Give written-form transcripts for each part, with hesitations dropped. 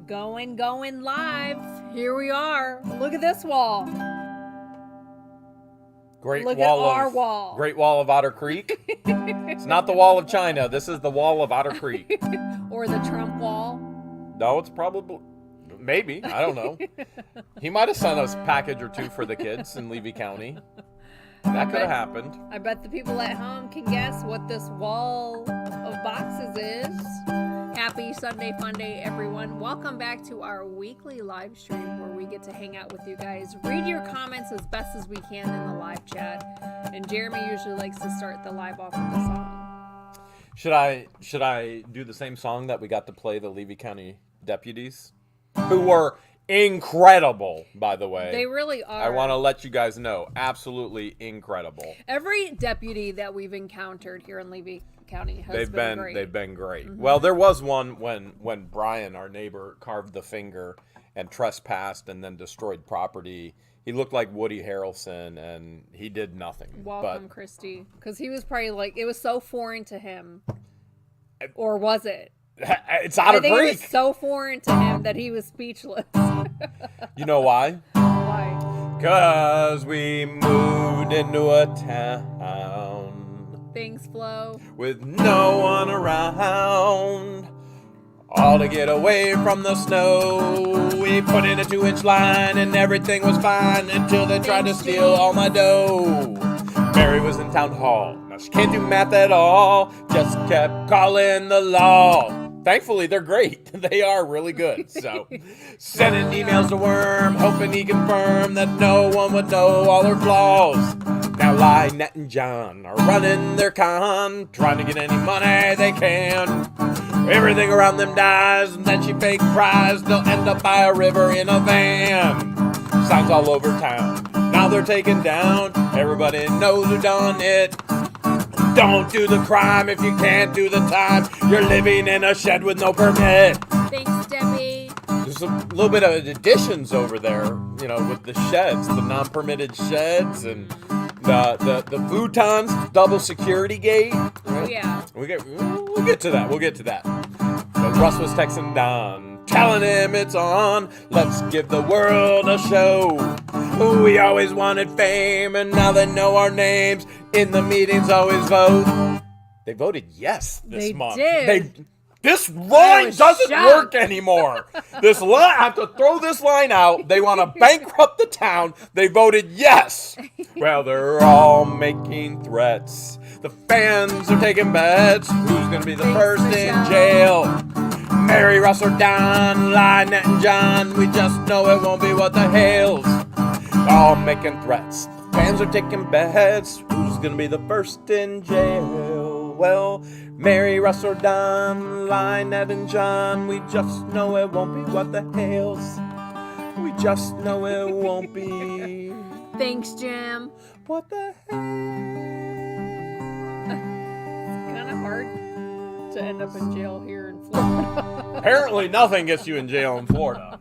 Going live. Here we are. Look at this wall. Great Wall of Otter Creek. It's not the Wall of China. This is the Wall of Otter Creek. Or the Trump wall. No, it's probably, maybe. I don't know. He might have sent us a package or two for the kids in Levy County. That could have happened. I bet the people at home can guess what this wall of boxes is. Happy Sunday Fun Day, everyone. Welcome back to our weekly live stream where we get to hang out with you guys, read your comments as best as we can in the live chat. And Jeremy usually likes to start the live off with a song. Should I do the same song that we got to play the Levy County deputies? Who were incredible, by the way. They really are. I want to let you guys know, absolutely incredible. Every deputy that we've encountered here in Levy County has been great. They've been great. Mm-hmm. Well, there was one when Brian, our neighbor, carved the finger and trespassed and then destroyed property. He looked like Woody Harrelson, and he did nothing. Welcome, Christy. Because he was probably like, it was so foreign to him. Or was it? It's Otter Creek. It was so foreign to him that he was speechless. You know why? Why? Because we moved into a town. Things flow. With no one around. All to get away from the snow. We put in a 2-inch line and everything was fine until they tried to steal all my dough. Mary was in town hall. Now she can't do math at all. Just kept calling the law. Thankfully, they're great. They are really good. So, sending emails to Worm, hoping he confirmed that no one would know all her flaws. Now Lynette and John are running their con, trying to get any money they can. Everything around them dies, and then she fake cries. They'll end up by a river in a van. Signs all over town. Now they're taken down. Everybody knows who done it. Don't do the crime if you can't do the time. You're living in a shed with no permit. Thanks, Debbie. There's a little bit of additions over there, you know, with the sheds, the non-permitted sheds, and the futons, double security gate. Right? Oh, yeah. We'll get to that. We'll get to that. But Russ was texting Don, telling him it's on. Let's give the world a show. We always wanted fame, and now they know our names. In the meetings, always vote. They voted yes this month. Did. This line doesn't work anymore. This line, I have to throw this line out. They want to bankrupt the town. They voted yes. Well, they're all making threats. The fans are taking bets. Who's going to be the first in jail? Mary, Russ, or Don, Lynette, and John. We just know it won't be what the Hales. All making threats. Fans are taking bets. Who's going to be the first in jail? Well, Mary, Russ, or Don, Lynette, and John. We just know it won't be what the Hales. We just know it won't be. Thanks, Jim. What the hell? It's kind of hard to end up in jail here in Florida. Apparently nothing gets you in jail in Florida.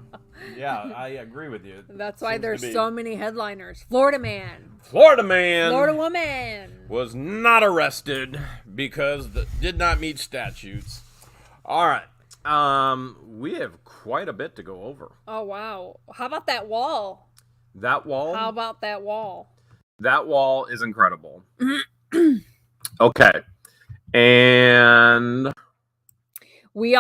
Yeah, I agree with you. That's why there's so many headliners. Florida man. Florida man. Florida woman. Was not arrested because did not meet statutes. All right. We have quite a bit to go over. Oh, wow. How about that wall? That wall? How about that wall? That wall is incredible. Okay. And we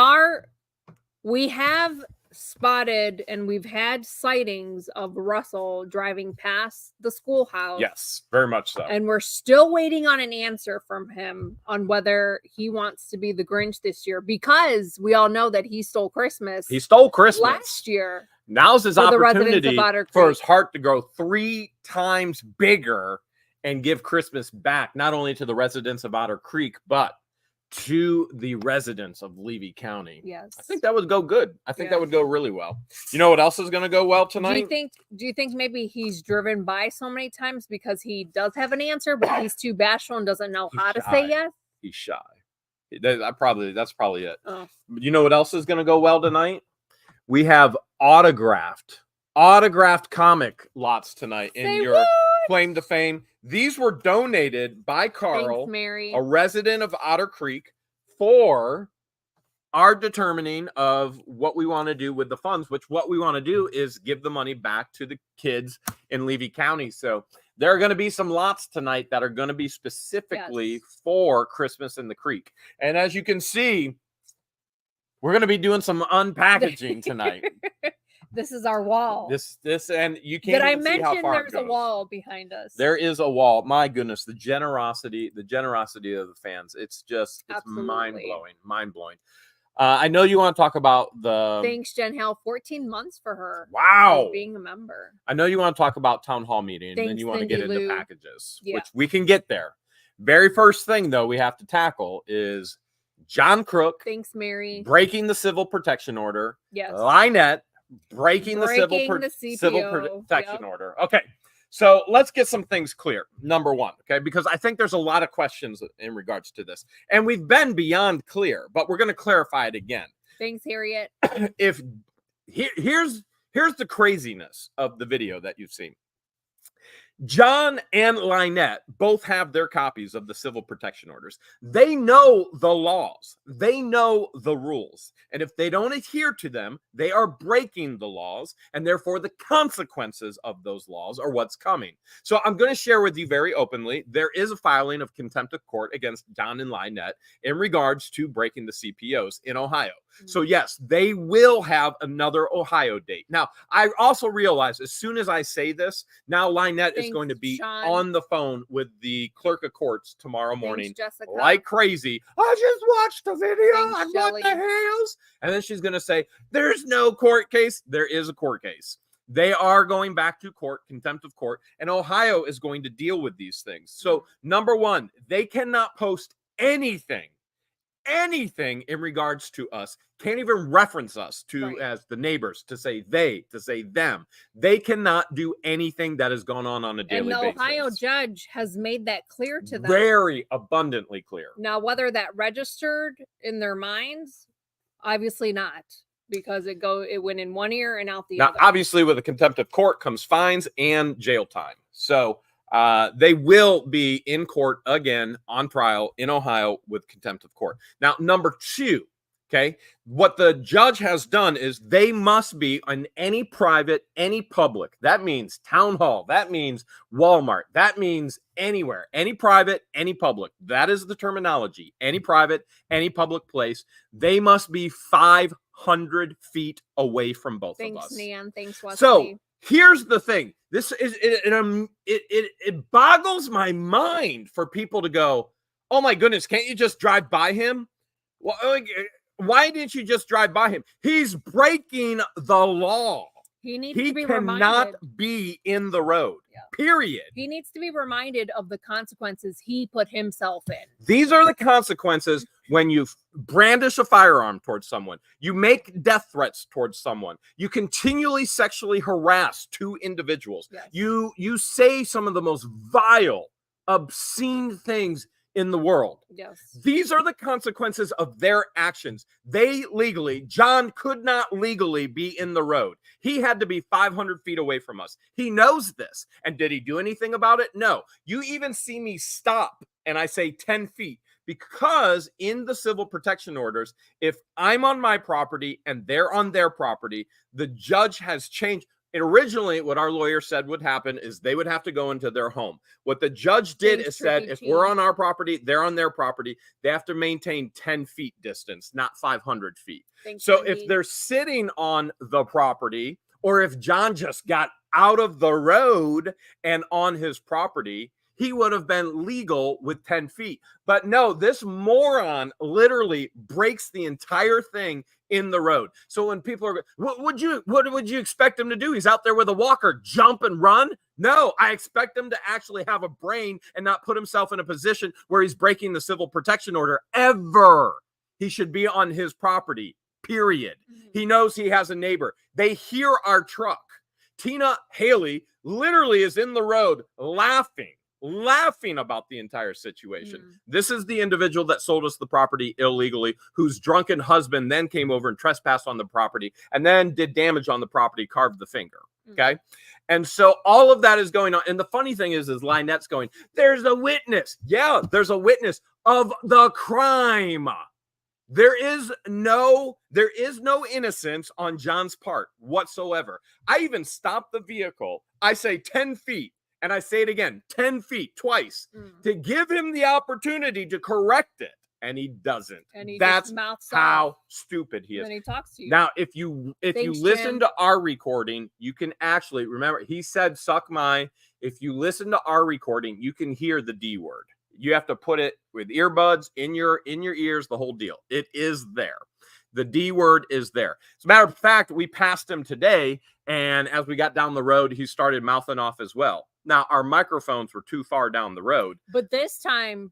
have spotted and we've had sightings of Russell driving past the schoolhouse. Yes, very much so. And we're still waiting on an answer from him on whether he wants to be the Grinch this year, because we all know that he stole Christmas. He stole Christmas last year. Now's his opportunity for his heart to grow 3 times bigger and give Christmas back, not only to the residents of Otter Creek, but to the residents of Levy County. Yes. I think that would go good. I think that would go really well. You know what else is going to go well tonight? Do you think maybe he's driven by so many times because he does have an answer, but he's too bashful and doesn't know how to say yes? He's shy. That's probably it. Oh. You know what else is going to go well tonight? We have autographed comic lots tonight in your claim to fame. These were donated by Carl, Thanks, Mary, a resident of Otter Creek, for are determining of what we want to do with the funds, which what we want to do is give the money back to the kids in Levy County. So there are going to be some lots tonight that are going to be specifically for Christmas in the Creek. And as you can see, we're going to be doing some unpackaging tonight. This is our wall. This, and you can't Did I even see how mention far there's it goes. a wall behind us? There is a wall. My goodness, the generosity of the fans. It's mind-blowing, mind-blowing. I know you want to talk about the... Thanks, Jen Hale. 14 months for her. Wow. Being a member. I know you want to talk about Town Hall meeting, and then you want to get into packages, which we can get there. Very first thing, though, we have to tackle is John Crook. Thanks, Mary. Breaking the civil protection order. Yes. Lynette breaking the civil protection order. Okay. So let's get some things clear. Number one, okay, because I think there's a lot of questions in regards to this, and we've been beyond clear, but we're going to clarify it again. Thanks, Harriet. Here's the craziness of the video that you've seen. John and Lynette both have their copies of the civil protection orders. They know the laws. They know the rules. And if they don't adhere to them, they are breaking the laws, and therefore the consequences of those laws are what's coming. So I'm going to share with you very openly, there is a filing of contempt of court against John and Lynette in regards to breaking the CPOs in Ohio. So yes, they will have another Ohio date. Now, I also realize as soon as I say this, now Lynette is going to be on the phone with the clerk of courts tomorrow morning, like crazy. I just watched the video. I want the Hales. And then she's going to say, there's no court case. There is a court case. They are going back to court, contempt of court, and Ohio is going to deal with these things. So number one, they cannot post anything in regards to us, can't even reference us to as the neighbors, to say they, to say them. They cannot do anything that has gone on a daily basis. And the Ohio judge has made that clear to them. Very abundantly clear. Now, whether that registered in their minds, obviously not, because it went in one ear and out the other. Now, obviously, with a contempt of court comes fines and jail time. So they will be in court again on trial in Ohio with contempt of court. Now, number two, okay, what the judge has done is they must be on any private, any public. That means town hall. That means Walmart. That means anywhere, any private, any public. That is the terminology. Any private, any public place. They must be 500 feet away from both of us. Thanks, Nan. Thanks, Wesley. So here's the thing. This is it boggles my mind for people to go, oh my goodness, can't you just drive by him? Well, why didn't you just drive by him? He's breaking the law. He needs to be cannot reminded. Be in the road. Period. He needs to be reminded of the consequences he put himself in. These are the consequences when you brandish a firearm towards someone, you make death threats towards someone, you continually sexually harass two individuals, you say some of the most vile, obscene things in the world. Yes. These are the consequences of their actions. John could not legally be in the road. He had to be 500 feet away from us. He knows this. And did he do anything about it? No. You even see me stop and I say 10 feet because in the civil protection orders, if I'm on my property and they're on their property, the judge has changed. And originally, what our lawyer said would happen is they would have to go into their home. What the judge did is said, if we're on our property, they're on their property, they have to maintain 10 feet distance, not 500 feet. So if they're sitting on the property, or if John just got out of the road and on his property, he would have been legal with 10 feet. But no, this moron literally breaks the entire thing in the road. So when people are, what would you expect him to do? He's out there with a walker, jump and run? No, I expect him to actually have a brain and not put himself in a position where he's breaking the civil protection order ever. He should be on his property, period. He knows he has a neighbor. They hear our truck. Tina Haley literally is in the road laughing about the entire situation. This is the individual that sold us the property illegally, whose drunken husband then came over and trespassed on the property and then did damage on the property, carved the finger. Okay. And so all of that is going on. And the funny thing is Lynette's going, there's a witness. Yeah, there's a witness of the crime. There is no innocence on John's part whatsoever. I even stopped the vehicle. I say 10 feet, and I say it again, 10 feet twice, to give him the opportunity to correct it, and he doesn't. And he That's just mouths how off. stupid he is. And then he talks to you. Now, if you Thanks, listen Jim. to our recording, you can actually remember he said "suck my." If you listen to our recording, you can hear the D word. You have to put it with earbuds in your ears, the whole deal. It is there. The D word is there. As a matter of fact, we passed him today, and as we got down the road, he started mouthing off as well. Now, our microphones were too far down the road. But this time,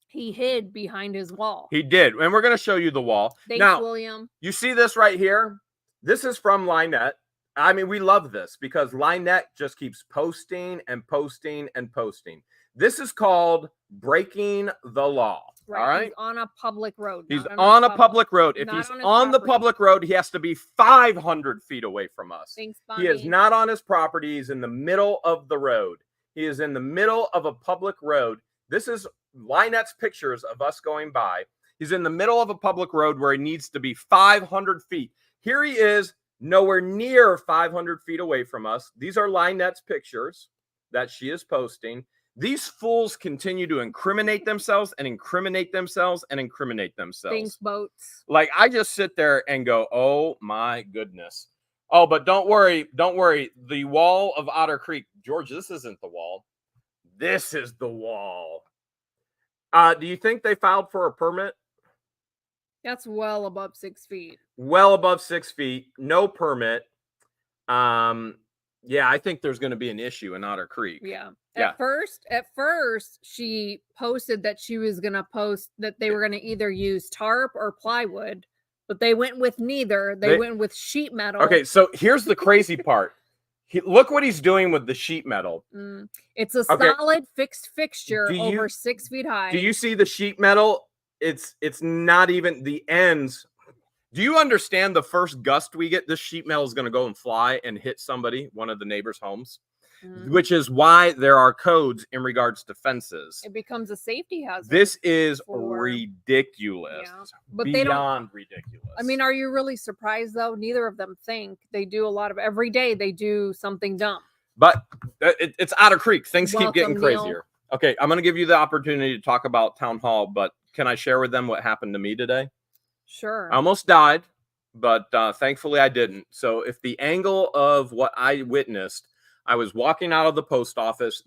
he hid behind his wall. He did, and we're going to show you the wall. Thanks, now, William. You see this right here? This is from Lynette. I mean, we love this because Lynette just keeps posting and posting and posting. This is called breaking the law. Right. All right. He's on a public road. He's on a public road. If he's on the public road, he has to be 500 feet away from us. Thanks, he is not on his property. He's in the middle of the road. He is in the middle of a public road. This is Lynette's pictures of us going by. He's in the middle of a public road where he needs to be 500 feet. Here he is, nowhere near 500 feet away from us. These are Lynette's pictures that she is posting. These fools continue to incriminate themselves and incriminate themselves and incriminate themselves. Thanks, boats. Like, I just sit there and go, oh my goodness. Oh, but don't worry. Don't worry. The wall of Otter Creek. George, this isn't the wall. This is the wall. Do you think they filed for a permit? That's well above 6 feet. Well above 6 feet. No permit. Yeah, I think there's going to be an issue in Otter Creek. Yeah. At first, she posted that she was going to post that they were going to either use tarp or plywood, but they went with neither. They went with sheet metal. Okay, so here's the crazy part. Look what he's doing with the sheet metal. It's a solid fixed fixture over 6 feet high. Do you see the sheet metal? It's not even the ends. Do you understand the first gust we get? This sheet metal is going to go and fly and hit somebody, one of the neighbors' homes, which is why there are codes in regards to fences. It becomes a safety hazard. This is ridiculous. Yeah. But beyond ridiculous. I mean, are you really surprised, though? Neither of them think. They do a lot of, every day they do something dumb. But it's Otter Creek. Things keep getting crazier. Neil. Okay, I'm going to give you the opportunity to talk about Town Hall, but can I share with them what happened to me today? Sure. I almost died, but thankfully I didn't. So if the angle of what I witnessed, I was walking out of the post office.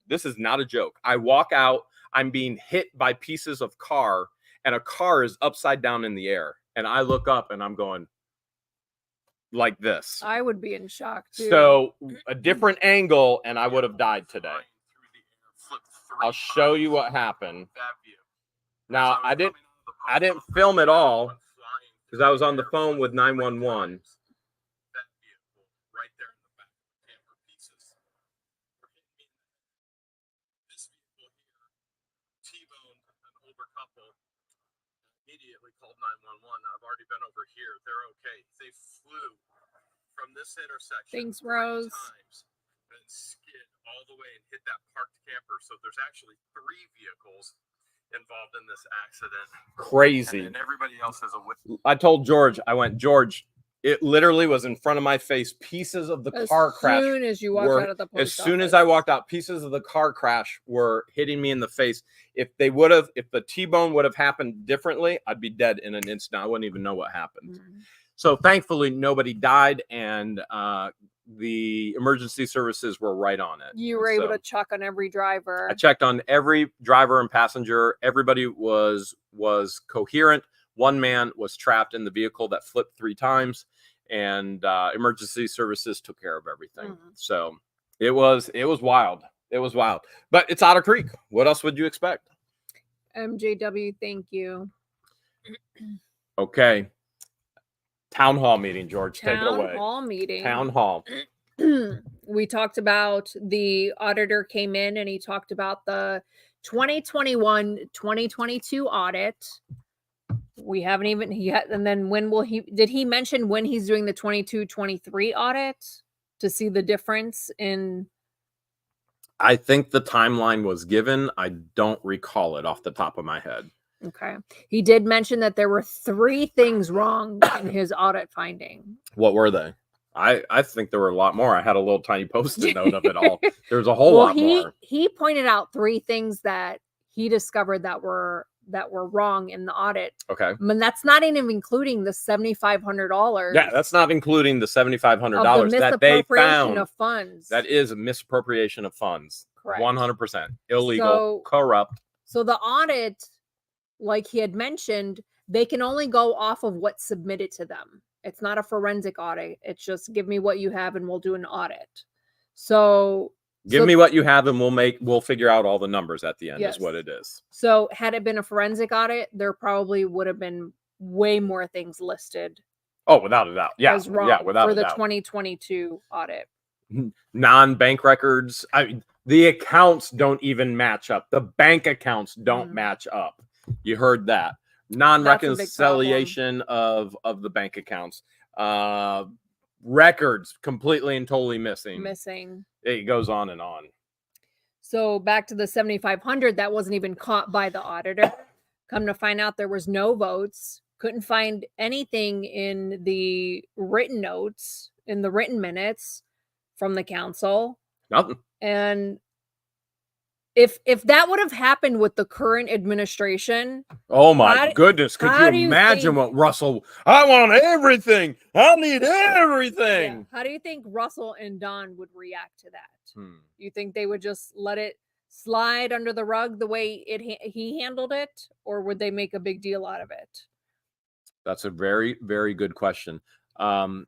This is not a joke. I walk out, I'm being hit by pieces of car, and a car is upside down in the air. And I look up and I'm going like this. I would be in shock too. So a different angle and I would have died today. I'll show you what happened. Now, I didn't film it all because I was on the phone with 911. Immediately called 911. I've already been over here. They're okay. They flew from this intersection. Thanks, Rose. And skid all the way and hit that parked camper. So there's actually 3 vehicles involved in this accident. Crazy. And everybody else has a witness. I told George, I went, George, it literally was in front of my face. Pieces of the car crash. As soon as you walked out of the post office. As soon as I walked out, pieces of the car crash were hitting me in the face. If the T-bone would have happened differently, I'd be dead in an instant. I wouldn't even know what happened. So thankfully, nobody died, and the emergency services were right on it. You were able to check on every driver. I checked on every driver and passenger. Everybody was coherent. One man was trapped in the vehicle that flipped 3 times, and emergency services took care of everything. So it was wild. It was wild. But it's Otter Creek. What else would you expect? MJW, thank you. Okay. Town Hall meeting, George. Take it away. Town Hall meeting. Town Hall. We talked about the auditor came in and he talked about the 2021-2022 audit. We haven't even and then did he mention when he's doing the 22-23 audit to see the difference in? I think the timeline was given. I don't recall it off the top of my head. Okay. He did mention that there were 3 things wrong in his audit finding. What were they? I think there were a lot more. I had a little tiny post-it note of it all. There's a whole lot more. He pointed out 3 things that he discovered that were wrong in the audit. Okay. And that's not even including the $7,500. Yeah, that's not including the $7,500 that they found. Of funds. That is a misappropriation of funds. Correct. 100% illegal, corrupt. So the audit, like he had mentioned, they can only go off of what's submitted to them. It's not a forensic audit. It's just give me what you have and we'll do an audit. So give me what you have and we'll figure out all the numbers at the end. Yes. Is what it is. So had it been a forensic audit, there probably would have been way more things listed. Oh, without a doubt. Yeah. As wrong without for the 2022 audit. Non-bank records. I mean, the accounts don't even match up. The bank accounts don't match up. You heard that. Non-reconciliation of the bank accounts. Records completely and totally missing. It goes on and on. So back to the 7,500, that wasn't even caught by the auditor. Come to find out, there was no votes. Couldn't find anything in the written notes, in the written minutes from the council. Nothing. And if that would have happened with the current administration, oh my goodness, could you imagine what Russell? I want everything. I need everything. Yeah. How do you think Russell and Don would react to that? You think they would just let it slide under the rug the way he handled it, or would they make a big deal out of it? That's a very, very good question. I'm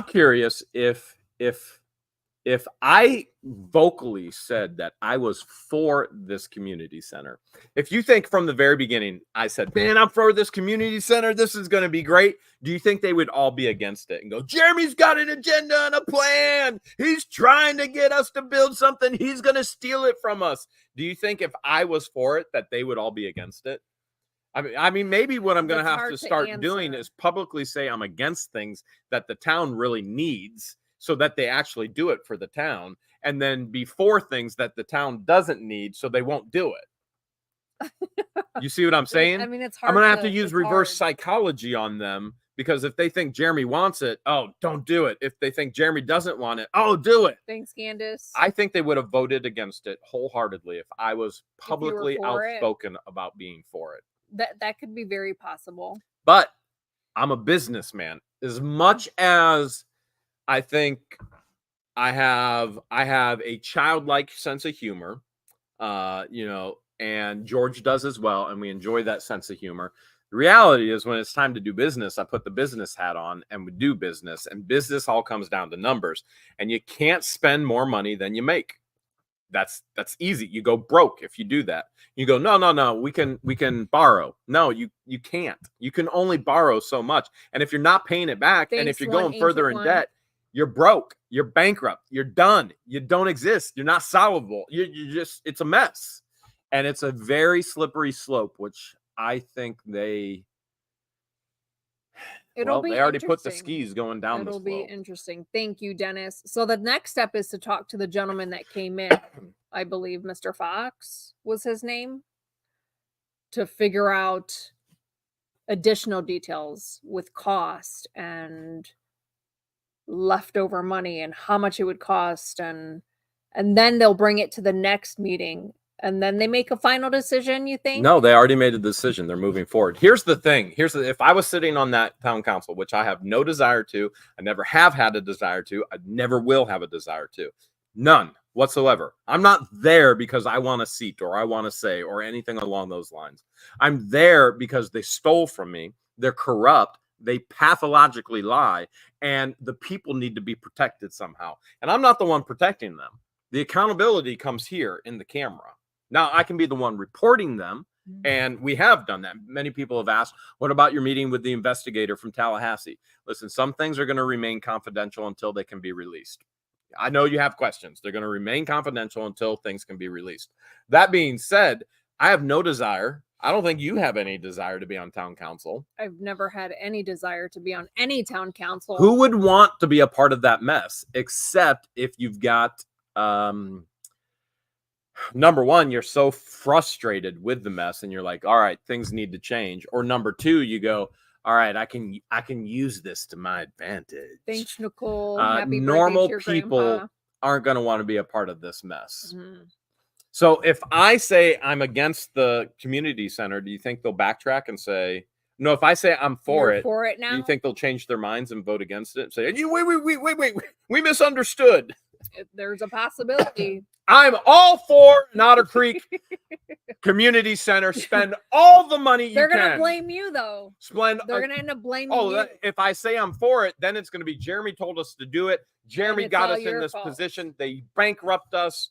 curious if I vocally said that I was for this community center. If you think from the very beginning, I said, man, I'm for this community center. This is going to be great. Do you think they would all be against it and go, Jeremy's got an agenda and a plan. He's trying to get us to build something. He's going to steal it from us. Do you think if I was for it, that they would all be against it? I mean, maybe what I'm going to have to start doing is publicly say I'm against things that the town really needs, so that they actually do it for the town, and then be for things that the town doesn't need, so they won't do it. You see what I'm saying? I mean, it's hard. I'm gonna have to use reverse psychology on them, because if they think Jeremy wants it, oh, don't do it. If they think Jeremy doesn't want it, oh, do it. Thanks, Candace. I think they would have voted against it wholeheartedly if I was publicly outspoken about being for it. That could be very possible. But I'm a businessman. As much as I think I have a childlike sense of humor, and George does as well, and we enjoy that sense of humor. The reality is, when it's time to do business, I put the business hat on and we do business, and business all comes down to numbers, and you can't spend more money than you make. That's easy. You go broke if you do that. You go, no, we can borrow. No, you can't. You can only borrow so much. And if you're not paying it back, and if you're going further in debt, you're broke, you're bankrupt, you're done, you don't exist, you're not solvable, you're just, it's a mess. And it's a very slippery slope, which I think they already put the skis going down. It'll be interesting. Thank you, Dennis. So the next step is to talk to the gentleman that came in. I believe Mr. Fox was his name, to figure out additional details with cost and leftover money and how much it would cost, and then they'll bring it to the next meeting, and then they make a final decision. You think? No, they already made a decision. They're moving forward. Here's the thing. If I was sitting on that town council, which I have no desire to, I never have had a desire to, I never will have a desire to, none whatsoever. I'm not there because I want a seat or I want to say or anything along those lines. I'm there because they stole from me. They're corrupt. They pathologically lie, and the people need to be protected somehow. And I'm not the one protecting them. The accountability comes here in the camera. Now, I can be the one reporting them, and we have done that. Many people have asked, what about your meeting with the investigator from Tallahassee? Listen, some things are going to remain confidential until they can be released. I know you have questions. They're going to remain confidential until things can be released. That being said, I have no desire. I don't think you have any desire to be on town council. I've never had any desire to be on any town council. Who would want to be a part of that mess, except if you've got number one, you're so frustrated with the mess and you're like, all right, things need to change. Or number two, you go, all right, I can use this to my advantage. Thanks, Nicole. Happy Normal birthday to your people grandpa. aren't going to want to be a part of this mess. Mm-hmm. So if I say I'm against the community center, do you think they'll backtrack and say, no, if I say I'm for it now? Do you think they'll change their minds and vote against it and say, wait, we misunderstood? There's a possibility. I'm all for an Otter Creek Community Center. Spend all the money They're going to blame you, though. They're going to end up blaming you. If I say I'm for it, then it's going to be Jeremy told us to do it. Jeremy got us in this position. They bankrupt us.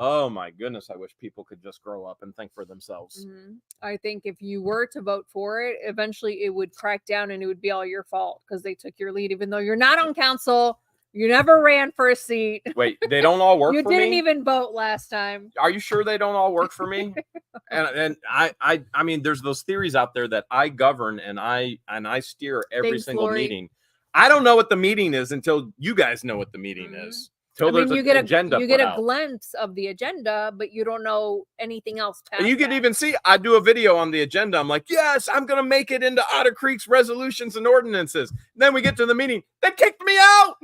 Oh, my goodness. I wish people could just grow up and think for themselves. Mm-hmm. I think if you were to vote for it, eventually it would crack down and it would be all your fault because they took your lead, even though you're not on council. You never ran for a seat. Wait, they don't all work for me? You didn't even vote last time. Are you sure they don't all work for me? and I mean, there's those theories out there that I govern and I steer every single meeting. I don't know what the meeting is until you guys know what the meeting is. You get a glimpse of the agenda, but you don't know anything else. And you can even see, I do a video on the agenda. I'm like, yes, I'm going to make it into Otter Creek's resolutions and ordinances. And then we get to the meeting. They kicked me out.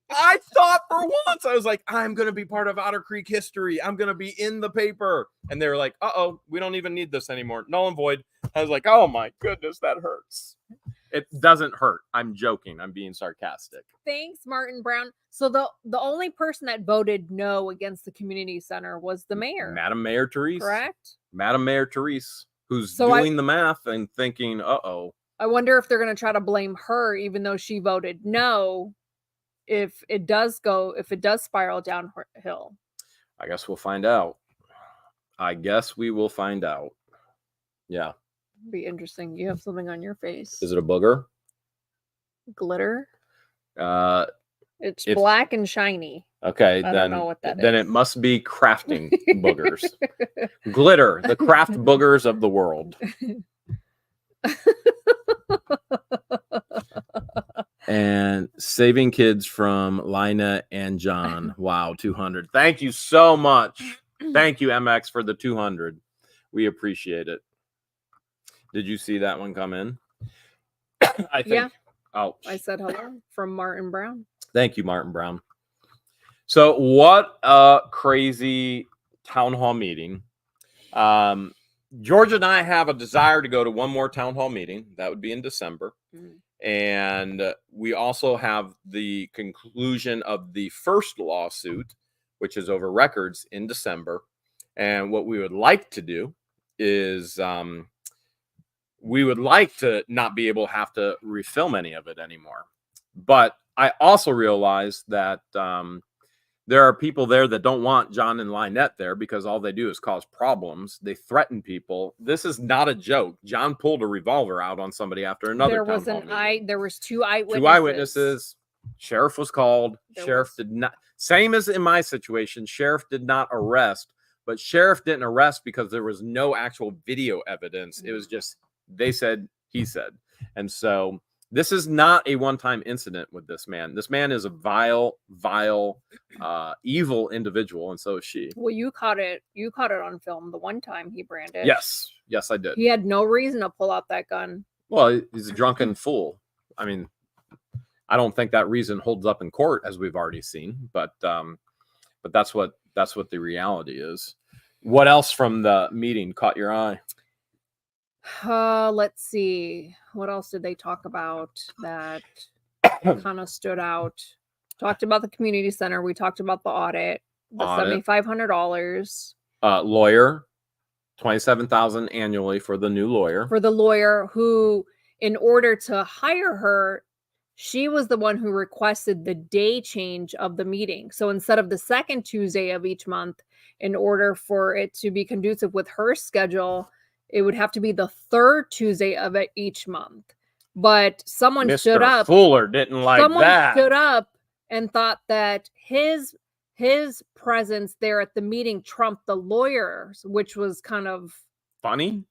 I thought for once, I was like, I'm going to be part of Otter Creek history. I'm going to be in the paper. And they were like, uh-oh, we don't even need this anymore. Null and void. I was like, oh my goodness, that hurts. It doesn't hurt. I'm joking. I'm being sarcastic. Thanks, Martin Brown. So the only person that voted no against the community center was the mayor. Madam Mayor Therese. Correct? Madam Mayor Therese, who's doing the math and thinking, uh-oh. I wonder if they're going to try to blame her, even though she voted no, if it does spiral downhill. I guess we'll find out. We will find out. Yeah. Be interesting. You have something on your face. Is it a booger? Glitter? It's black and shiny. Okay, I don't know what that is. Then it must be crafting boogers. Glitter, the craft boogers of the world. And saving kids from Lina and John. Wow, 200. Thank you so much. Thank you, MX, for the 200. We appreciate it. Did you see that one come in? I think. Yeah. Oh, I said hello from Martin Brown. Thank you, Martin Brown. So what a crazy town hall meeting. George and I have a desire to go to one more town hall meeting. That would be in December. Mm-hmm. And we also have the conclusion of the first lawsuit, which is over records, in December. And what we would like to do is we would like to not be able to have to refilm any of it anymore. But I also realize that there are people there that don't want John and Lynette there because all they do is cause problems. They threaten people. This is not a joke. John pulled a revolver out on somebody after another. There was two eyewitnesses. Two eyewitnesses. Sheriff was called. Sheriff did not. Same as in my situation. Sheriff did not arrest, but sheriff didn't arrest because there was no actual video evidence. Mm-hmm. It was just they said, he said, and so. This is not a one-time incident with this man. This man is a vile, evil individual, and so is she. Well, you caught it. You caught it on film the one time he brandished. Yes, I did. He had no reason to pull out that gun. Well, he's a drunken fool. I mean, I don't think that reason holds up in court, as we've already seen. But that's what the reality is. What else from the meeting caught your eye? Let's see. What else did they talk about that kind of stood out? Talked about the community center. We talked about the audit. The $7,500. Lawyer, $27,000 annually for the new lawyer. For the lawyer who, in order to hire her, she was the one who requested the day change of the meeting. So instead of the second Tuesday of each month, in order for it to be conducive with her schedule, it would have to be the third Tuesday of each month. But someone stood up. Mr. Fuller didn't like that. Someone stood up and thought that his presence there at the meeting trumped the lawyers, which was kind of funny.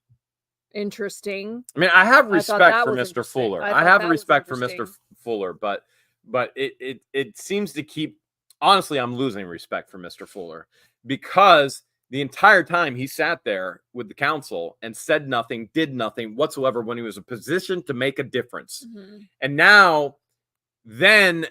Interesting. I mean, I have respect for Mr. Fuller. I have respect for Mr. Fuller, but it seems to keep, honestly, I'm losing respect for Mr. Fuller because the entire time he sat there with the council and said nothing, did nothing whatsoever when he was in a position to make a difference. And now, then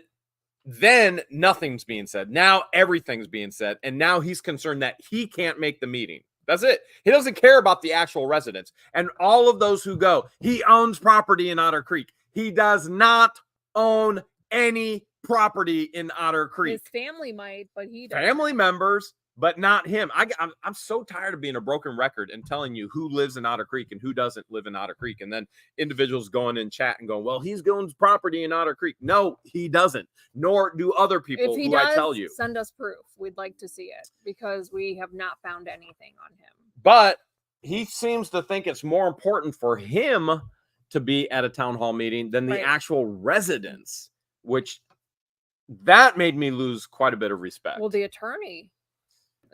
nothing's being said. Now everything's being said. And now he's concerned that he can't make the meeting. That's it. He doesn't care about the actual residents. And all of those who go, he owns property in Otter Creek. He does not own any property in Otter Creek. His family might, but he doesn't. Family members, but not him. I'm so tired of being a broken record and telling you who lives in Otter Creek and who doesn't live in Otter Creek. And then individuals going in chat and going, well, he's going property in Otter Creek. No, he doesn't. Nor do other people who I tell you. Send us proof. We'd like to see it because we have not found anything on him. But he seems to think it's more important for him to be at a town hall meeting than the actual residents, which that made me lose quite a bit of respect. Well, the attorney.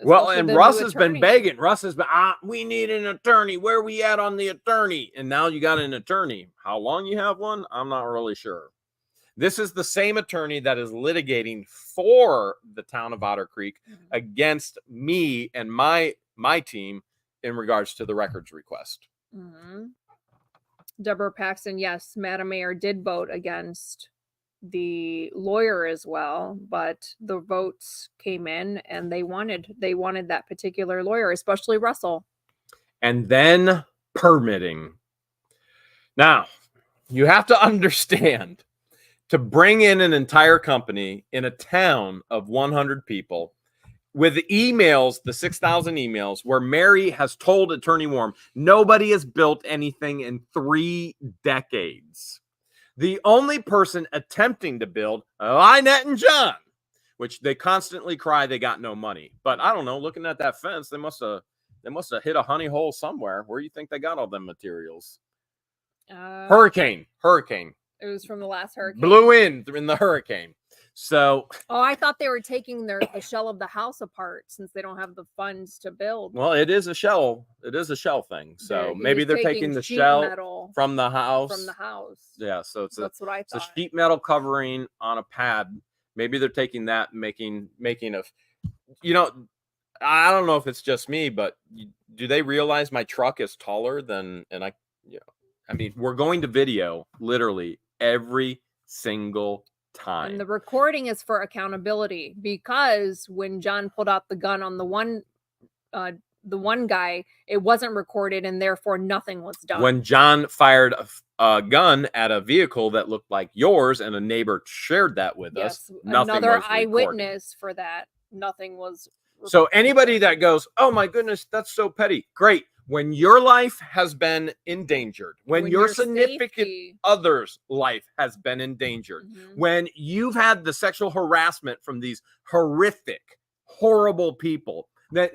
Well, and Russ has been begging. Russ has been, we need an attorney. Where are we at on the attorney? And now you got an attorney. How long you have one? I'm not really sure. This is the same attorney that is litigating for the town of Otter Creek against me and my team in regards to the records request. Deborah Paxton, yes, Madam Mayor did vote against the lawyer as well, but the votes came in and they wanted that particular lawyer, especially Russell. And then permitting. Now, you have to understand, to bring in an entire company in a town of 100 people with emails, the 6,000 emails, where Mary has told Attorney Warm, nobody has built anything in 3 decades. The only person attempting to build, Lynette and John, which they constantly cry they got no money. But I don't know, looking at that fence, they must have hit a honey hole somewhere. Where do you think they got all them materials? Hurricane. It was from the last hurricane. Blew in the hurricane. So, I thought they were taking the shell of the house apart since they don't have the funds to build. Well, it is a shell. It is a shell thing. So maybe they're taking the shell from the house. From the house. Yeah. So that's what I thought. It's a sheet metal covering on a pad. Maybe they're taking that, making a. I don't know if it's just me, but do they realize my truck is taller than? And I mean, we're going to video literally every single time. And the recording is for accountability, because when John pulled out the gun on the one guy, it wasn't recorded and therefore nothing was done. When John fired a gun at a vehicle that looked like yours and a neighbor shared that with us, another eyewitness for that, nothing was recorded. So anybody that goes, oh my goodness, that's so petty, great. When your life has been endangered, when your significant other's life has been endangered, when you've had the sexual harassment from these horrific, horrible people, that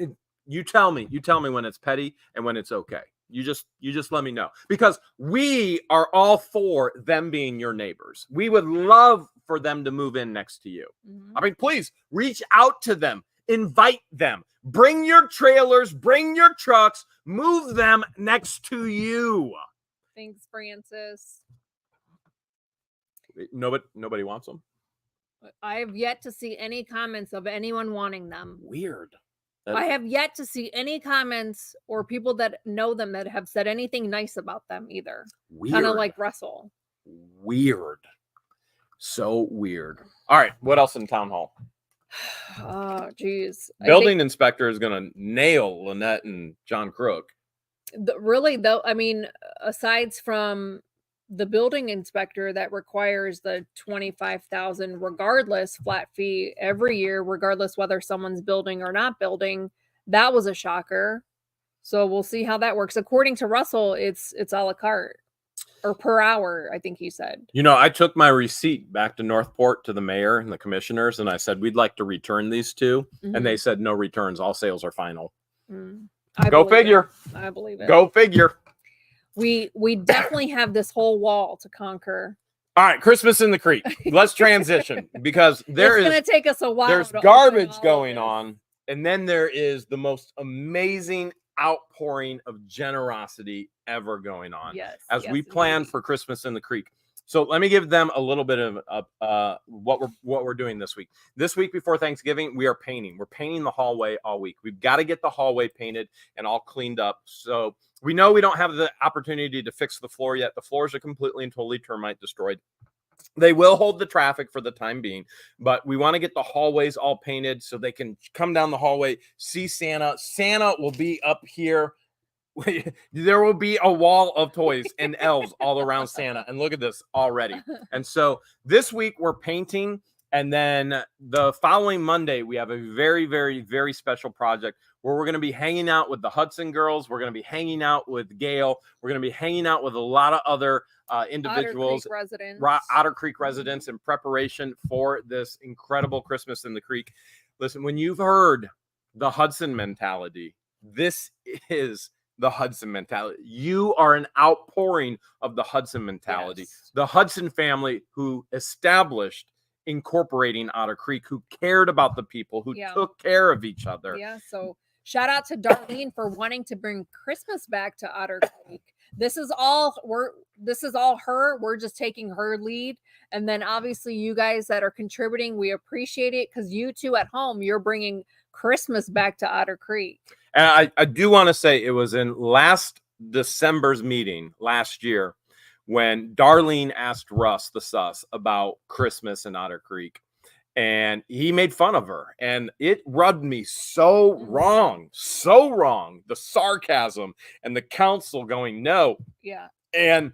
you tell me when it's petty and when it's okay. You just let me know, because we are all for them being your neighbors. We would love for them to move in next to you. I mean, please reach out to them, invite them. Bring your trailers, bring your trucks, move them next to you. Thanks, Francis. Nobody wants them? I have yet to see any comments of anyone wanting them. Weird. I have yet to see any comments or people that know them that have said anything nice about them either. Weird. Kind of like Russell. Weird. So weird. All right. What else in Town Hall? Oh, geez. Building inspector is going to nail Lynette and John Crook. Really, though, I mean, aside from the building inspector that requires the $25,000 regardless flat fee every year, regardless whether someone's building or not building, that was a shocker. So we'll see how that works. According to Russell, it's a la carte. Or per hour, I think he said. I took my receipt back to Northport to the mayor and the commissioners, and I said, we'd like to return these two. And they said, no returns. All sales are final. Go figure. I believe it. Go figure. We definitely have this whole wall to conquer. All right, Christmas in the Creek. Let's transition, because it's going to take us a while. There's garbage going on, and then there is the most amazing outpouring of generosity ever going on. Yes, as we plan for Christmas in the Creek. So let me give them a little bit of what we're doing this week. This week before Thanksgiving, we are painting. We're painting the hallway all week. We've got to get the hallway painted and all cleaned up. So we know we don't have the opportunity to fix the floor yet. The floors are completely and totally termite destroyed. They will hold the traffic for the time being, but we want to get the hallways all painted so they can come down the hallway, see Santa. Santa will be up here. There will be a wall of toys and elves all around Santa. And look at this already. And so this week we're painting. And then the following Monday, we have a very, very, very special project where we're going to be hanging out with the Hudson girls. We're going to be hanging out with Gail. We're going to be hanging out with a lot of other individuals, Otter Creek residents, in preparation for this incredible Christmas in the Creek. Listen, when you've heard the Hudson mentality, this is the Hudson mentality. You are an outpouring of the Hudson mentality. Yes. The Hudson family who established incorporating Otter Creek, who cared about the people, who took care of each other. Yeah, so shout out to Darlene for wanting to bring Christmas back to Otter Creek. This is all her. We're just taking her lead. And then obviously you guys that are contributing, we appreciate it, because you two at home, you're bringing Christmas back to Otter Creek. And I do want to say it was in last December's meeting last year when Darlene asked Russ the Sus about Christmas in Otter Creek, and he made fun of her, and it rubbed me so wrong. The sarcasm and the council going no. Yeah. And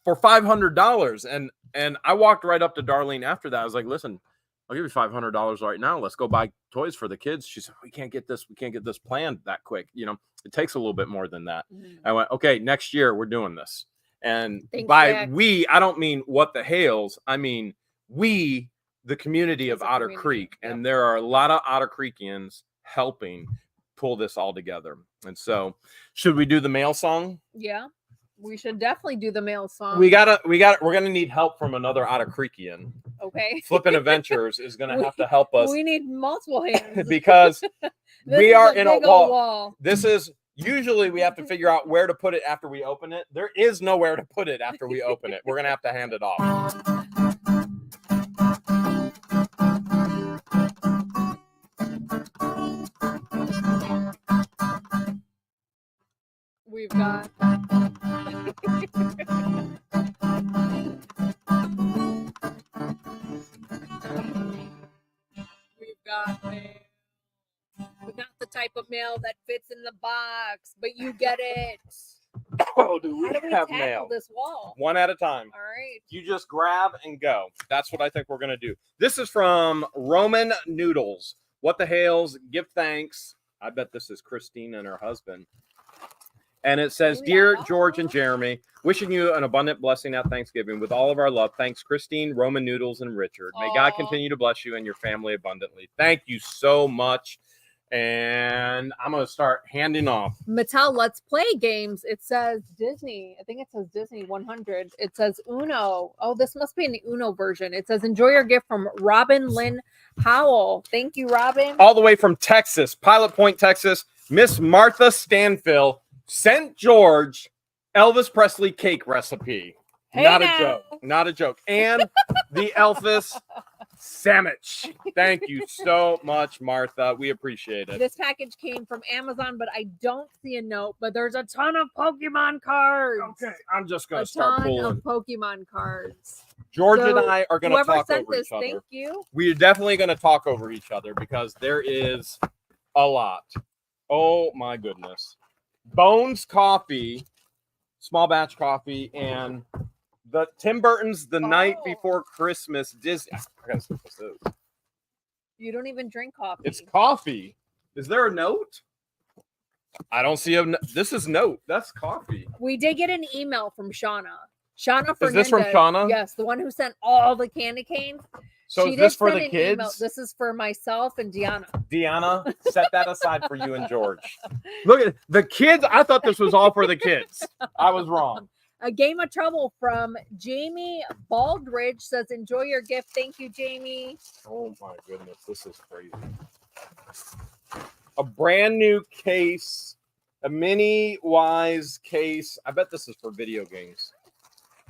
for $500, and I walked right up to Darlene after that. I was like, listen, I'll give you $500 right now. Let's go buy toys for the kids. She said, we can't get this planned that quick. You know, it takes a little bit more than that. I went, okay, next year we're doing this. And by we, I don't mean what the Hales. I mean, we, the community of Otter Creek. Yep. And there are a lot of Otter Creekians helping pull this all together. And so should we do the mail song? Yeah. We should definitely do the mail song. We're gonna need help from another Otter Creekian. Okay. Flippin' Adventures is gonna have to help us. We need multiple hands because we are in a wall. This is usually we have to figure out where to put it after we open it. There is nowhere to put it after we open it. We're gonna have to hand it off. We've got mail. But not the type of mail that fits in the box, but you get it. Oh, do we have tackle mail? This wall? One at a time. All right. You just grab and go. That's what I think we're gonna do. This is from Roman Noodles. What the Hales? Give thanks. I bet this is Christine and her husband. And it says, Dear George and Jeremy, wishing you an abundant blessing at Thanksgiving with all of our love. Thanks, Christine, Roman Noodles, and Richard. May God continue to bless you and your family abundantly. Thank you so much. And I'm going to start handing off. Mattel Let's Play games. It says Disney. I think it says Disney 100. It says Uno. Oh, this must be an Uno version. It says, enjoy your gift from Robin Lynn Howell. Thank you, Robin. All the way from Texas, Pilot Point, Texas. Miss Martha Stanfill sent George Elvis Presley cake recipe. Hey, not a joke. Not a joke. And the Elvis sandwich. Thank you so much, Martha. We appreciate it. This package came from Amazon, but I don't see a note. But there's a ton of Pokemon cards. Okay, I'm just going to start pulling. A ton of Pokemon cards. George and I are going to talk over each other. Thank you. We are definitely going to talk over each other because there is a lot. Oh, my goodness. Bones Coffee, small batch coffee, and the Tim Burton's The Night Before Christmas Disney. I gotta see what this is. You don't even drink coffee. It's coffee. Is there a note? I don't see a. This is note. That's coffee. We did get an email from Shauna. Shauna Fernandez. Is this from Shauna? Yes, the one who sent all the candy canes. So is this for the kids? Email. This is for myself and Deanna. Deanna, set that aside for you and George. Look at the kids. I thought this was all for the kids. I was wrong. A Game of Trouble from Jamie Baldridge says, enjoy your gift. Thank you, Jamie. Oh my goodness. This is crazy. A brand new case, a mini Wise case. I bet this is for video games.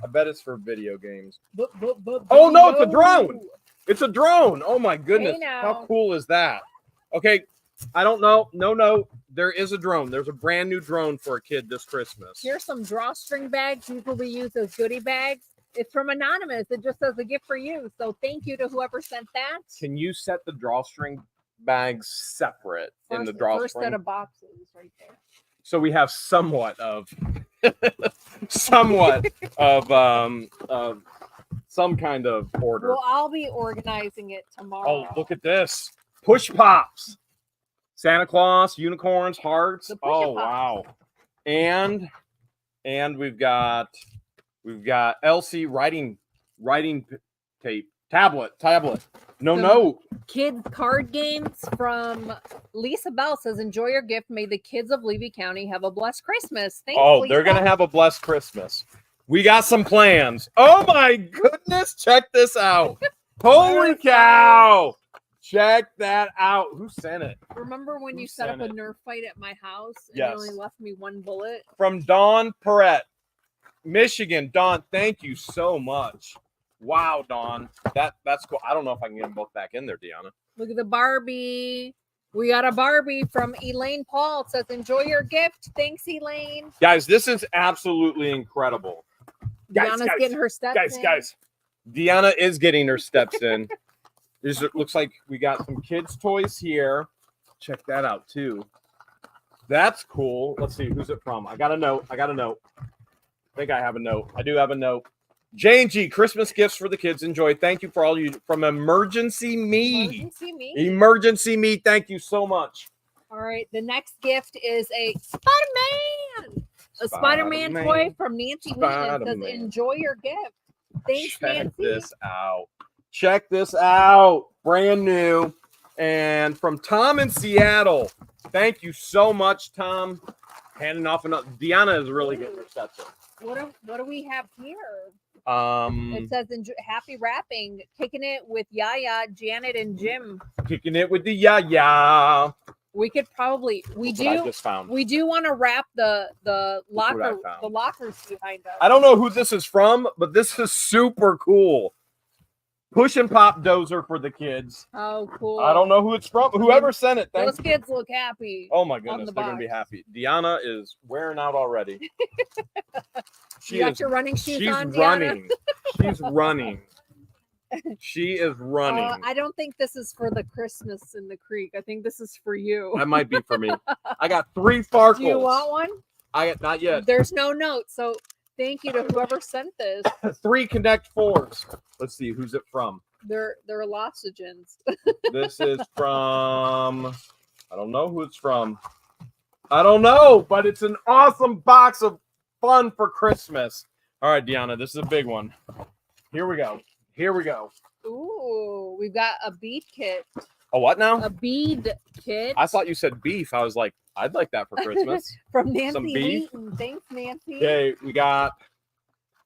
I bet it's for video games. Oh Oh no, it's a drone. It's a drone. Oh my goodness. Hey, now. How cool is that? Okay, I don't know. No, there is a drone. There's a brand new drone for a kid this Christmas. Here's some drawstring bags. These will be used as goodie bags. It's from Anonymous. It just says a gift for you. So thank you to whoever sent that. Can you set the drawstring bags separate in the drawstring? First set of boxes right there. So we have somewhat of some kind of order. Well, I'll be organizing it tomorrow. Oh, look at this. Push pops. Santa Claus, unicorns, hearts. Oh, wow. And we've got Elsie writing tape. Tablet. No. Kids card games from Lisa Bell says, enjoy your gift. May the kids of Levy County have a blessed Christmas. Thanks, Lisa. They're going to have a blessed Christmas. We got some plans. Oh my goodness. Check this out. Holy cow. Check that out. Who sent it? Remember when you set up a Nerf fight at my house and Yes. you only left me one bullet? From Dawn Perrette, Michigan. Dawn, thank you so much. Wow, Dawn. That's cool. I don't know if I can get them both back in there, Deanna. Look at the Barbie. We got a Barbie from Elaine Paul. It says, enjoy your gift. Thanks, Elaine. Guys, this is absolutely incredible. Deanna's getting her steps in. Guys. Deanna is getting her steps in. Looks like we got some kids' toys here. Check that out, too. That's cool. Let's see. Who's it from? I got a note. I think I have a note. I do have a note. J&G, Christmas gifts for the kids. Enjoy. Thank you for all you from Emergency Me. Emergency Me. Thank you so much. All right. The next gift is a Spider-Man. A Spider-Man toy from Nancy Wheaton. It says, enjoy your gift. Thanks, Nancy. Check this out. Brand new. And from Tom in Seattle. Thank you so much, Tom. Handing off another. Deanna is really getting her steps in. What do we have here? It says happy wrapping, kicking it with Yaya, Janet, and Jim. Kicking it with the Yaya. We could probably we do want to wrap the lockers behind us. I don't know who this is from, but this is super cool. Push and pop dozer for the kids. Oh, cool. I don't know who it's from. Whoever sent it. Those kids look happy. Oh my goodness, they're gonna be happy. Deanna is wearing out already. You got your running shoes on, Deanna? She's running. She is running. I don't think this is for the Christmas in the creek. I think this is for you. That might be for me. I got 3 Farkles. Do you want one? I got not yet. There's no note, so thank you to whoever sent this. 3 Connect 4s. Let's see, who's it from? They're Losogens. This is from. I don't know who it's from. I don't know, but it's an awesome box of fun for Christmas. All right, Deanna, this is a big one. Here we go. Ooh, we've got a bead kit. A what now? A bead kit. I thought you said beef. I was like, I'd like that for Christmas. From Nancy Wheaton. Thanks, Nancy. Okay, we got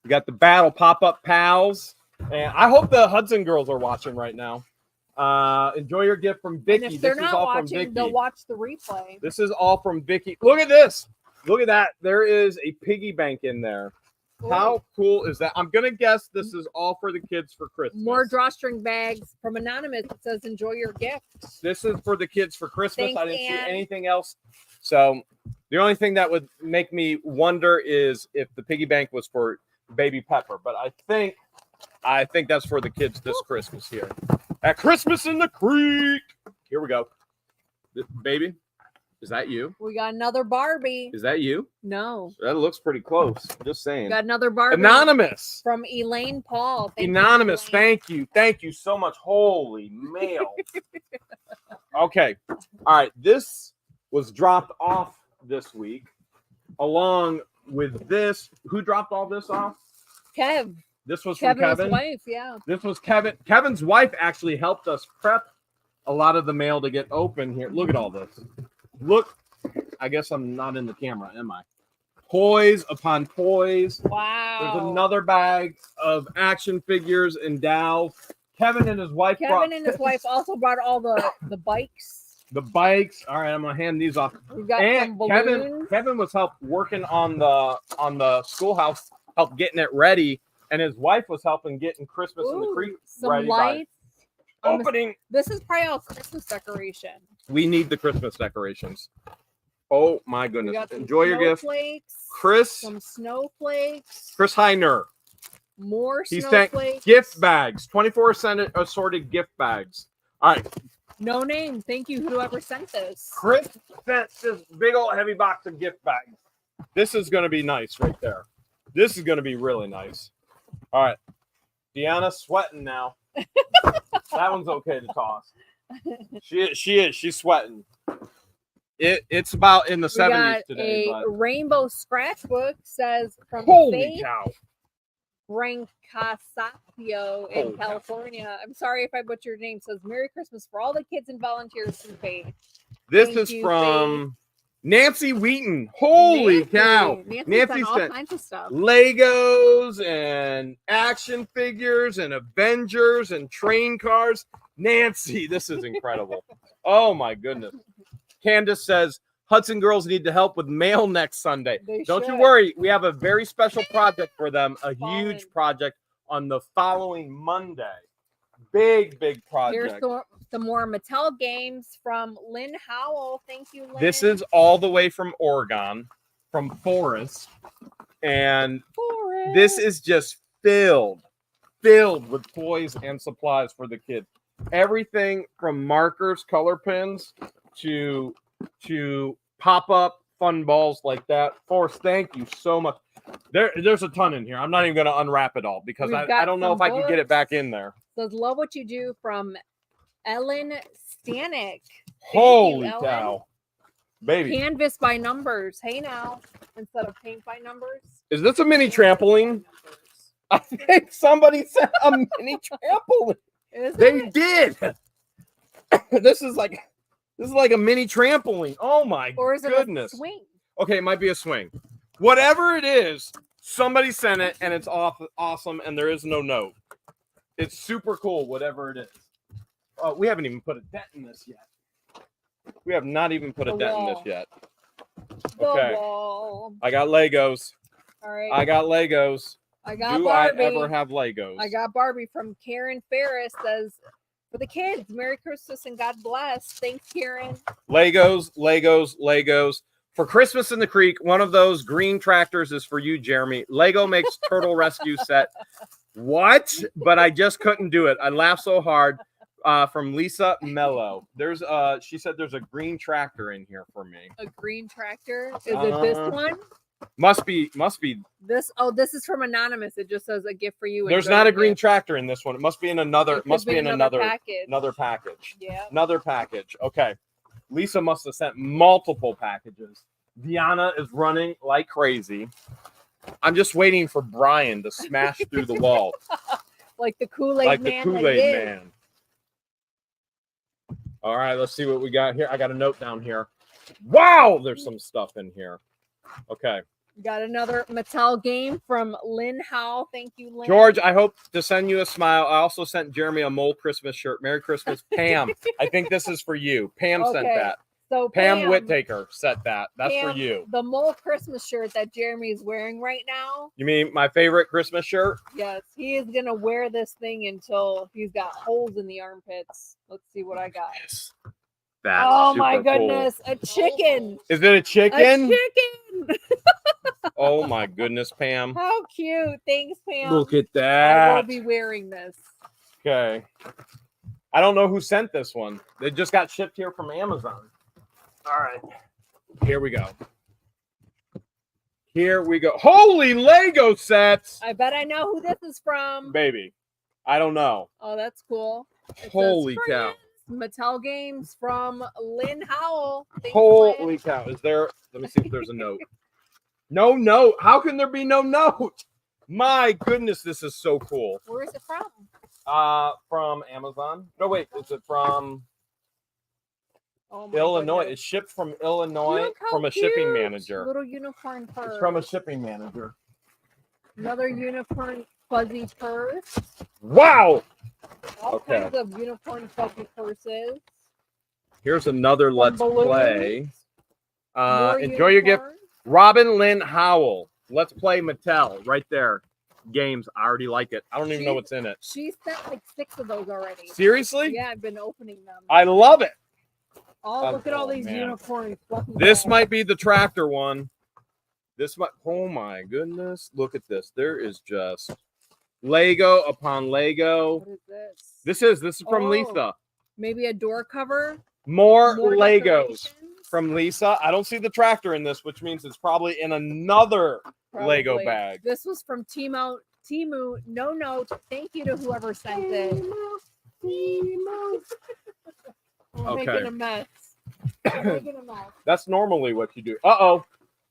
the Battle Pop-Up Pals. And I hope the Hudson girls are watching right now. Enjoy your gift from Vicky. And if they're not watching, they'll watch the replay. This is all from Vicky. Look at this. Look at that. There is a piggy bank in there. Ooh. How cool is that? I'm going to guess this is all for the kids for Christmas. More drawstring bags from Anonymous. It says, enjoy your gift. This is for the kids for Christmas. Thanks, I didn't see anything else. So the only thing that would make me wonder is if the piggy bank was for Baby Pepper. But I think that's for the kids this Christmas here. At Christmas in the Creek. Here we go. Baby, is that you? We got another Barbie. Is that you? No. That looks pretty close. Just saying. Got another Barbie. Anonymous. From Elaine Paul. Anonymous, thank you. Thank you so much. Holy mail. Okay. All right. This was dropped off this week along with this. Who dropped all this off? Kev. This was from Kevin. Kevin's wife, yeah. This was Kevin. Kevin's wife actually helped us prep a lot of the mail to get open here. Look at all this. Look. I guess I'm not in the camera, am I? Toys upon toys. Wow. There's another bag of action figures and dolls. Kevin and his wife also brought all the bikes. The bikes. All right, I'm gonna hand these off. We got some balloons. Kevin was working on the schoolhouse helped getting it ready, and his wife was helping getting Christmas in the Creek some ready lights. by opening. This is probably all Christmas decoration. We need the Christmas decorations. Oh my goodness! Enjoy your gift, Chris. Some snowflakes. Chris Heiner. More He snowflakes. sent gift bags, 24-cent assorted gift bags. All right. No name. Thank you, whoever sent this. Chris sent this big old heavy box of gift bags. This is going to be nice right there. This is going to be really nice. All right. Deanna's sweating now. That one's okay to toss. She is. She's sweating. It's about in the 70s today. A rainbow scratchbook says from Holy Faith cow. Brancasapio in California. I'm sorry if I butchered your name. It says Merry Christmas for all the kids and volunteers from Faith. This is from Nancy Wheaton. Holy cow. Nancy all sent kinds of stuff. Legos and action figures and Avengers and train cars. Nancy, this is incredible. Oh my goodness. Candace says, Hudson girls need to help with mail next Sunday. Don't you worry. We have a very special project for them. A huge project on the following Monday. Big project. Here's some more Mattel games from Lynn Howell. Thank you, Lynn. This is all the way from Oregon, from Forest. And this is just filled with toys and supplies for the kids. Everything from markers, color pens, to pop-up fun balls like that. Forrest, thank you so much. There's a ton in here. I'm not even going to unwrap it all because I don't know if I can get it back in there. Says love what you do from Ellen Stanek. Holy cow. Baby. Canvas by numbers. Hey now, instead of paint by numbers. Is this a mini trampoline? I think somebody said a mini trampoline. They did. This is like a mini trampoline. Oh my goodness. A swing? Okay, it might be a swing. Whatever it is, somebody sent it and it's awesome and there is no note. It's super cool, whatever it is. We haven't even put a dent in this yet. We have not even put a dent in this yet. Okay. I got Legos. All right. I got Legos. I got Do Barbie. I ever have Legos? I got Barbie from Karen Ferris. Says, for the kids, Merry Christmas and God bless. Thanks, Karen. Legos. For Christmas in the Creek, one of those green tractors is for you, Jeremy. Lego makes turtle rescue set. What? But I just couldn't do it. I laughed so hard. From Lisa Mello. She said there's a green tractor in here for me. A green tractor? Is it this one? Must be this. Oh, this is from Anonymous. It just says a gift for you. There's not a green tractor in this one. It must be in another. Package. Another package. Yeah. Another package. Okay. Lisa must have sent multiple packages. Deanna is running like crazy. I'm just waiting for Brian to smash through the wall. Like the Kool-Aid man. Like the Kool-Aid man. All right, let's see what we got here. I got a note down here. Wow, there's some stuff in here. Okay. Got another Mattel game from Lynn Howell. Thank you, Lynn. George, I hope to send you a smile. I also sent Jeremy a mole Christmas shirt. Merry Christmas, Pam. I think this is for you. Pam sent that. So Pam Whittaker sent that. That's Pam, for you. The mole Christmas shirt that Jeremy is wearing right now. You mean my favorite Christmas shirt? Yes, he is going to wear this thing until he's got holes in the armpits. Let's see what I got. Yes. That's oh my goodness, cool. A chicken. Is it a chicken? A chicken. Oh my goodness, Pam. How cute. Thanks, Pam. Look at that. I will be wearing this. Okay. I don't know who sent this one. They just got shipped here from Amazon. All right. Here we go. Here we go. Holy Lego sets. I bet I know who this is from. Baby. I don't know. Oh, that's cool. Holy cow. Mattel games from Lynn Howell. Thanks, Holy Lynn. cow. Is there, let me see if there's a note. No note. How can there be no note? My goodness, this is so cool. Where is it from? From Amazon. No, wait, is it from Goodness. Illinois? It's shipped from Illinois from a shipping manager. Little unicorn purse. It's from a shipping manager. Another unicorn fuzzy purse. Wow. All kinds of unicorn fuzzy purses. Here's another Let's Play. Enjoy More your gift. Robin Lynn Howell. Let's Play Mattel right there. Games. I already like it. I don't even know what's in it. She sent like 6 of those already. Seriously? Yeah, I've been opening them. I love it. Oh, look at all these man. unicorns. This might be the tractor one. This might. Oh my goodness! Look at this. There is just Lego upon Lego. What is this? This is from Lisa. Maybe a door cover. More Legos decorations. from Lisa. I don't see the tractor in this, which means it's probably in another Lego bag. This was from Timu. No note. Thank you to whoever sent it. We're making a mess. That's normally what you do. Uh-oh.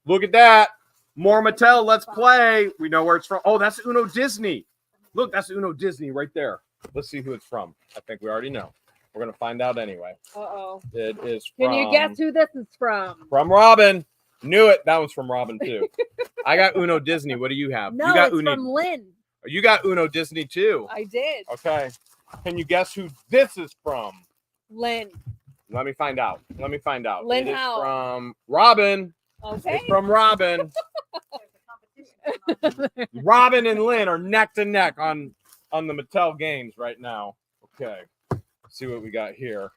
Look at that. More Mattel. Let's play. We know where it's from. Oh, that's Uno Disney. Look, that's Uno Disney right there. Let's see who it's from. I think we already know. We're going to find out anyway. Uh-oh. It is from... Can you guess who this is from? From Robin. Knew it. That was from Robin, too. I got Uno Disney. What do you have? No, you got it's from Lynn. You got Uno Disney, too. I did. Okay. Can you guess who this is from? Lynn. Let me find out. Lynn it is Hale. From Robin. Okay. It's from Robin. Robin and Lynn are neck to neck on the Mattel games right now. Okay. Let's see what we got here.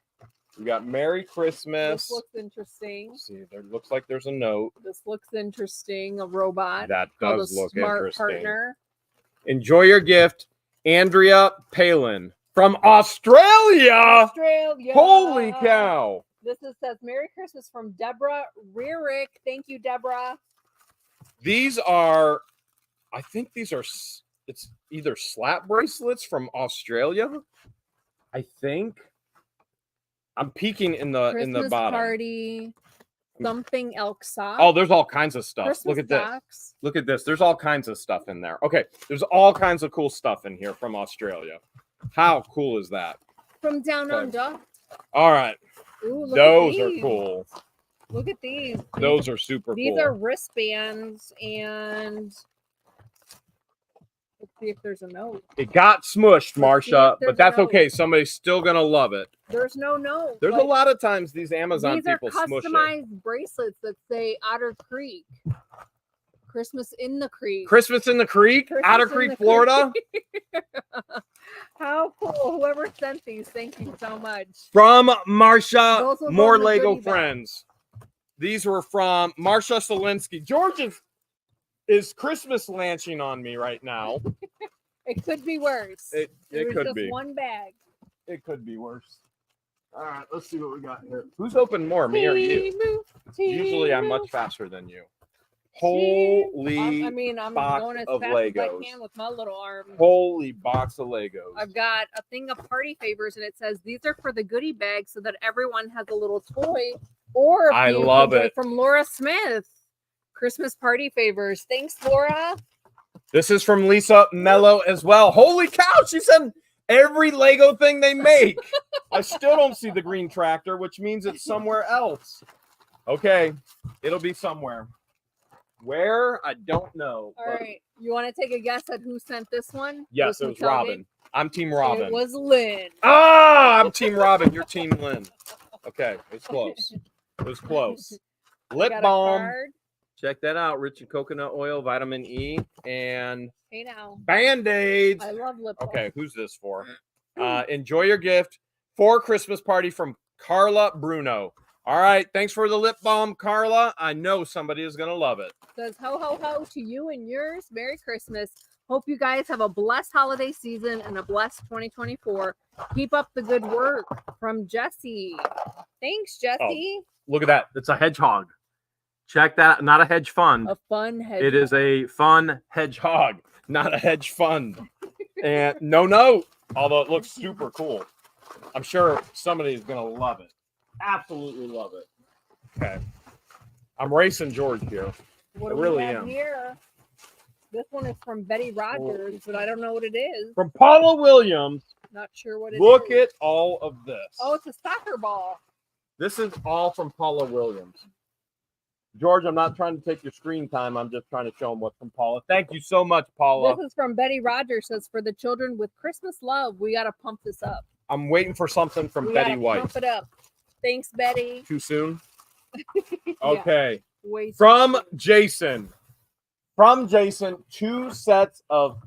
We got Merry Christmas. This looks interesting. Let's see, there looks like there's a note. This looks interesting. A robot. That does look smart interesting. Partner. Enjoy your gift, Andrea Palin from Australia. Holy cow. This says Merry Christmas from Deborah Rearick. Thank you, Deborah. These are, I think these are, it's either slap bracelets from Australia. I think. I'm peeking in the Christmas bottom. Party, something elk sock. Oh, there's all kinds of stuff. Christmas Look at this. socks. Look at this. There's all kinds of stuff in there. Okay, there's all kinds of cool stuff in here from Australia. How cool is that? From Down Under. All right. Ooh, look those at are these. cool. Look at these. Those are super These cool. are wristbands, and let's see if there's a note. It got smushed, Marsha, but that's note. okay. Somebody's still going to love it. There's no note. There's a lot of times these Amazon people smush it. These are customized bracelets that say Otter Creek. Christmas in the Creek. Christmas in the Creek? Christmas Otter in Creek, the Florida? How cool. Whoever sent these, thank you so much. From Marsha, Those will go more in the Lego goodie bag. friends. These were from Marsha Solinsky. George is Christmas lanching on me right now. It could be worse. It was could just be. one bag. It could be worse. All right, let's see what we got here. Who's opened more, me or you? Usually I'm much faster than you. Holy I'm box going as of fast as I Legos. can with my little arm. Holy box of Legos. I've got a thing of party favors, and it says these are for the goodie bag so that everyone has a little toy. Or I love it. From Laura Smith. Christmas party favors. Thanks, Laura. This is from Lisa Mello as well. Holy cow, she said every Lego thing they make. I still don't see the green tractor, which means it's somewhere else. Okay, it'll be somewhere. Where? I don't know. All right. You want to take a guess at who sent this one? Yes, it was Robin. I'm Team Robin. It was Lynn. Ah, I'm Team Robin. You're Team Lynn. Okay, it's close. It was close. Lip balm. Check that out. Rich in coconut oil, vitamin E, and Hey now. Band-Aids. I love lip balm. Okay, who's this for? Enjoy your gift for Christmas party from Carla Bruno. All right, thanks for the lip balm, Carla. I know somebody is going to love it. Says ho, ho, ho to you and yours. Merry Christmas. Hope you guys have a blessed holiday season and a blessed 2024. Keep up the good work. From Jesse. Thanks, Jesse. Oh, look at that. It's a hedgehog. Check that. Not a hedge fund. A fun hedgehog. It is a fun hedgehog, not a hedge fund. And no note, although it looks super cool. I'm sure somebody is going to love it. Absolutely love it. Okay. I'm racing George here. What I do really we have am. here? This one is from Betty Rogers, but I don't know what it is. From Paula Williams. Not sure what it is. Look at all of this. Oh, it's a soccer ball. This is all from Paula Williams. George, I'm not trying to take your screen time. I'm just trying to show them what's from Paula. Thank you so much, Paula. This is from Betty Rogers. Says, for the children with Christmas love, we got to pump this up. I'm waiting for something from We Betty gotta White. Pump it up. Thanks, Betty. Too soon? Yeah, Okay. way too From soon. Jason. from Jason, 2 sets of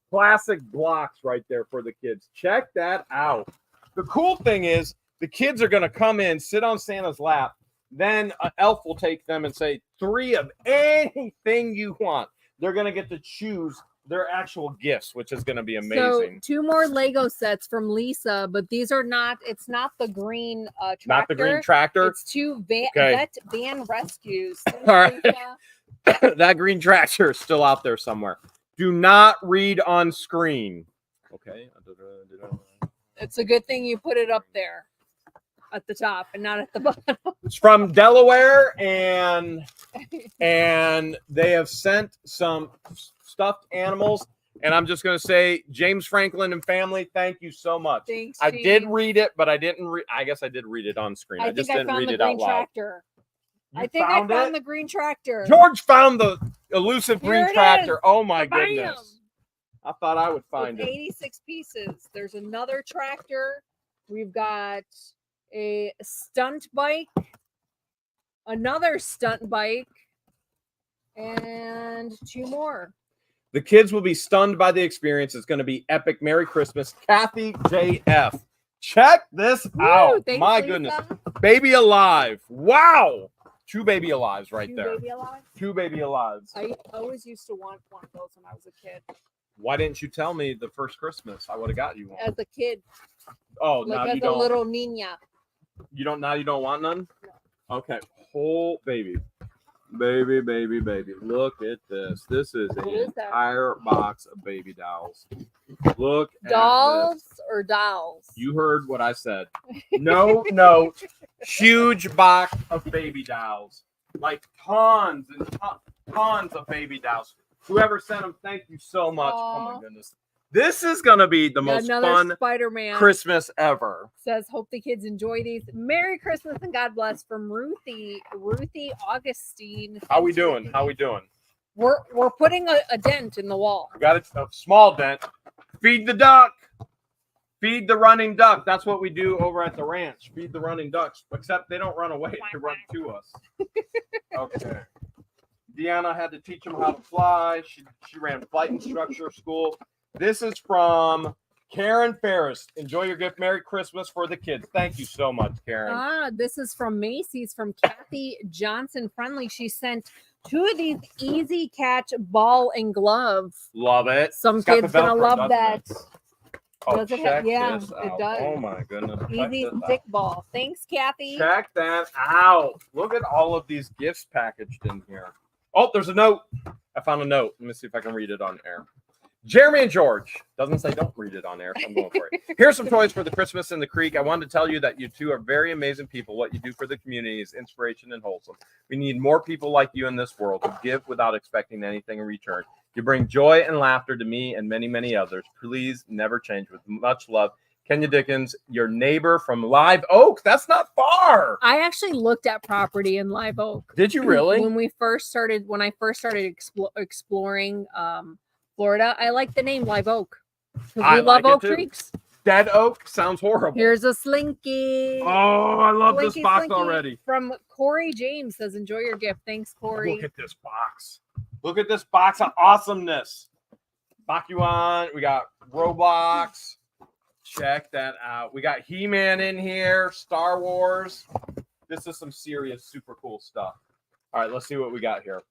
classic blocks right there for the kids. Check that out. The cool thing is the kids are going to come in, sit on Santa's lap. Then an elf will take them and say 3 of anything you want. They're going to get to choose their actual gifts, which is going to be amazing. So 2 more Lego sets from Lisa, but these are not, it's not the green tractor. Not the green tractor? It's 2 vet van rescues. All right. That green tractor is still out there somewhere. Do not read on screen. Okay. It's a good thing you put it up there at the top and not at the bottom. It's from Delaware, and they have sent some stuffed animals. And I'm just going to say, James Franklin and family, thank you so much. Thanks, I James. did read it, but I didn't read. I guess I did read it on screen. I just didn't read it out loud. Tractor. I think I found the green tractor. George found the elusive Here green it tractor. is. Oh my Bam. goodness. I thought I would find With it. 86 pieces. There's another tractor. We've got a stunt bike, another stunt bike, and 2 more. The kids will be stunned by the experience. It's going to be epic. Merry Christmas, Kathy JF. Check this out. Thanks, My Lisa. goodness. Baby alive. Wow. 2 baby alives right there. 2 baby alive? 2 baby alives. I always used to want one of those when I was a kid. Why didn't you tell me the first Christmas? I would have got you one. As a kid. Oh, Like now as you a don't. little Nina. You don't now. You don't want none. No. Okay. Whole baby. Baby, baby, baby. Look at this. This is an entire box of baby dolls. Look at Dolls this. or dolls? You heard what I said. No note. Huge box of baby dolls. Like tons and tons of baby dolls. Whoever sent them, thank you so much. Oh my goodness. This is going to be the most fun Spider-Man Christmas ever. says, hope the kids enjoy these. Merry Christmas and God bless from Ruthie Augustine. How we doing? How we doing? We're putting a dent in the wall. We got a small dent. Feed the duck. Feed the running duck. That's what we do over at the ranch. Feed the running ducks. Except they don't run away. They run to us. Okay. Deanna had to teach them how to fly. She ran flight instructor school. This is from Karen Ferris. Enjoy your gift. Merry Christmas for the kids. Thank you so much, Karen. This is from Macy's from Kathy Johnson Friendly. She sent 2 of these easy catch ball and glove. Love it. Some kids gonna love that. Oh, Does it have? Yeah, this it out. does. Oh my goodness. Easy stick ball. Thanks, Kathy. Check that out. Look at all of these gifts packaged in here. Oh, there's a note. I found a note. Let me see if I can read it on air. Jeremy and George. Doesn't say don't read it on air, so I'm going for it. Here's some toys for the Christmas in the Creek. I wanted to tell you that you two are very amazing people. What you do for the community is inspiration and wholesome. We need more people like you in this world who give without expecting anything in return. You bring joy and laughter to me and many, many others. Please never change. With much love, Kenya Dickens, your neighbor from Live Oak. That's not far. I actually looked at property in Live Oak. Did you really? When I first started exploring Florida, I like the name Live Oak. We love oak trees. Dead oak sounds horrible. Here's a Slinky. Oh, I love this box already. From Corey James says, enjoy your gift. Thanks, Corey. Look at this box. Look at this box of awesomeness. Bakuan. We got Roblox. Check that out. We got He-Man in here. Star Wars. This is some serious, super cool stuff. All right, let's see what we got here.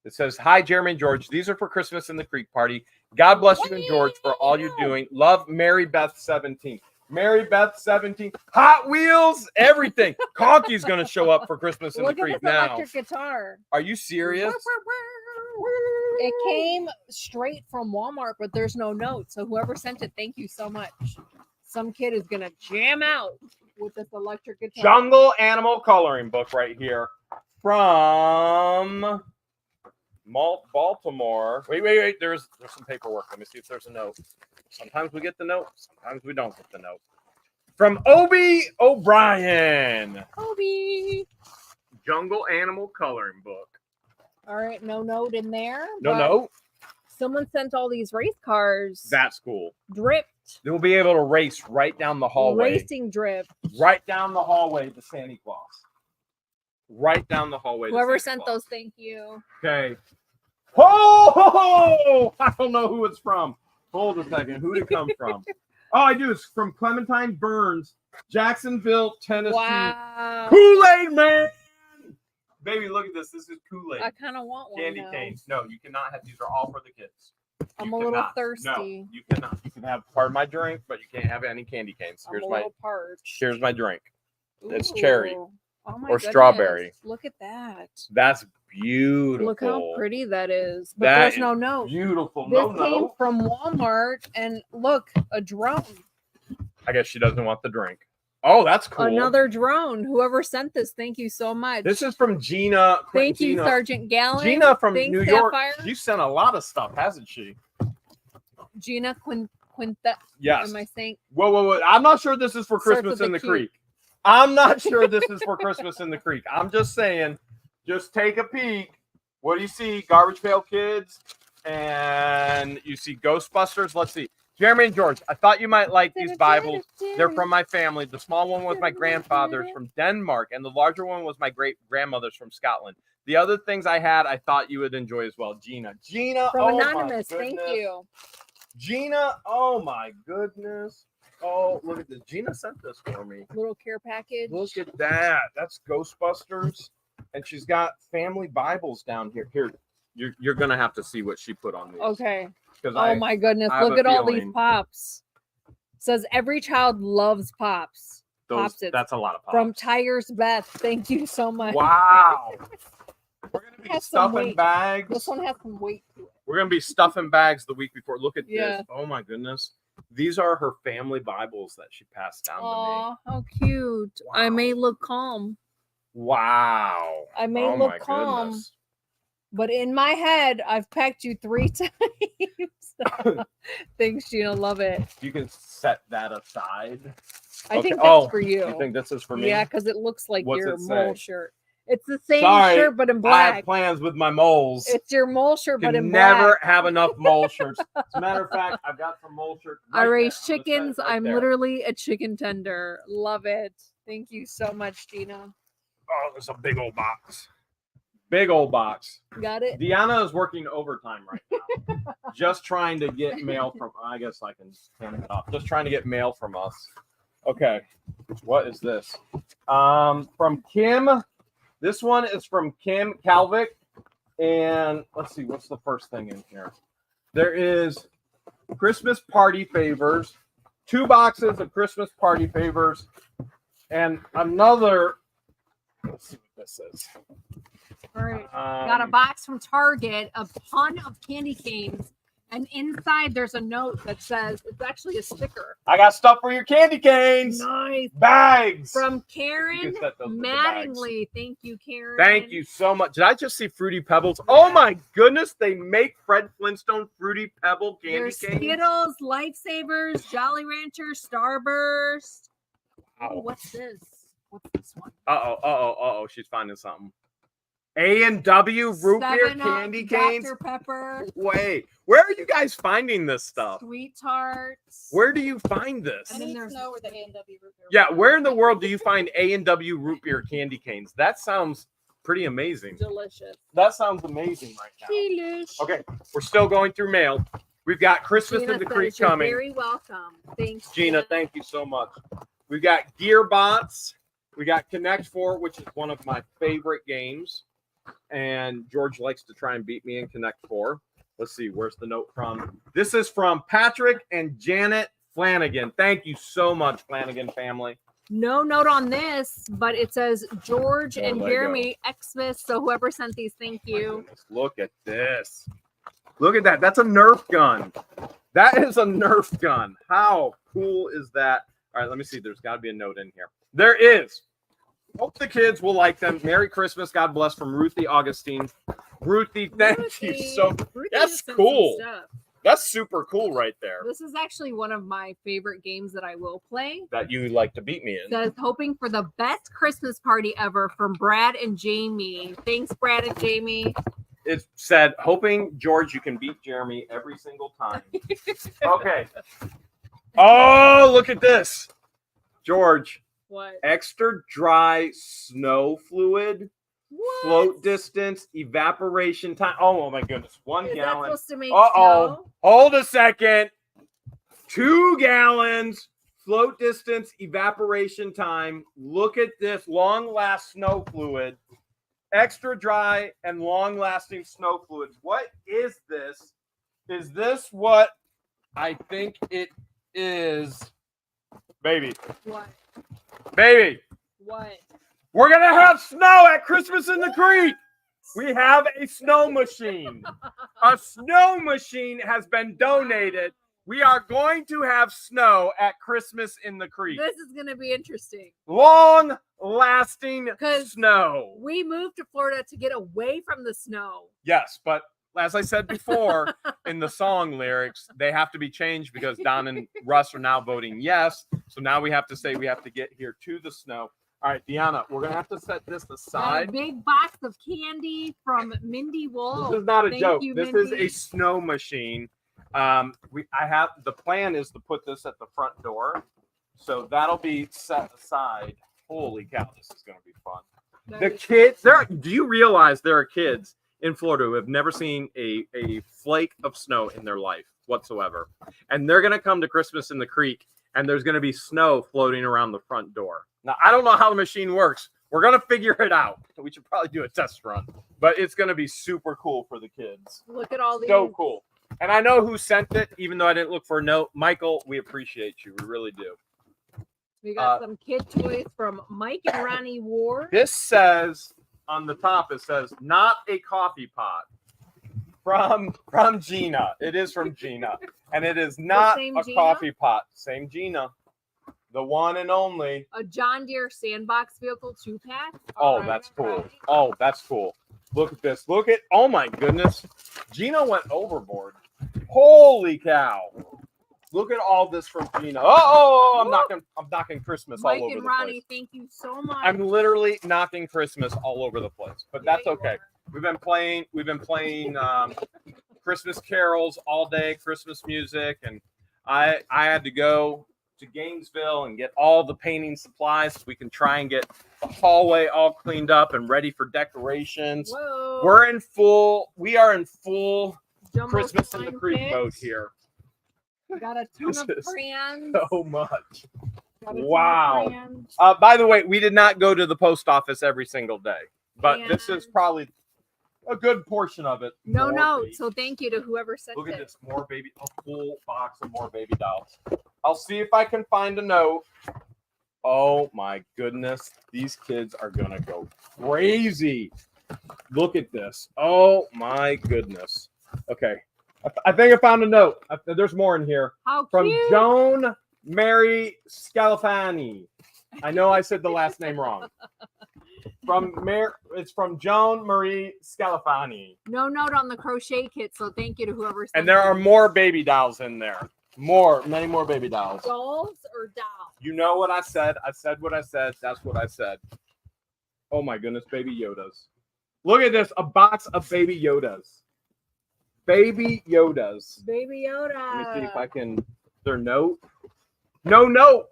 It says, hi, Jeremy and George. These are for Christmas in the Creek Party. God bless you and George for all you're doing. Love, Mary Beth 17. Mary Beth 17. Hot Wheels, everything. Conky's going to show up for Christmas in the Creek now. Look at this electric guitar. Are you serious? It came straight from Walmart, but there's no note. So whoever sent it, thank you so much. Some kid is going to jam out with this electric guitar. Jungle Animal Coloring Book right here from Baltimore. Wait. There's some paperwork. Let me see if there's a note. Sometimes we get the note. Sometimes we don't get the note. From Obi O'Brien. Obi. Jungle Animal Coloring Book. All right, no note in there. No note? Someone sent all these race cars. That's cool. Dripped. They will be able to race right down the hallway. Racing drip. Right down the hallway to Santa Claus. Right down the hallway. Whoever sent those, thank you. Okay. Oh, I don't know who it's from. Hold a second. Who'd it come from? Oh, I do. It's from Clementine Burns, Jacksonville, Tennessee. Wow. Kool-Aid Man. Baby, look at this. This is Kool-Aid. I kind of want one Candy now. canes. No, you cannot have. These are all for the kids. I'm You a little cannot. thirsty. No, you cannot. You can have part of my drink, but you can't have any candy canes. I'm a little parched. Here's my drink. It's Ooh. cherry Oh my or goodness. strawberry. Look at that. That's beautiful. Look how pretty that is. But That there's no is note. Beautiful. This No came note. from Walmart, and look, a drone. I guess she doesn't want the drink. Oh, that's cool. Another drone. Whoever sent this, thank you so much. This is from Gina. Thank you, Gina. Sergeant Gallen. Gina from Thanks, New York. Sapphire. She sent a lot of stuff, hasn't she? Gina Quinta. Yes. Am I saying? Whoa. I'm not sure this is for Starts Christmas with in a the Q. Creek. I'm not sure this is for Christmas in the Creek. I'm just saying, just take a peek. What do you see? Garbage Pail Kids. And you see Ghostbusters. Let's see. Jeremy and George, I thought you might like these Bibles. They're from my family. The small one was my grandfather's from Denmark, and the larger one was my great-grandmother's from Scotland. The other things I had, I thought you would enjoy as well. Gina, From oh Anonymous. my Thank goodness. you. Gina, oh my goodness. Oh, look at this. Gina sent this for me. Little care package. Look at that. That's Ghostbusters. And she's got family Bibles down here. Here, you're going to have to see what she put on these. Okay. Oh my goodness. I have Look a at all these feeling- pops. Says every child loves pops. Pops-its. That's a lot of pops. From Tires Beth. Thank you so much. Wow. We're going to be Has some stuffing weight. bags. This one has some weight to it. We're going to be stuffing bags the week before. Look at Yeah. this. Oh my goodness. These are her family Bibles that she passed down to me. Aw, how cute. I Wow. may look calm, Wow. I may Oh look my calm. goodness. but in my head, I've pecked you 3 times. Thanks, Gina. Love it. You can set that aside. I think Okay. that's for you. You think this is for me? Yeah, because it looks like What's your it mole say? shirt. It's the same Sorry, shirt, but in I have black. plans with my moles. It's your mole shirt, but Can in never black. have enough mole shirts. As a matter of fact, I've got some mole shirts. I right raise there. I'm gonna set it chickens. right I'm there. literally a chicken tender. Love it. Thank you so much, Gina. Oh, there's a big old box. Big old box. Got it? Deanna is working overtime right now. Just trying to get mail from. I guess I can turn it off. Just trying to get mail from us. Okay. What is this? From Kim. This one is from Kim Calvick. And let's see, what's the first thing in here? There is Christmas party favors, 2 boxes of Christmas party favors, and another. Let's see what this is. All right. Got a box from Target, a ton of candy canes, and inside there's a note that says it's actually a sticker. I got stuff for your candy canes. Nice. Bags. From You Karen can set those with the bags. Mattingly. Thank you, Karen. Thank you so much. Did I just see Fruity Pebbles? Oh my goodness, they make Fred Flintstone Fruity Pebble candy There's canes. Skittles, Lifesavers, Jolly Rancher, Starburst. Oh, Wow. what's this? What's this one? Uh-oh, she's finding something. A&W root beer 7 Up, candy canes. Dr. Pepper, Wait, where are you guys finding this stuff? Sweet Tarts. Where do you find this? And then I need there's- to know where the A&W root beer. Yeah, where in the world do you find A&W root beer candy canes? That sounds pretty amazing. Delicious. That sounds amazing right now. Delish. Okay, we're still going through mail. We've got Christmas Gina in the says Creek you're coming. Very welcome. Thanks, Gina, thank you so much. We've got Gearbots. We got Connect 4, which is one of my favorite games. And George likes to try and beat me in Connect 4. Let's see, where's the note from? This is from Patrick and Janet Flanagan. Thank you so much, Flanagan family. No note on this, but it says George Oh, and Lego. Jeremy Xmas. So whoever sent these, thank My you. goodness, look at this. Look at that. That's a Nerf gun. That is a Nerf gun. How cool is that? All right, let me see. There's got to be a note in here. There is. Hope the kids will like them. Merry Christmas. God bless from Ruthie Augustine. Ruthie, thank you so much. Ruthie That's just sent some cool. stuff. That's super cool right there. This is actually one of my favorite games that I will play. That you like to beat me It in. says hoping for the best Christmas party ever from Brad and Jamie. Thanks, Brad and Jamie. It said, hoping, George, you can beat Jeremy every single time. Okay. Oh, look at this. George, What? extra dry snow fluid What? Float distance, evaporation time. Oh my goodness, 1 Is that gallon. supposed to make Uh-oh. snow? Hold a second. 2 gallons. Float distance, evaporation time. Look at this long-last snow fluid. Extra dry and long-lasting snow fluids. What is this? Is this what I think it is? Baby. What? Baby. What? We're going to have snow at Christmas in the Creek. We have a snow machine. A snow machine has been donated. We are going to have snow at Christmas in the Creek. This is going to be interesting. Long-lasting snow. We moved to Florida to get away from the snow. Yes, but as I said before, in the song lyrics, they have to be changed because Don and Russ are now voting yes. So now we have to say we have to get here to the snow. All right, Deanna, we're going to have to set this aside. A big box of candy from Mindy Wolf. This is not a joke. You, this Mindy. is a snow machine. The plan is to put this at the front door. So that'll be set aside. Holy cow, this is going to be fun. The kids, do you realize there are kids in Florida who have never seen a flake of snow in their life whatsoever? And they're going to come to Christmas in the Creek, and there's going to be snow floating around the front door. Now, I don't know how the machine works. We're going to figure it out. We should probably do a test run. But it's going to be super cool for the kids. Look at all these. So cool. And I know who sent it, even though I didn't look for a note. Michael, we appreciate you. We really do. We got some kid toys from Mike and Ronnie Ward. This says, on the top, it says, not a coffee pot. From Gina. It is from Gina. And it is not a coffee pot. Same Gina. The one and only. A John Deere sandbox vehicle 2-pack. Oh, that's cool. Oh, that's cool. Look at this. Look at, oh my goodness. Gina went overboard. Holy cow. Look at all this from Gina. Oh, I'm knocking Christmas all over the place. Mike and Ronnie, thank you so much. I'm literally knocking Christmas all over the place, but that's okay. We've been playing Christmas carols all day, Christmas music, and I had to go to Gainesville and get all the painting supplies so we can try and get the hallway all cleaned up and ready for decorations. Whoa. We are in full Jumbo Christmas in the Creek kits. mode here. We got a ton of crayons. So much. Wow. By the way, we did not go to the post office every single day, but this is probably a good portion of it. No. So thank you to whoever sent it. Look at this, a full box of more baby dolls. I'll see if I can find a note. Oh my goodness, these kids are gonna go crazy. Look at this. Oh my goodness. Okay, I think I found a note. There's more in here. How cute. From Joan Mary Scalafani. I know I said the last name wrong. It's from Joan Marie Scalafani. No note on the crochet kit, so thank you to whoever sent it. And there are more baby dolls in there. Many more baby dolls. Dolls or dolls? You know what I said. I said what I said. That's what I said. Oh my goodness, baby Yodas. Look at this, a box of baby Yodas. Baby Yodas. Baby Yoda. Let me see if I can. Their note. No note.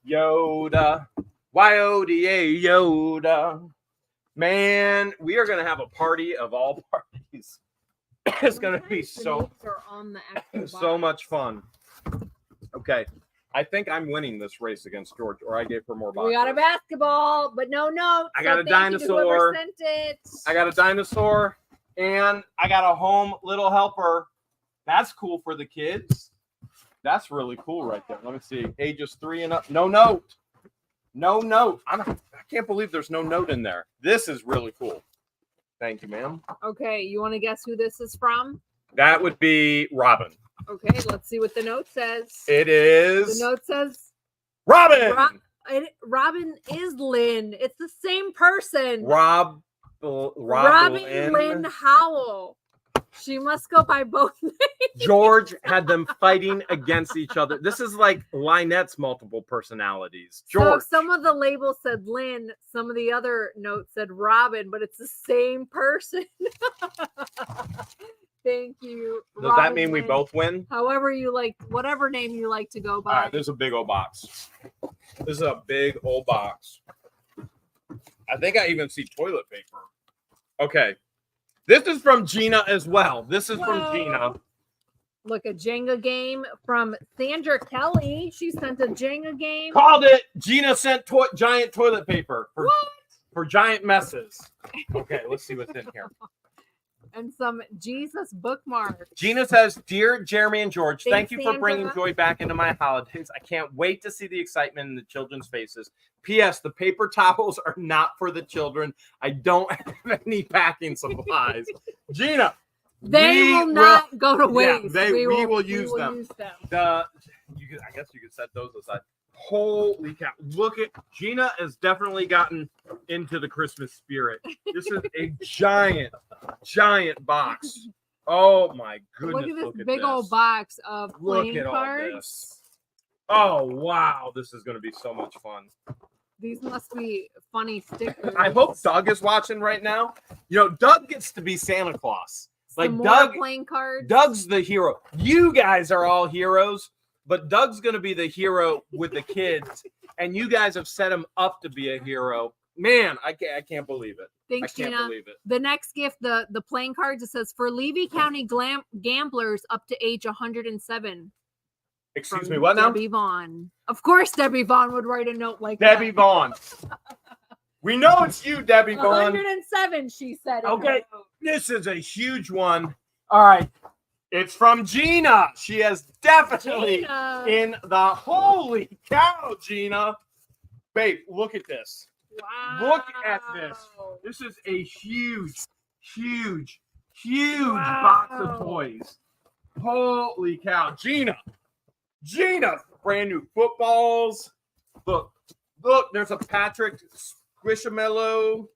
Yoda. Y-O-D-A, Yoda. Man, we are going to have a party of all parties. It's going to be so much fun. Okay. I think I'm winning this race against George, or I gave her more boxes. We got a basketball, but no note. I got a dinosaur. Sent it. I got a dinosaur, and I got a home little helper. That's cool for the kids. That's really cool right there. Let me see. Ages 3 and up. No note. No note. I can't believe there's no note in there. This is really cool. Thank you, ma'am. Okay, you want to guess who this is from? That would be Robin. Okay, let's see what the note says. It is. The note says Robin. Robin is Lynn. It's the same person. Robin Lynn Howell. She must go by both names. George had them fighting against each other. This is like Lynette's multiple personalities. George. So some of the labels said Lynn, some of the other notes said Robin, but it's the same person. Thank you. Does Robin that mean Lynn. We both win? However you like, whatever name you like to go by. All right, this is a big old box. This is a big old box. I think I even see toilet paper. Okay. This is from Gina as well. This is from Gina. Look, a Jenga game from Sandra Kelly. She sent a Jenga game. Called it. Gina sent giant toilet paper for giant messes. Okay, let's see what's in here. And some Jesus bookmarks. Gina says, "Dear Jeremy and George, thank you for Sandra. bringing joy back into my holidays. I can't wait to see the excitement in the children's faces. P.S. The paper towels are not for the children. I don't have any packing supplies." Gina, they will not go to waste. Yeah, we will use them. I guess you could set those aside. Holy cow. Look at Gina has definitely gotten into the Christmas spirit. This is a giant box. Oh my goodness. Look at this big old box of playing Look at cards. all this. Oh wow, this is gonna be so much fun. These must be funny stickers. I hope Doug is watching right now. You know, Doug gets to be Santa Claus. Some more Doug playing cards. Doug's the hero. You guys are all heroes. But Doug's going to be the hero with the kids, and you guys have set him up to be a hero. Man, I can't believe it. Thanks, I can't Gina. believe it. The next gift, the playing cards, it says, for Levy County gamblers up to age 107. Excuse me, what now? Debbie Vaughn. Of course, Debbie Vaughn would write a note like Debbie that. Vaughn. We know it's you, Debbie Vaughn. 107, she said. Okay, this is a huge one. All right. It's from Gina. She has definitely in the holy cow, Gina. Babe, look at this. Wow. Look at this. This is a huge box of toys. Holy cow. Gina, brand new footballs. Look, there's a Patrick Squishamallow.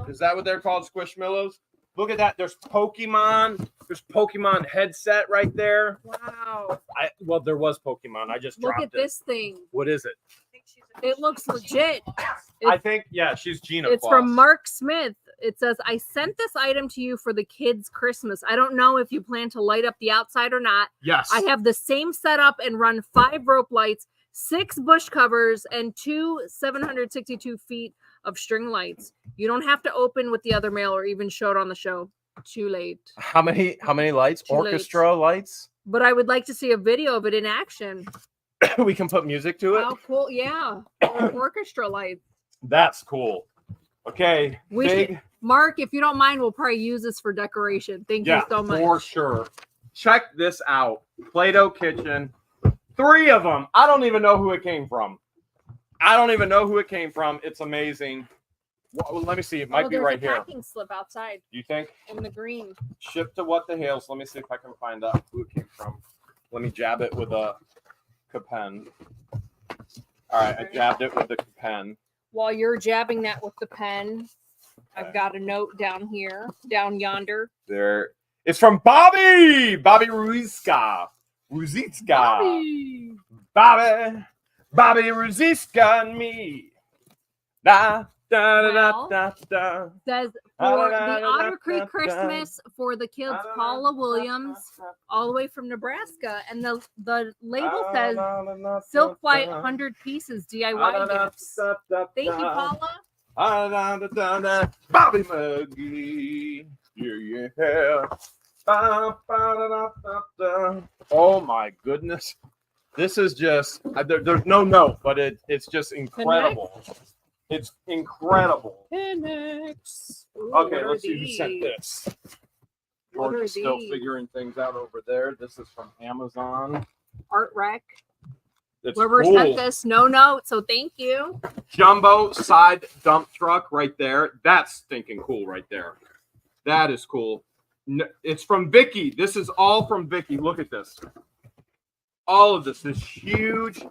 Is that what they're called? Squishmallows? Look at that. There's Pokemon. There's Pokemon headset right there. Wow. Well, there was Pokemon. I just dropped it. Look at this thing. What is it? It looks legit. I think, yeah, she's Gina It's Claus. from Mark Smith. It says, I sent this item to you for the kids' Christmas. I don't know if you plan to light up the outside or not. Yes. I have the same setup and run 5 rope lights, 6 bush covers, and 2 762 feet of string lights. You don't have to open with the other mail or even show it on the show. Too late. How many lights? Too Orchestra lights? But I would like to see a video of it in action. We can put music to it? How cool. Yeah. Orchestra lights. That's cool. Okay. Mark, if you don't mind, we'll probably use this for decoration. Thank you so much. For sure. Check this out. Play-Doh Kitchen. 3 of them. I don't even know who it came from. It's amazing. Well, let me see. It might be right here. There's a packing slip outside. You think? In the green. Shipped to What the Hales. Let me see if I can find out who it came from. Let me jab it with a pen. All right, I jabbed it with the pen. While you're jabbing that with the pen, I've got a note down here, down yonder. There. It's from Bobby Ruzicka. Bobby Ruzicka and me. Da, da, da, da, da. Says for the Otter Creek Christmas for the kids, Paula Williams, all the way from Nebraska, and the label says Silk Flight 100 pieces DIY gifts. Thank you, Paula. Bobby McGee. Yeah. Oh my goodness. This is just, there's no note, but it's just incredible. It's incredible. Okay, let's see who sent this. George is still figuring things out over there. This is from Amazon. Art Rec. It's Whoever cool. sent this, no note, so thank you. Jumbo side dump truck right there. That's stinking cool right there. That is cool. It's from Vicky. This is all from Vicky. Look at this. All of this huge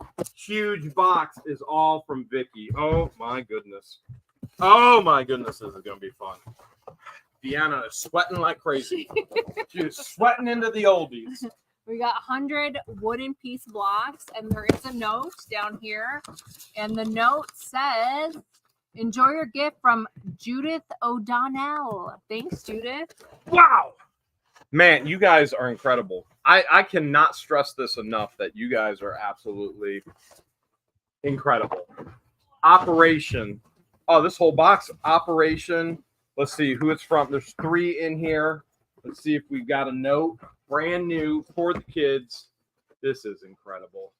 box is all from Vicky. Oh my goodness. This is going to be fun. Deanna is sweating like crazy. She's sweating into the oldies. We got 100 wooden piece blocks, and there is a note down here. And the note says, enjoy your gift from Judith O'Donnell. Thanks, Judith. Wow. Man, you guys are incredible. I cannot stress this enough that you guys are absolutely incredible. Operation Oh, this whole box operation. Let's see who it's from. There's 3 in here. Let's see if we've got a note. Brand new for the kids. This is incredible.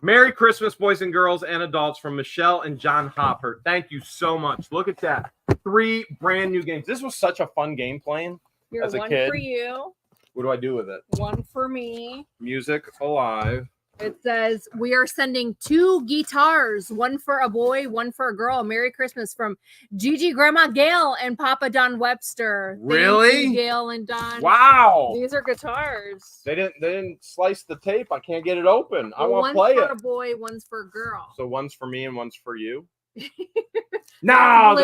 Merry Christmas, boys and girls and adults, from Michelle and John Hopper. Thank you so much. Look at that. 3 brand new games. This was such a fun game playing as a kid. One for you. What do I do with it? One for me. Music alive. It says, we are sending 2 guitars, one for a boy, one for a girl. Merry Christmas from Gigi, Grandma Gail, and Papa Don Webster. Really? Thank you, Gail and Don. Wow. These are guitars. They didn't slice the tape. I can't get it open. I Well, want to play it. One's for a boy, one's for a girl. So one's for me and one's for you. No,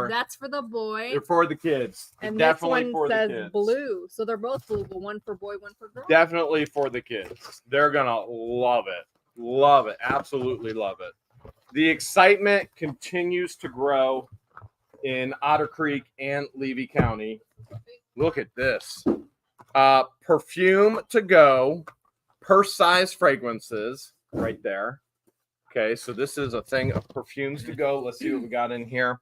That's for the boy. They're for the kids. And Definitely this for one the says kids. blue. So they're both blue, but one for boy, one for girl. Definitely for the kids. They're gonna love it. Love it. Absolutely love it. The excitement continues to grow in Otter Creek and Levy County. Look at this. Perfume to go, purse size fragrances right there. Okay, so this is a thing of perfumes to go. Let's see what we got in here.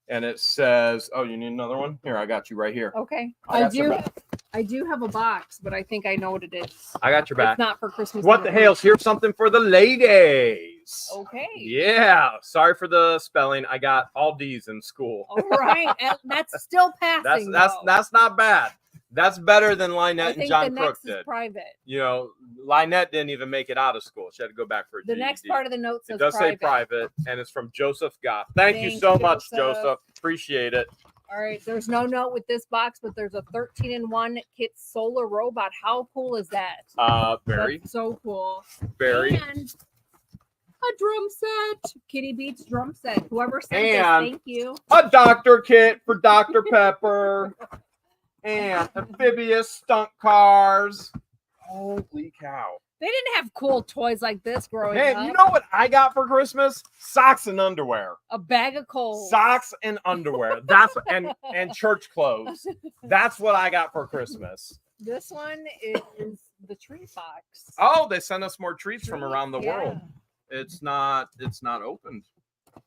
And it says, oh, you need another one? Here, I got you right here. Okay. I do have a box, but I think I know what it is. I got your back. It's not for Christmas. What the hell's here's something for the ladies. Okay. Yeah. Sorry for the spelling. I got all D's in school. All right. That's still passing. That's not bad. That's better than Lynette and John Crook did. Is private. You know, Lynette didn't even make it out of school. She had to go back for a The GED. next part of the note says it does say private, and it's from Joseph Goff. Thank you so much, Joseph. Appreciate it. All right. There's no note with this box, but there's a 13-in-1 kit solar robot. How cool is that? Very. That's so cool. Very. And a drum set. Kitty Beats drum set. Whoever sent this, And thank you. A doctor kit for Dr. Pepper. And amphibious stunt cars. Holy cow. They didn't have cool toys like this growing up. Man, you know what I got for Christmas? Socks and underwear. A bag of coal. Socks and underwear. That's and church clothes. That's what I got for Christmas. This one is the treat box. Oh, they sent us more treats from around the world. It's not opened.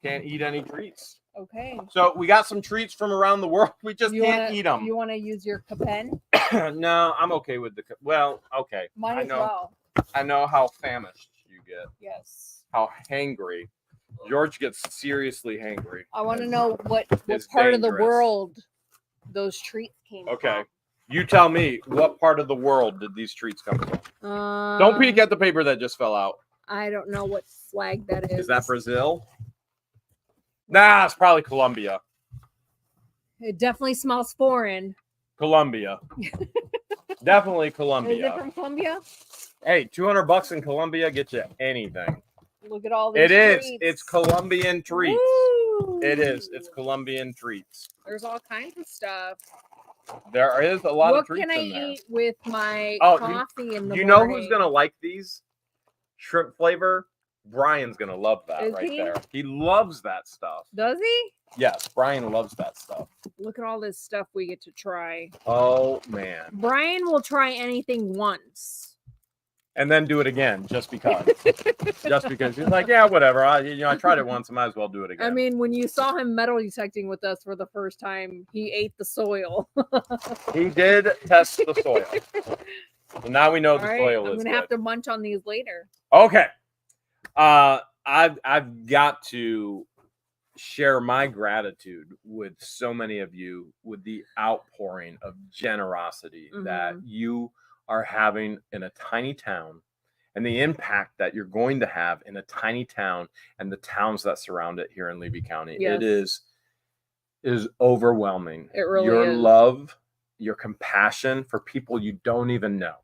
Can't eat any treats. Okay. So we got some treats from around the world. We just can't eat them. You want to use your pen? No, I'm okay with the. Well, okay. Might as well. I know how famished you get. Yes. How hangry. George gets seriously hangry. I want to know what part of the world those treats came from. Okay. You tell me, what part of the world did these treats come from? Don't peek at the paper that just fell out. I don't know what flag that is. Is that Brazil? Nah, it's probably Colombia. It definitely smells foreign. Colombia. Definitely Colombia. Is it from Colombia? Hey, $200 in Colombia gets you anything. Look at all these treats. Is. It's Colombian treats. Woo! It is. It's Colombian treats. There's all kinds of stuff. There is a lot of treats in there. What can I eat with my coffee in the morning? You know who's going to like these? Shrimp flavor? Brian's going to love that there. He loves that stuff. Does he? Yes, Brian loves that stuff. Look at all this stuff we get to try. Oh, man. Brian will try anything once. And then do it again, just because. Just because. He's like, yeah, whatever. I tried it once. I might as well do it again. I mean, when you saw him metal detecting with us for the first time, he ate the soil. He did test the soil. So now we know the soil is I'm going to have to munch on these later. Okay. I've got to share my gratitude with so many of you with the outpouring of generosity that you are having in a tiny town and the impact that you're going to have in a tiny town and the towns that surround it here in Levy County. Yes. It is overwhelming. It really your is. Love, your compassion for people you don't even know.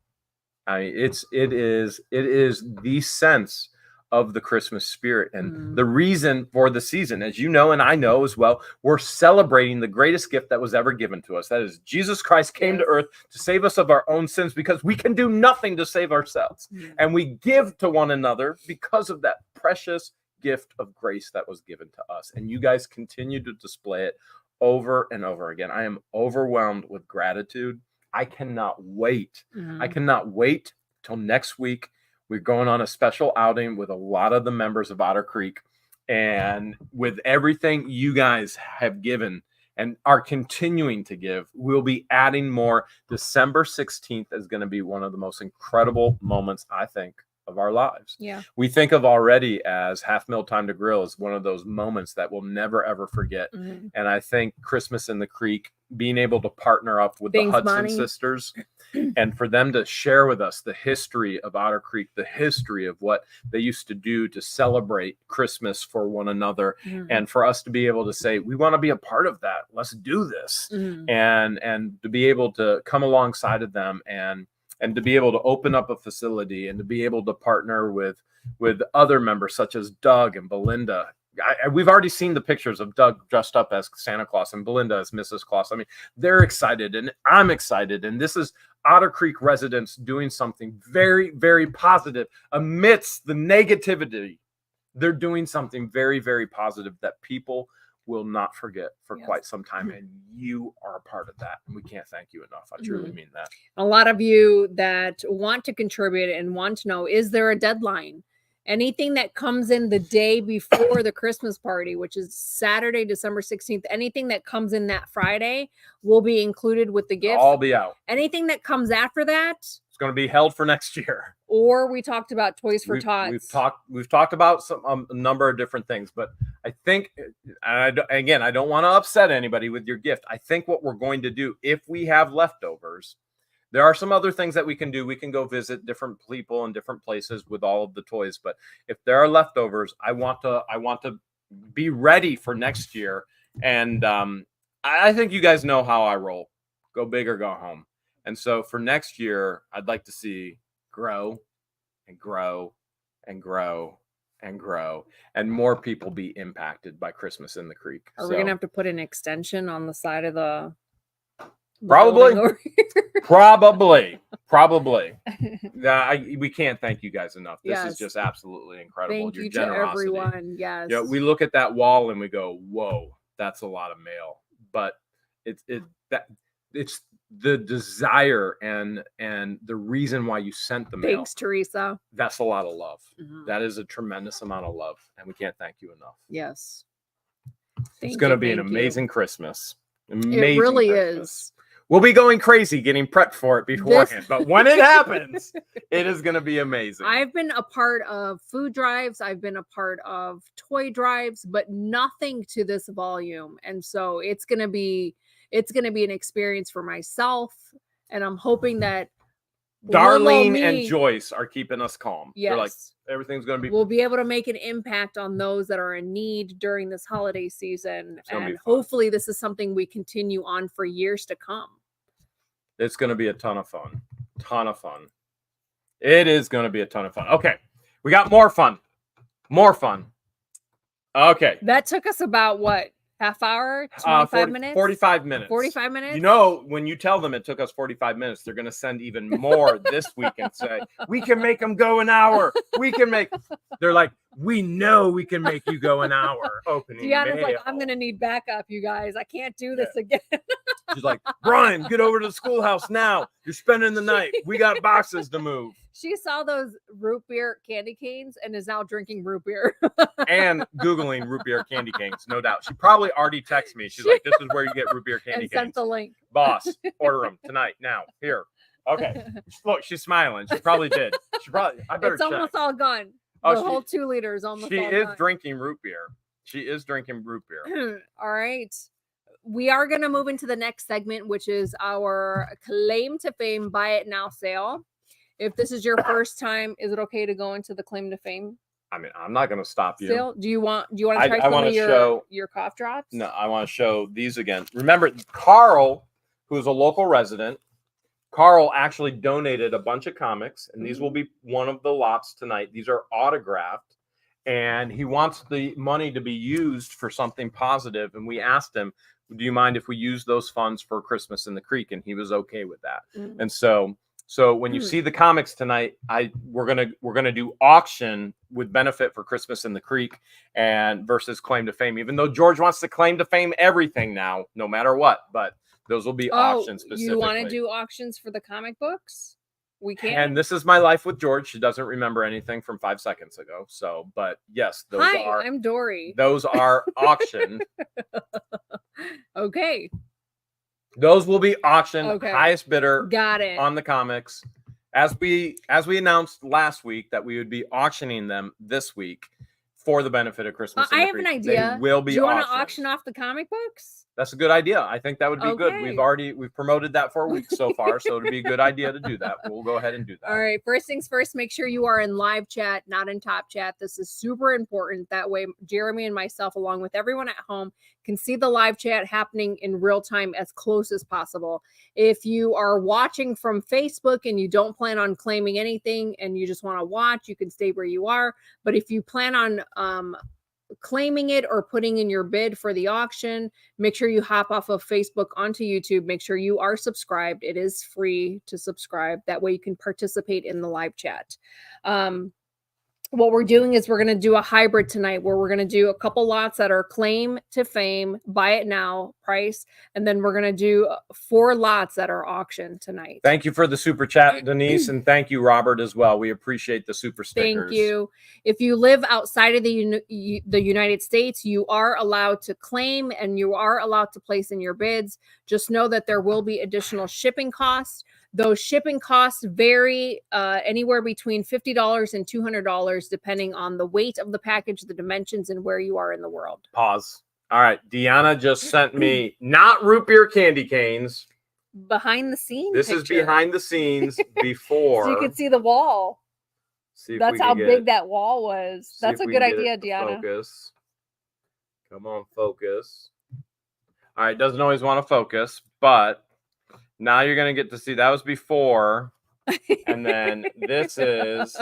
I mean, it is the sense of the Christmas spirit and the reason for the season, as you know, and I know as well, we're celebrating the greatest gift that was ever given to us. That is Jesus Christ came to earth to save us of our own sins because we can do nothing to save ourselves. And we give to one another because of that precious gift of grace that was given to us. And you guys continue to display it over and over again. I am overwhelmed with gratitude. I cannot wait. I cannot wait till next week. We're going on a special outing with a lot of the members of Otter Creek, And with everything you guys have given and are continuing to give, we'll be adding more. December 16th is going to be one of the most incredible moments, I think, of our lives. Yeah. We think of already as Half Meal Time to Grill as one of those moments that we'll never, ever forget. Mm-hmm. And I think Christmas in the Creek, being able to partner up with Thanks, the Hudson Bonnie. sisters and for them to share with us the history of Otter Creek, the history of what they used to do to celebrate Christmas for one another, Mm-hmm. and for us to be able to say, we want to be a part of that. Let's do this. Mm-hmm. And to be able to come alongside of them and to be able to open up a facility and to be able to partner with other members such as Doug and Belinda. We've already seen the pictures of Doug dressed up as Santa Claus and Belinda as Mrs. Claus. I mean, they're excited and I'm excited. And this is Otter Creek residents doing something very, very positive amidst the negativity. They're doing something very, very positive that people will not forget for quite some time. And you are a part of that. And we can't thank you enough. I truly mean that. A lot of you that want to contribute and want to know, is there a deadline? Anything that comes in the day before the Christmas party, which is Saturday, December 16th, anything that comes in that Friday will be included with the gifts. I'll be out. Anything that comes after that, it's going to be held for next year. Or we talked about Toys for Tots. We've talked about a number of different things, but I think, and I don't want to upset anybody with your gift. I think what we're going to do, if we have leftovers, there are some other things that we can do. We can go visit different people in different places with all of the toys. But if there are leftovers, I want to be ready for next year. And I think you guys know how I roll. Go big or go home. And so for next year, I'd like to see grow and grow and grow and grow and more people be impacted by Christmas in the Creek. Are we going to have to put an extension on the side of the Probably. Yeah, we can't thank you guys enough. This is just absolutely incredible. Thank Your you generosity. To everyone. Yes. Yeah, we look at that wall and we go, "Whoa, that's a lot of mail." But it's the desire and the reason why you sent the mail. Thanks, Teresa. That's a lot of love. Mm-hmm. That is a tremendous amount of love, and we can't thank you enough. Yes. It's going to be an amazing Christmas. Amazing. It really Christmas. is. We'll be going crazy getting prepped for it beforehand, but when it happens, it is going to be amazing. I've been a part of food drives. I've been a part of toy drives, but nothing to this volume. And so it's going to be an experience for myself. And I'm hoping that Darlene and Joyce are keeping us calm. Yes. They're like, everything's going to be. We'll be able to make an impact on those that are in need during this holiday season. And hopefully this is something we continue on for years to come. It's going to be a ton of fun. Ton of fun. It is going to be a ton of fun. Okay. We got more fun. More fun. Okay. That took us about what? Half hour? 25 minutes? 45 minutes. 45 minutes? You know, when you tell them it took us 45 minutes, they're going to send even more this week and say, we can make them go an hour. They're like, we know we can make you go an hour opening Deanna's like, I'm going to need backup, you guys. I can't do this again. She's like, Brian, get over to the schoolhouse now. You're spending the night. We got boxes to move. She saw those root beer candy canes and is now drinking root beer. And Googling root beer candy canes, no doubt. She probably already texted me. She's like, this is where you get root beer candy canes. Sent the link. Boss, order them tonight, now, here. Okay. Look, she's smiling. She probably did. I better It's almost all gone. The whole 2 liters almost all gone. She is drinking root beer. All right. We are going to move into the next segment, which is our claim to fame buy it now sale. If this is your first time, is it okay to go into the claim to fame? I mean, I'm not going to stop you. Still, do you want to try some of your cough drops? No, I want to show these again. Remember, Carl, who's a local resident, Carl actually donated a bunch of comics, and these will be one of the lots tonight. These are autographed, and he wants the money to be used for something positive. And we asked him, do you mind if we use those funds for Christmas in the Creek? And he was okay with that. And so when you see the comics tonight, we're gonna do auction with benefit for Christmas in the Creek and versus claim to fame. Even though George wants to claim to fame everything now, no matter what, but those will be auction specifically. You want to do auctions for the comic books? We can. And this is my life with George. She doesn't remember anything from 5 seconds ago. So, but yes, I'm Dory. Those are auctioned. Okay. Those will be auctioned. Okay. Highest bidder. Got it. On the comics. As we announced last week that we would be auctioning them this week for the benefit of Christmas. I have an idea. They will be. Do you want to auction off the comic books? That's a good idea. I think that would be good. We've promoted that for a week so far, so it'd be a good idea to do that. We'll go ahead and do that. All right. First things first, make sure you are in live chat, not in top chat. This is super important. That way, Jeremy and myself, along with everyone at home, can see the live chat happening in real time as close as possible. If you are watching from Facebook and you don't plan on claiming anything and you just want to watch, you can stay where you are. But if you plan on claiming it or putting in your bid for the auction, make sure you hop off of Facebook onto YouTube. Make sure you are subscribed. It is free to subscribe. That way you can participate in the live chat. What we're doing is we're going to do a hybrid tonight where we're going to do a couple lots that are claim to fame, buy it now price. And then we're going to do 4 lots that are auctioned tonight. Thank you for the super chat, Denise. And thank you, Robert, as well. We appreciate the super stickers. Thank you. If you live outside of the United States, you are allowed to claim and you are allowed to place in your bids. Just know that there will be additional shipping costs. Those shipping costs vary anywhere between $50 and $200, depending on the weight of the package, the dimensions, and where you are in the world. Pause. All right. Deanna just sent me not root beer candy canes. Behind the scenes. This is behind the scenes before. So you can see the wall. That's how big that wall was. That's a good idea, Deanna. Focus. Come on, focus. All right. Doesn't always want to focus, but now you're going to get to see. That was before. And then this is.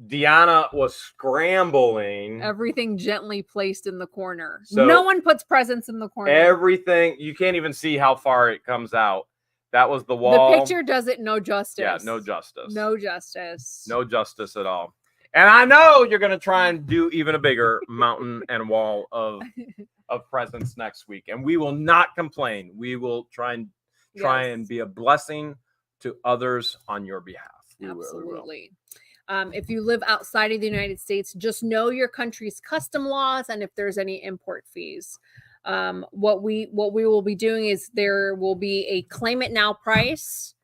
Deanna was scrambling. Everything gently placed in the corner. So no one puts presents in the corner. Everything. You can't even see how far it comes out. That was the wall. The picture does it no justice. Yeah, no justice. No justice. No justice at all. And I know you're going to try and do even a bigger mountain and wall of presents next week. And we will not complain. We will try and be a blessing to others on your behalf. Absolutely. If you live outside of the United States, just know your country's custom laws and if there's any import fees. What we will be doing is there will be a claim it now price.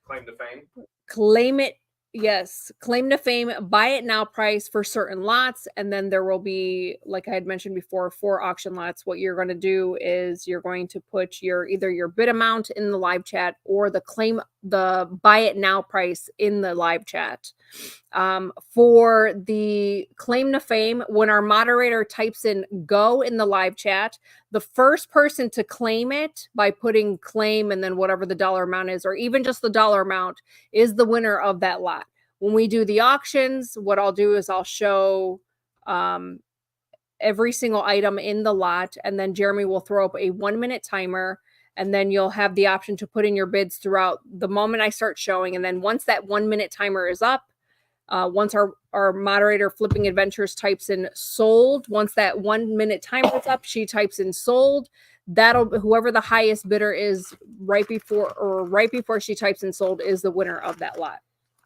Claim to fame. Claim it. Yes. Claim to fame, buy it now price for certain lots. And then there will be, like I had mentioned before, 4 auction lots. What you're going to do is you're going to put either your bid amount in the live chat or the buy it now price in the live chat. For the claim to fame, when our moderator types in go in the live chat, the first person to claim it by putting claim and then whatever the dollar amount is, or even just the dollar amount, is the winner of that lot. When we do the auctions, what I'll do is I'll show every single item in the lot, and then Jeremy will throw up a 1-minute timer, and then you'll have the option to put in your bids throughout the moment I start showing. And then once that 1-minute timer is up, once our moderator Flipping Adventures types in sold, once that 1-minute timer is up, she types in sold. Whoever the highest bidder is right before she types in sold is the winner of that lot.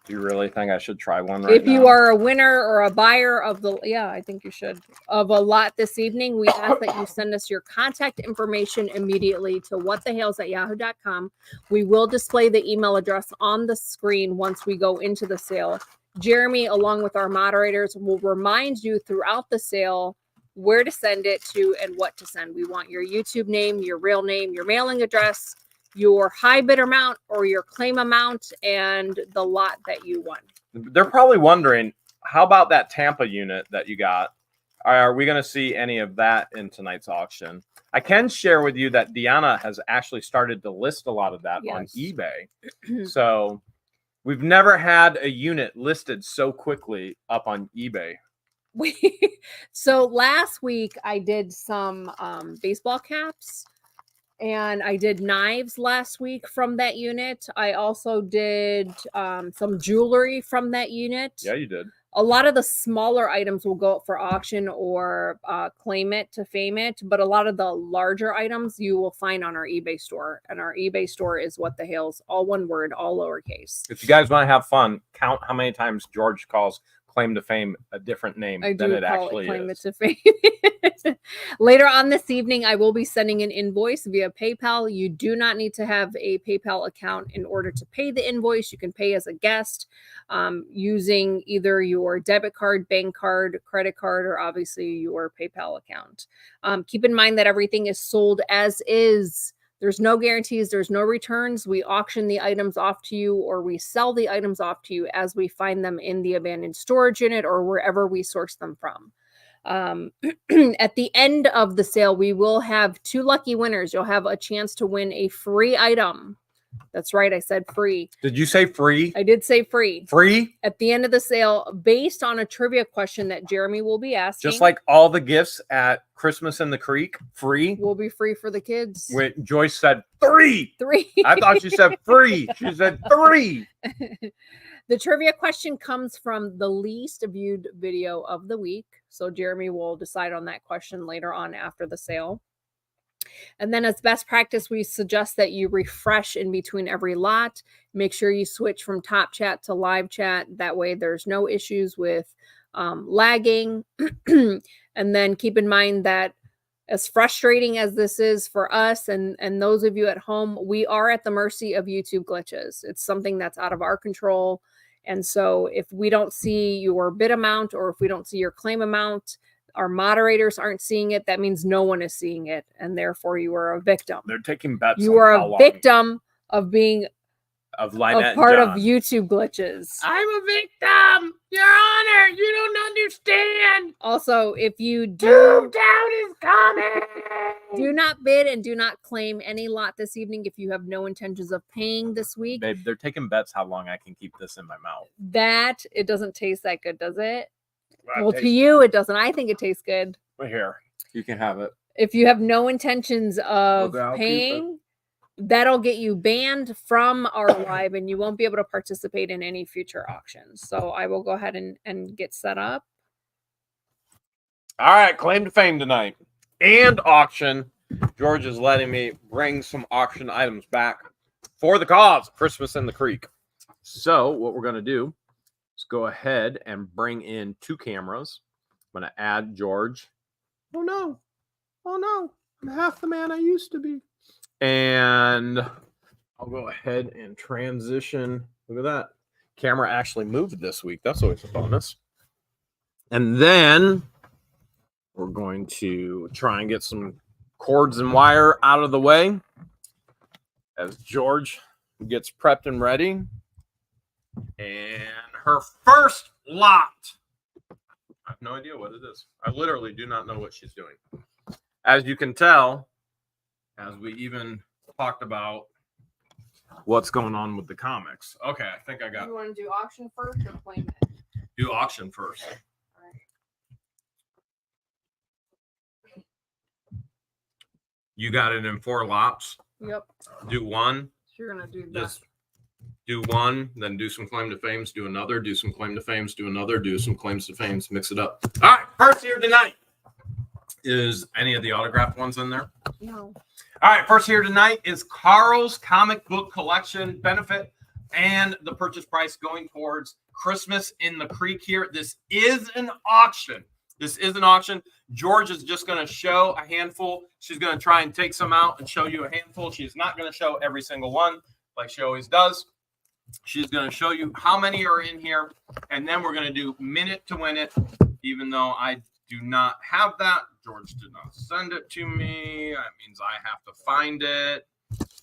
Do you really think I should try one right now? If you are a winner or a buyer of I think you should, of a lot this evening, we ask that you send us your contact information immediately to whatthehales@yahoo.com. We will display the email address on the screen once we go into the sale. Jeremy, along with our moderators, will remind you throughout the sale where to send it to and what to send. We want your YouTube name, your real name, your mailing address, your high bid amount or your claim amount, and the lot that you won. They're probably wondering, how about that Tampa unit that you got? Are we going to see any of that in tonight's auction? I can share with you that Deanna has actually started to list a lot of that on eBay. So we've never had a unit listed so quickly up on eBay. So last week I did some baseball caps. And I did knives last week from that unit. I also did some jewelry from that unit. Yeah, you did. A lot of the smaller items will go up for auction or claim it to fame it, but a lot of the larger items you will find on our eBay store. And our eBay store is What the Hales, all one word, all lowercase. If you guys want to have fun, count how many times George calls claim to fame a different name than it actually claim is. it to fame. Later on this evening, I will be sending an invoice via PayPal. You do not need to have a PayPal account in order to pay the invoice. You can pay as a guest using either your debit card, bank card, credit card, or obviously your PayPal account. Keep in mind that everything is sold as is. There's no guarantees. There's no returns. We auction the items off to you, or we sell the items off to you as we find them in the abandoned storage unit or wherever we source them from. At the end of the sale, we will have 2 lucky winners. You'll have a chance to win a free item. That's right. I said free. Did you say free? I did say free. Free? At the end of the sale, based on a trivia question that Jeremy will be asking. Just like all the gifts at Christmas in the Creek, free? Will be free for the kids. When Joyce said 3. 3. I thought she said free. She said 3. The trivia question comes from the least viewed video of the week. So Jeremy will decide on that question later on after the sale. And then as best practice, we suggest that you refresh in between every lot. Make sure you switch from top chat to live chat. That way there's no issues with lagging. And then keep in mind that as frustrating as this is for us and those of you at home, we are at the mercy of YouTube glitches. It's something that's out of our control. And so if we don't see your bid amount or if we don't see your claim amount, our moderators aren't seeing it, that means no one is seeing it, and therefore you are a victim. They're taking bets. You are a victim of being of part of YouTube glitches. I'm a victim, Your Honor. You don't understand. Also, if you do, Down is coming. Do not bid and do not claim any lot this evening if you have no intentions of paying this week. Babe, they're taking bets how long I can keep this in my mouth. That it doesn't taste that good, does it? Well, to you, it doesn't. I think it tastes good. Right here. You can have it. If you have no intentions of Okay, paying, that'll get you banned from our live and you won't be able to participate in any future auctions. So I will go ahead and get set up. All right, claim to fame tonight. And auction. George is letting me bring some auction items back for the cause. Christmas in the Creek. So what we're going to do, go ahead and bring in 2 cameras. I'm going to add George. Oh, no. I'm half the man I used to be. And I'll go ahead and transition. Look at that. Camera actually moved this week. That's always a bonus. And then we're going to try and get some cords and wire out of the way as George gets prepped and ready. And her first lot. I have no idea what it is. I literally do not know what she's doing. As you can tell, as we even talked about what's going on with the comics. Okay, I think I got it. You want to do auction first or claim it? Do auction first. All right. You got it in 4 lots. Yep. Do one. So you're going to do that. Just do one, then do some claim to fames, do another, do some claim to fames, do another, do some claims to fames, mix it up. All right, first here tonight. Is any of the autographed ones in there? No. All right, first here tonight is Carl's comic book collection benefit and the purchase price going towards Christmas in the Creek here. This is an auction. George is just going to show a handful. She's going to try and take some out and show you a handful. She's not going to show every single one like she always does. She's going to show you how many are in here, and then we're going to do minute to win it, even though I do not have that. George did not send it to me. That means I have to find it.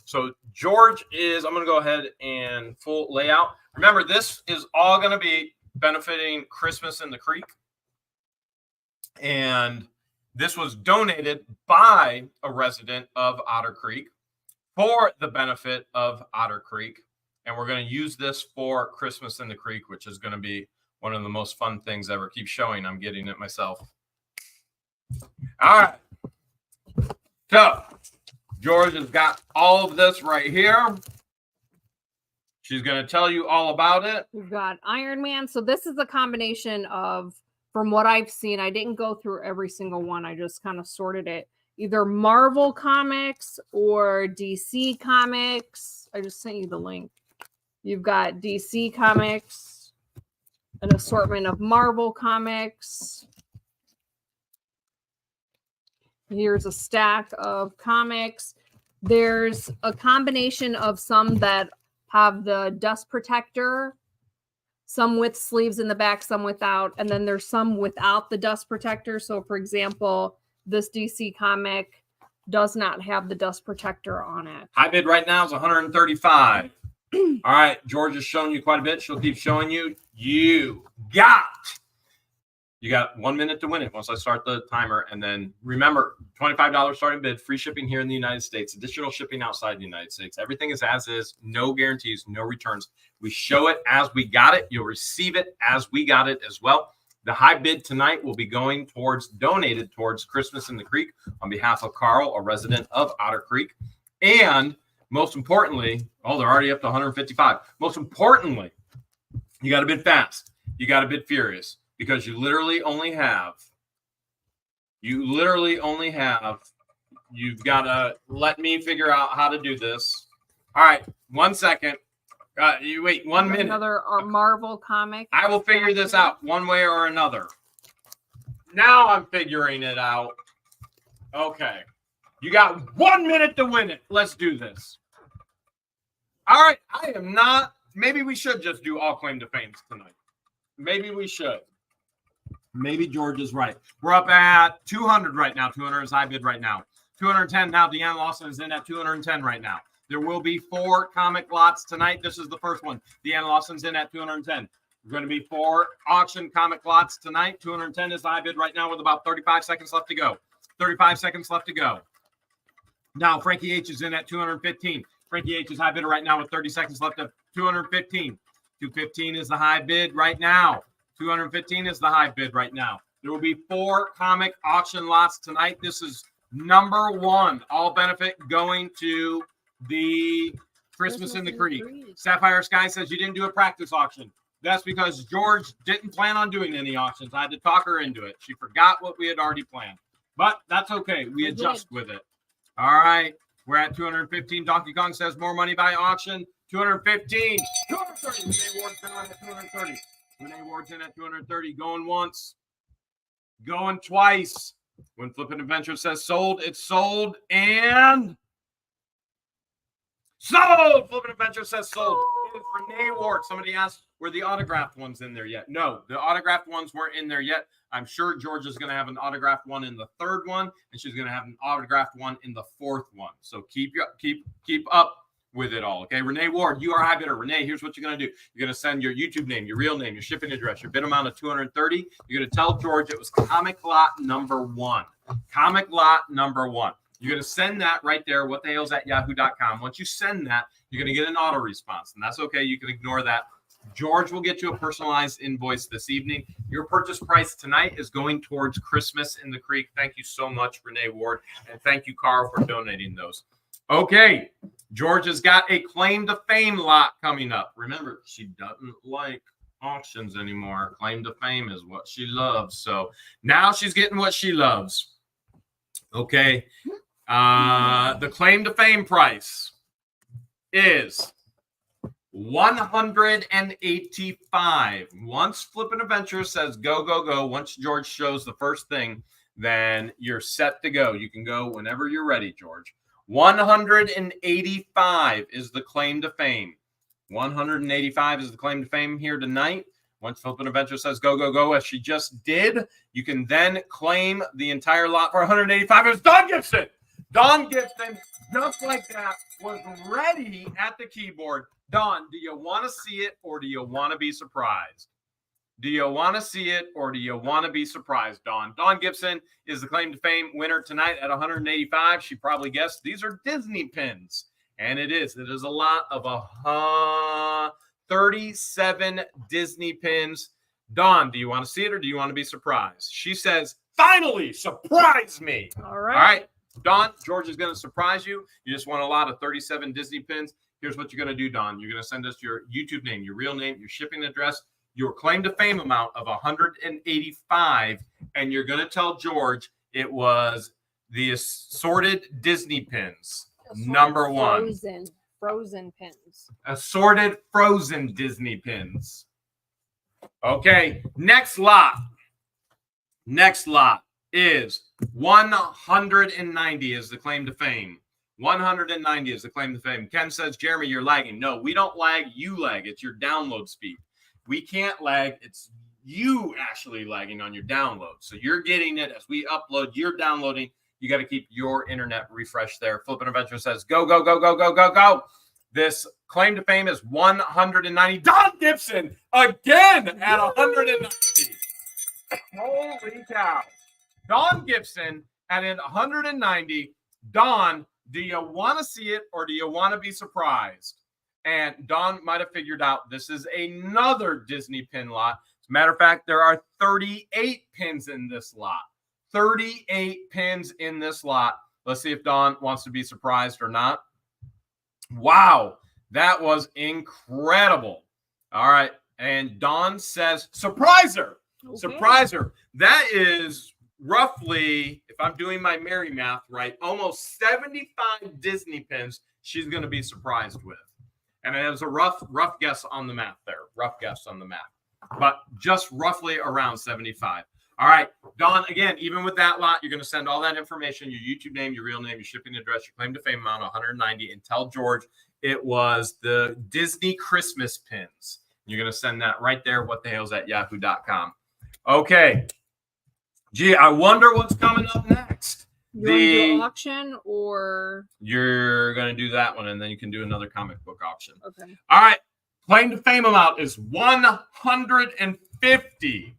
So George is, I'm going to go ahead and full layout. Remember, this is all going to be benefiting Christmas in the Creek. And this was donated by a resident of Otter Creek for the benefit of Otter Creek. And we're going to use this for Christmas in the Creek, which is going to be one of the most fun things ever. Keep showing. I'm getting it myself. All right. So George has got all of this right here. She's going to tell you all about it. We've got Iron Man. So this is a combination of, from what I've seen, I didn't go through every single one. I just kind of sorted it. Either Marvel Comics or DC Comics. I just sent you the link. You've got DC Comics, an assortment of Marvel Comics. Here's a stack of comics. There's a combination of some that have the dust protector, some with sleeves in the back, some without, and then there's some without the dust protector. So, for example, this DC comic does not have the dust protector on it. High bid right now is $135. All right, George has shown you quite a bit. She'll keep showing you. You got 1 minute to win it once I start the timer. And then remember, $25 starting bid, free shipping here in the United States, additional shipping outside the United States. Everything is as is, no guarantees, no returns. We show it as we got it. You'll receive it as we got it as well. The high bid tonight will be going donated towards Christmas in the Creek on behalf of Carl, a resident of Otter Creek. And most importantly, they're already up to 155. Most importantly, you got to bid fast. You got to bid furious. Because you literally only have, you've got to let me figure out how to do this. All right, 1 second. You wait 1 minute. Another Marvel comic. I will figure this out one way or another. Now I'm figuring it out. Okay. You got 1 minute to win it. Let's do this. All right. I am not. Maybe we should just do all claim to fame tonight. Maybe we should. Maybe George is right. We're up at 200 right now. 200 is high bid right now. 210 now. Deanna Lawson is in at 210 right now. There will be 4 comic lots tonight. This is the first one. Deanna Lawson's in at 210. There's going to be 4 auction comic lots tonight. 210 is the high bid right now with about 35 seconds left to go. 35 seconds left to go. Now, Frankie H is in at 215. Frankie H is high bidder right now with 30 seconds left of 215. 215 is the high bid right now. 215 is the high bid right now. There will be 4 comic auction lots tonight. This is number 1. All benefit going to the Christmas in the Creek. Sapphire Sky says you didn't do a practice auction. That's because George didn't plan on doing any auctions. I had to talk her into it. She forgot what we had already planned. But that's okay. We adjust with it. All right. We're at 215. Donkey Kong says more money by auction. 215. 230. Renee Ward's been on at 230. Renee Ward's in at 230. Going once. Going twice. When Flippin' Adventure says sold, it's sold. And sold! Flippin' Adventure says sold. It is Renee Ward. Somebody asked, were the autographed ones in there yet? No, the autographed ones weren't in there yet. I'm sure George is going to have an autographed one in the 3rd one, and she's going to have an autographed one in the 4th one. So keep up with it all. Okay, Renee Ward, you are a high bidder. Renee, here's what you're going to do. You're going to send your YouTube name, your real name, your shipping address, your bid amount of 230. You're going to tell George it was comic lot number 1. Comic lot number 1. You're going to send that right there, whatthehales@yahoo.com. Once you send that, you're going to get an auto response, and that's okay. You can ignore that. George will get you a personalized invoice this evening. Your purchase price tonight is going towards Christmas in the Creek. Thank you so much, Renee Ward, and thank you, Carl, for donating those. Okay, George has got a claim to fame lot coming up. Remember, she doesn't like auctions anymore. Claim to fame is what she loves. So now she's getting what she loves. Okay. The claim to fame price is $185. Once Flippin' Adventure says go, go, go, once George shows the first thing, then you're set to go. You can go whenever you're ready, George. 185 is the claim to fame. 185 is the claim to fame here tonight. Once Flippin' Adventure says go, go, go, as she just did, you can then claim the entire lot for 185. It's Don Gibson. Don Gibson, just like that, was ready at the keyboard. Don, do you want to see it or do you want to be surprised? Do you want to see it or do you want to be surprised, Dawn? Dawn Gibson is the claim to fame winner tonight at 185. She probably guessed these are Disney pins. And it is. It is a lot of 37 Disney pins. Dawn, do you want to see it or do you want to be surprised? She says, finally, surprise me. All right. All right. Dawn, George is going to surprise you. You just want a lot of 37 Disney pins. Here's what you're going to do, Don. You're going to send us your YouTube name, your real name, your shipping address, your claim to fame amount of 185, and you're going to tell George it was the assorted Disney pins. Number one. Frozen pins. Assorted frozen Disney pins. Okay, next lot. Next lot is 190 is the claim to fame. 190 is the claim to fame. Ken says, Jeremy, you're lagging. No, we don't lag. You lag. It's your download speed. We can't lag. It's you actually lagging on your download. So you're getting it as we upload. You're downloading. You got to keep your internet refreshed there. Flippin' Adventure says, go, go, go, go, go, go, go. This claim to fame is 190. Don Gibson again at 190. Holy cow. Don Gibson at 190. Don, do you want to see it or do you want to be surprised? And Don might have figured out this is another Disney pin lot. As a matter of fact, there are 38 pins in this lot. 38 pins in this lot. Let's see if Don wants to be surprised or not. Wow, that was incredible. All right. And Don says, surprise her. Okay. Surprise her. That is roughly, if I'm doing my Mary math right, almost 75 Disney pins she's going to be surprised with. And it was a rough guess on the math there. Rough guess on the math. But just roughly around 75. All right, Don, again, even with that lot, you're going to send all that information, your YouTube name, your real name, your shipping address, your claim to fame amount, 190, and tell George it was the Disney Christmas pins. You're going to send that right there, whatthehales@yahoo.com. Okay. Gee, I wonder what's coming up next. You want to do auction or? You're going to do that one, and then you can do another comic book auction. Okay. All right. Claim to fame amount is 150.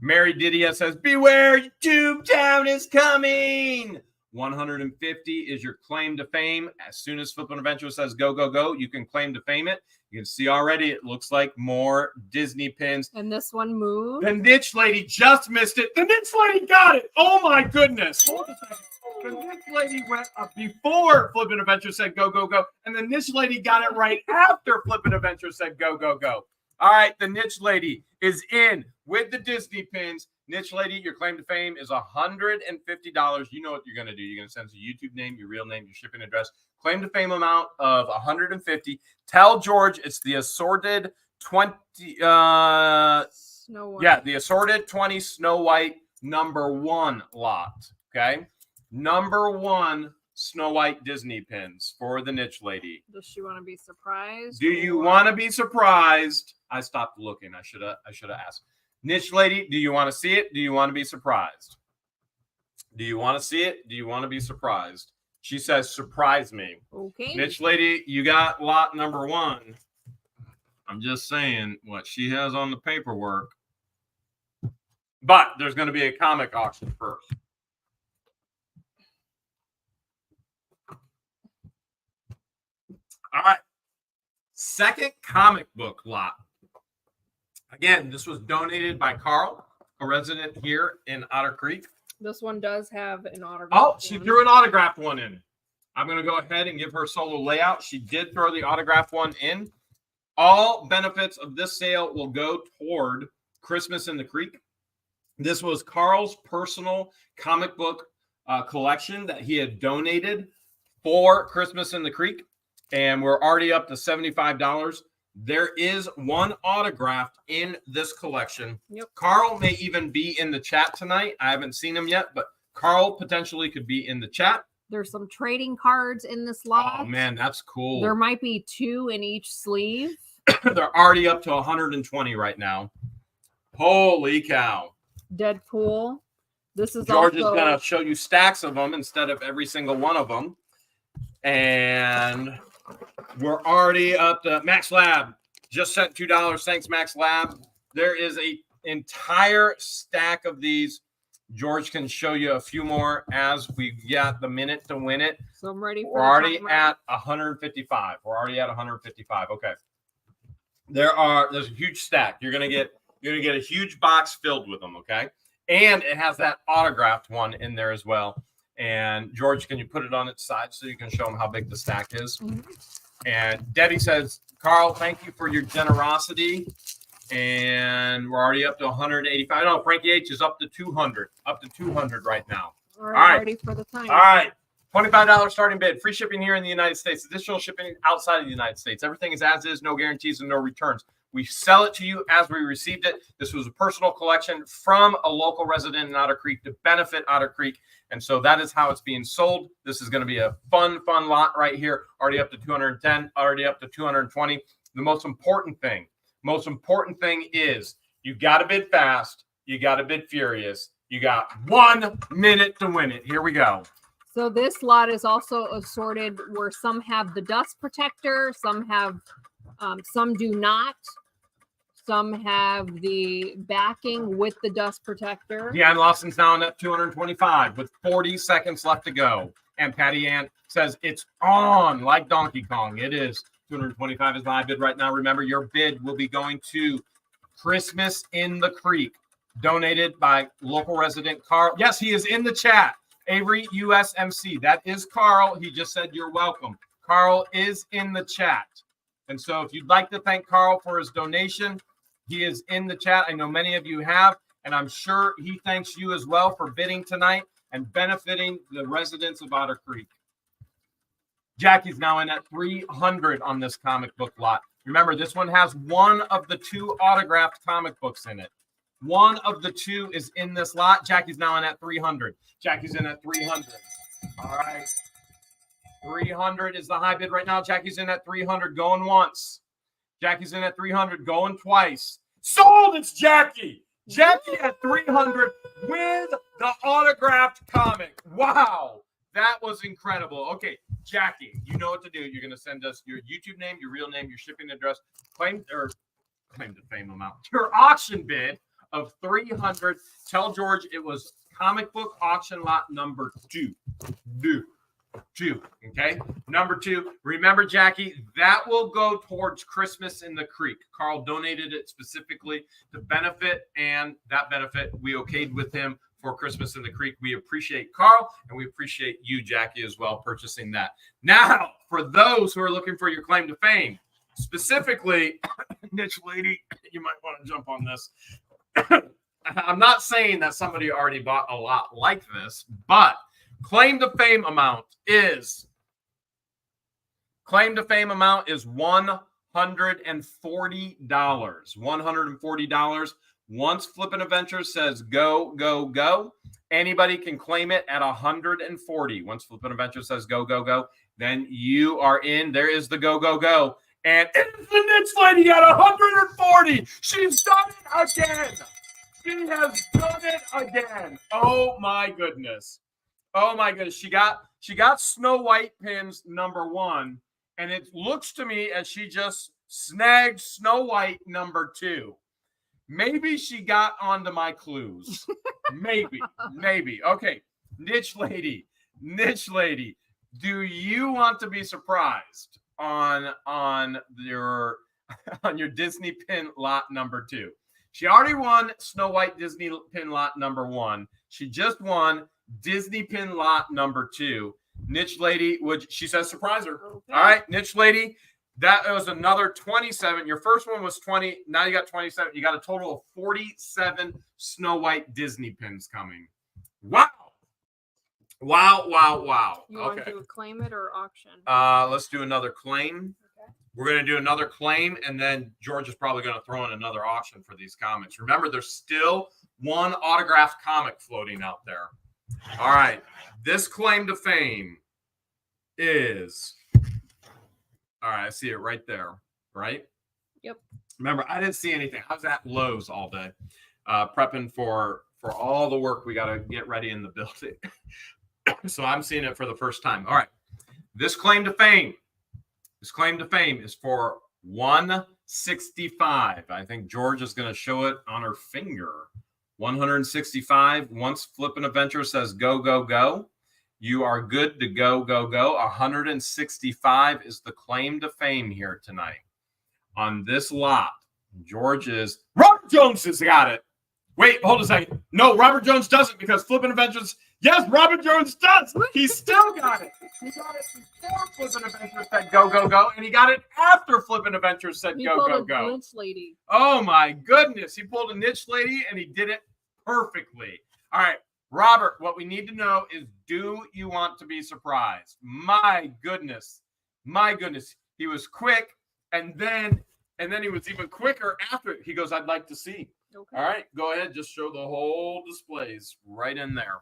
Mary Didier says, beware, Toontown is coming. 150 is your claim to fame. As soon as Flippin' Adventure says go, go, go, you can claim to fame it. You can see already it looks like more Disney pins. And this one moved. The niche lady just missed it. The niche lady got it. Oh, my goodness. Hold a second. The niche lady went up before Flippin' Adventure said go, go, go. And the niche lady got it right after Flippin' Adventure said go, go, go. All right, the niche lady is in with the Disney pins. Niche lady, your claim to fame is $150. You know what you're going to do. You're going to send us a YouTube name, your real name, your shipping address. Claim to fame amount of $150. Tell George it's the assorted 20. Snow White. Yeah, the assorted 20 Snow White #1 lot. Okay, #1 Snow White Disney pins for the niche lady. Does she want to be surprised? Do you want to be surprised? I stopped looking. I should have asked. Niche lady, do you want to see it? Do you want to be surprised? Do you want to see it? Do you want to be surprised? She says, surprise me. Okay. Niche lady, you got lot #1. I'm just saying what she has on the paperwork. But there's going to be a comic auction first. All right. Second comic book lot. Again, this was donated by Carl, a resident here in Otter Creek. This one does have an autograph. Oh, she threw an autographed one in. I'm going to go ahead and give her solo layout. She did throw the autographed one in. All benefits of this sale will go toward Christmas in the Creek. This was Carl's personal comic book collection that he had donated for Christmas in the Creek. And we're already up to $75. There is one autograph in this collection. Yep. Carl may even be in the chat tonight. I haven't seen him yet, but Carl potentially could be in the chat. There's some trading cards in this lot. Oh, man, that's cool. There might be 2 in each sleeve. They're already up to 120 right now. Holy cow. Deadpool. This is George also... is going to show you stacks of them instead of every single one of them. And we're already up to Max Lab. Just sent $2. Thanks, Max Lab. There is an entire stack of these. George can show you a few more as we get the minute to win it. So I'm ready for We're already at 155. We're already at 155. Okay. There's a huge stack. You're gonna get a huge box filled with them, okay? And it has that autographed one in there as well. And George, can you put it on its side so you can show them how big the stack is? Mm-hmm. And Debbie says, Carl, thank you for your generosity. And we're already up to 185. No, Frankie H is up to 200. Up to 200 right now. All right. Ready for the time. All right. $25 starting bid. Free shipping here in the United States. Additional shipping outside of the United States. Everything is as is. No guarantees and no returns. We sell it to you as we received it. This was a personal collection from a local resident in Otter Creek to benefit Otter Creek. And so that is how it's being sold. This is going to be a fun lot right here. Already up to 210, already up to 220. The most important thing is you got to bid fast. You got to bid furious. You got 1 minute to win it. Here we go. So this lot is also assorted where some have the dust protector, some have, some do not. Some have the backing with the dust protector. Deanne Lawson's now at 225 with 40 seconds left to go. And Patty Ann says it's on like Donkey Kong. It is. 225 is my bid right now. Remember, your bid will be going to Christmas in the Creek, donated by local resident Carl. Yes, he is in the chat. Avery USMC. That is Carl. He just said you're welcome. Carl is in the chat. And so if you'd like to thank Carl for his donation, he is in the chat. I know many of you have, and I'm sure he thanks you as well for bidding tonight and benefiting the residents of Otter Creek. Jackie's now in at 300 on this comic book lot. Remember, this one has one of the 2 autographed comic books in it. One of the 2 is in this lot. Jackie's now in at 300. Jackie's in at 300. All right. 300 is the high bid right now. Jackie's in at 300, going once. Jackie's in at 300, going twice. Sold! It's Jackie. Jackie at 300 with the autographed comic. Wow. That was incredible. Okay, Jackie, you know what to do. You're going to send us your YouTube name, your real name, your shipping address, claim to fame amount, your auction bid of 300. Tell George it was comic book auction lot number 2. Okay, number 2. Remember, Jackie, that will go towards Christmas in the Creek. Carl donated it specifically to benefit, and that benefit we okayed with him for Christmas in the Creek. We appreciate Carl, and we appreciate you, Jackie, as well, purchasing that. Now, for those who are looking for your claim to fame, specifically, niche lady, you might want to jump on this. I'm not saying that somebody already bought a lot like this, but claim to fame amount is $140. $140. Once Flippin' Adventures says go, go, go, anybody can claim it at 140. Once Flippin' Adventures says go, go, go, then you are in. There is the go, go, go. And it's the niche lady at 140. She's done it again. She has done it again. Oh my goodness. Oh my goodness. She got Snow White pins number 1. And it looks to me as she just snagged Snow White number 2. Maybe she got onto my clues. Maybe. Okay. Niche lady. Do you want to be surprised on your Disney pin lot number 2? She already won Snow White Disney pin lot number 1. She just won Disney pin lot number 2. Niche lady, she says surprise her. Okay. All right, niche lady. That was another 27. Your first one was 20. Now you got 27. You got a total of 47 Snow White Disney pins coming. Wow. You want to do a claim it or auction? Let's do another claim. Okay. We're going to do another claim, and then George is probably going to throw in another auction for these comics. Remember, there's still one autographed comic floating out there. All right. This claim to fame is... All right, I see it right there, right? Yep. Remember, I didn't see anything. I was at Lowe's all day, prepping for all the work we got to get ready in the building. So I'm seeing it for the first time. All right, this claim to fame is for 165. I think George is going to show it on her finger. 165. Once Flippin' Adventure says go, go, go. You are good to go, go, go. 165 is the claim to fame here tonight. On this lot, Robert Jones has got it. Wait, hold a second. No, Robert Jones doesn't because Flippin' Adventures. Yes, Robert Jones does. He still got it. He got it before Flippin' Adventures said go, go, go, and he got it after Flippin' Adventures said He go, pulled go, a go. niche lady. Oh my goodness. He pulled a niche lady and he did it perfectly. All right, Robert, what we need to know is, do you want to be surprised? My goodness. My goodness. He was quick, and then he was even quicker after it. He goes, I'd like to see. Okay. All right, go ahead. Just show the whole displays right in there.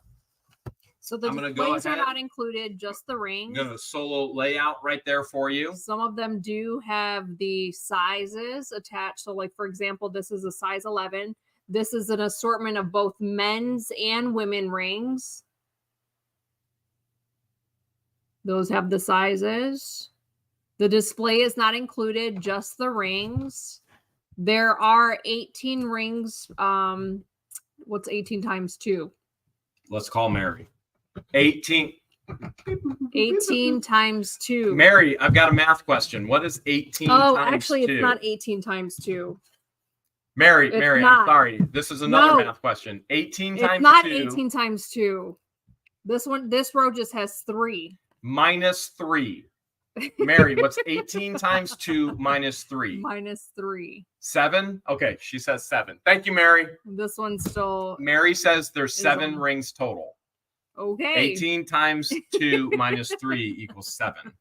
So the displays are not included, just the rings. I'm going to solo layout right there for you. Some of them do have the sizes attached. So like, for example, this is a size 11. This is an assortment of both men's and women rings. Those have the sizes. The display is not included, just the rings. There are 18 rings. What's 18 times 2? Let's call Mary. 18 times 2. Mary, I've got a math question. What is 18 times 2? Oh, actually, it's not 18 times 2. Mary, I'm sorry. This is another math question. 18 times 2. It's not 18 times 2. This row just has 3. Minus 3. Mary, what's 18 times 2 minus 3? Minus 3. 7? Okay, she says 7. Thank you, Mary. This one's still... Mary says there's 7 rings total. Okay. 18 times 2 minus 3 equals 7.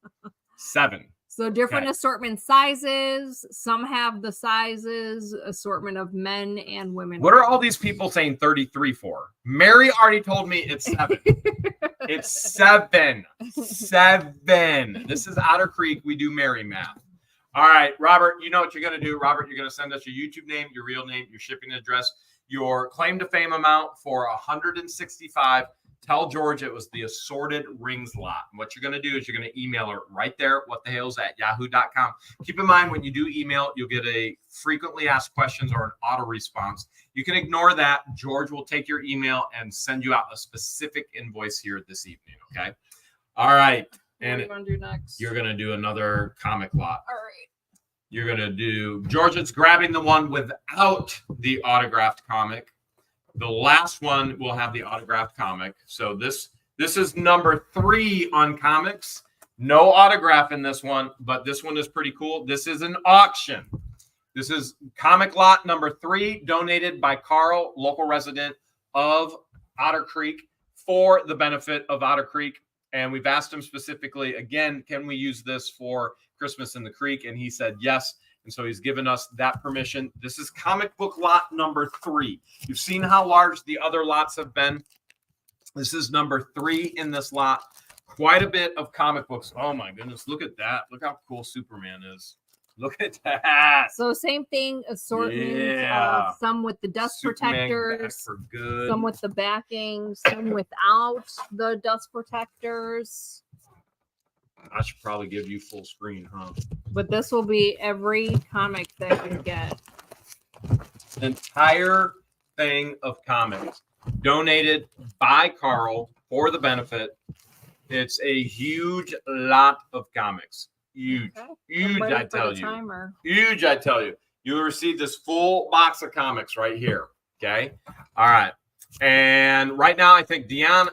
7. So different assortment sizes. Some have the sizes, assortment of men and women. What are all these people saying 33 for? Mary already told me it's 7. It's 7. 7. This is Otter Creek. We do Mary math. All right, Robert, you know what you're going to do. Robert, you're going to send us your YouTube name, your real name, your shipping address, your claim to fame amount for 165. Tell George it was the assorted rings lot. And what you're going to do is you're going to email her right there, whatthehales@yahoo.com. Keep in mind, when you do email, you'll get a frequently asked questions or an auto response. You can ignore that. George will take your email and send you out a specific invoice here this evening, okay? All right. And what do you want to do next? You're going to do another comic lot. All right. You're going to do, George is grabbing the one without the autographed comic. The last one will have the autographed comic. So this is number 3 on comics. No autograph in this one, but this one is pretty cool. This is an auction. This is comic lot number 3, donated by Carl, local resident of Otter Creek, for the benefit of Otter Creek. And we've asked him specifically, again, can we use this for Christmas in the Creek? And he said yes. And so he's given us that permission. This is comic book lot number 3. You've seen how large the other lots have been. This is number 3 in this lot. Quite a bit of comic books. Oh my goodness, look at that. Look how cool Superman is. Look at that. So same thing, assortment. Yeah. Some with the dust Superman protectors. back for good. Some with the backing. Some without the dust protectors. I should probably give you full screen, huh? But this will be every comic that you get. An entire thing of comics donated by Carl for the benefit. It's a huge lot of comics. Huge. Okay. Huge, I tell you. Timer. Huge, I tell you. You'll receive this full box of comics right here. Okay? All right. And right now, I think Deanne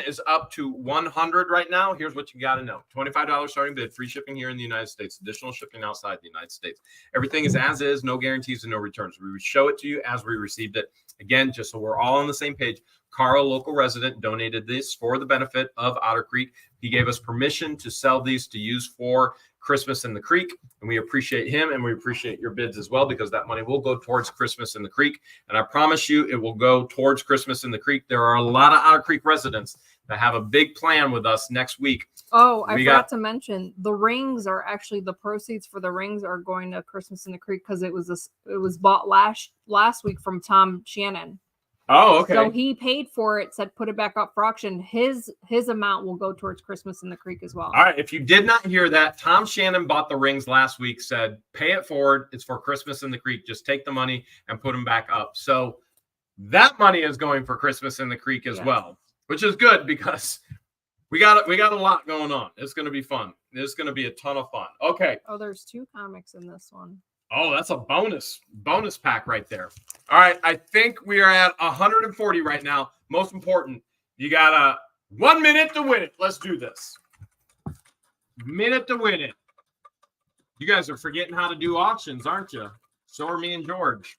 is up to 100 right now. Here's what you got to know. $25 starting bid, free shipping here in the United States, additional shipping outside the United States. Everything is as is, no guarantees and no returns. We show it to you as we received it. Again, just so we're all on the same page, Carl, local resident, donated this for the benefit of Otter Creek. He gave us permission to sell these to use for Christmas in the Creek, and we appreciate him, and we appreciate your bids as well, because that money will go towards Christmas in the Creek. And I promise you, it will go towards Christmas in the Creek. There are a lot of Otter Creek residents that have a big plan with us next week. Oh, I forgot to mention, the rings are actually, the proceeds for the rings are going to Christmas in the Creek, because it was bought last week from Tom Shannon. Oh, okay. So he paid for it, said put it back up for auction. His amount will go towards Christmas in the Creek as well. All right. If you did not hear that, Tom Shannon bought the rings last week, said, pay it forward. It's for Christmas in the Creek. Just take the money and put them back up. So that money is going for Christmas in the Creek as well, which is good, because we got a lot going on. It's going to be fun. It's going to be a ton of fun. Okay. Oh, there's 2 comics in this one. Oh, that's a bonus pack right there. All right, I think we are at 140 right now. Most important, you gotta 1 minute to win it. Let's do this. Minute to win it. You guys are forgetting how to do auctions, aren't you? So are me and George.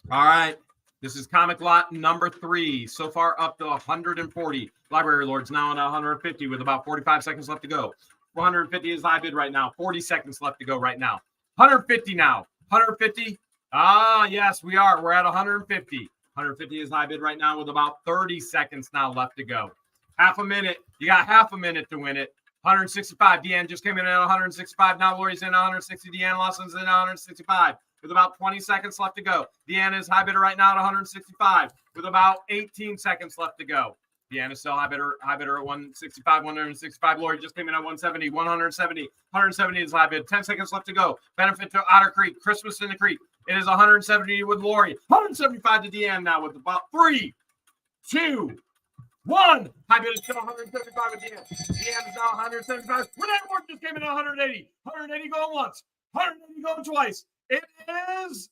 All right. This is comic lot number 3. So far up to 140. Library Lords now on 150 with about 45 seconds left to go. 150 is high bid right now. 40 seconds left to go right now. 150 now. 150. Ah, yes, we are. We're at 150. 150 is high bid right now with about 30 seconds now left to go. Half a minute. You got half a minute to win it. 165. Deanne just came in at 165. Now Lori's in 160. Deanne Lawson's in 165 with about 20 seconds left to go. Deanne is high bidder right now at 165 with about 18 seconds left to go. Deanne is still high bidder at 165, 165. Lori just came in at 170, 170. 170 is high bid. 10 seconds left to go. Benefit to Otter Creek. Christmas in the Creek. It is 170 with Lori. 175 to Deanne now with about 3, 2, 1. High bid is still 175 with Deanne. Deanne is now 175. Renee Ward just came in at 180. 180 going once. 180 going twice. It is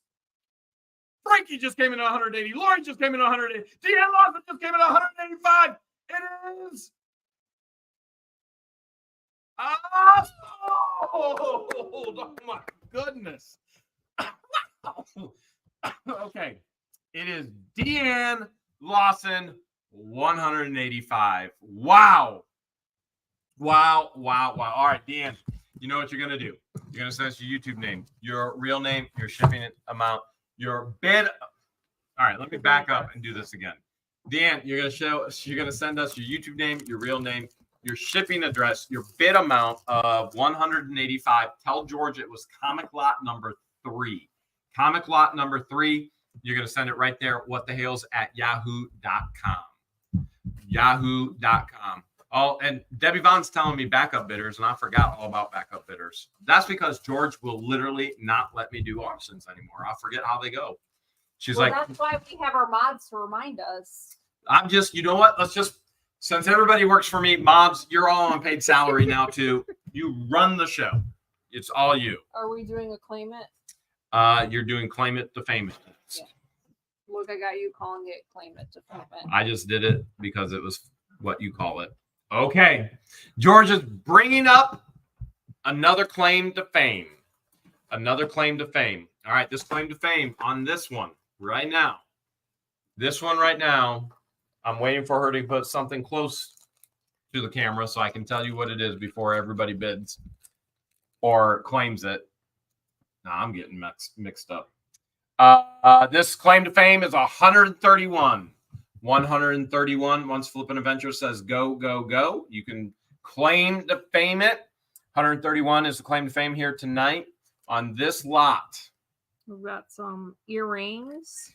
Frankie just came in at 180. Lori just came in at 180. Deanne Lawson just came in at 185. It is oh my goodness. Okay. It is Deanne Lawson 185. Wow. Wow. All right, Deanne, you know what you're going to do. You're going to send us your YouTube name, your real name, your shipping amount, your bid. All right, let me back up and do this again. Deanne, you're going to send us your YouTube name, your real name, your shipping address, your bid amount of 185. Tell George it was comic lot number 3. Comic lot number 3. You're going to send it right there. whatthehales@yahoo.com. Yahoo.com. Oh, and Debbie Vaughn's telling me backup bidders, and I forgot all about backup bidders. That's because George will literally not let me do auctions anymore. I forget how they go. She's like, that's why we have our mods to remind us. I'm just, you know what? Let's just, since everybody works for me, mods, you're all on paid salary now too. You run the show. It's all you. Are we doing a claim it? You're doing claim it to fame it. Yeah. Look, I got you calling it claim it to fame it. I just did it because it was what you call it. Okay. George is bringing up another claim to fame. Another claim to fame. All right. This claim to fame on this one right now. This one right now. I'm waiting for her to put something close to the camera so I can tell you what it is before everybody bids or claims it. No, I'm getting mixed up. This claim to fame is 131. 131. Once Flippin' Adventure says go, go, go, you can claim to fame it. 131 is the claim to fame here tonight on this lot. We've got some earrings.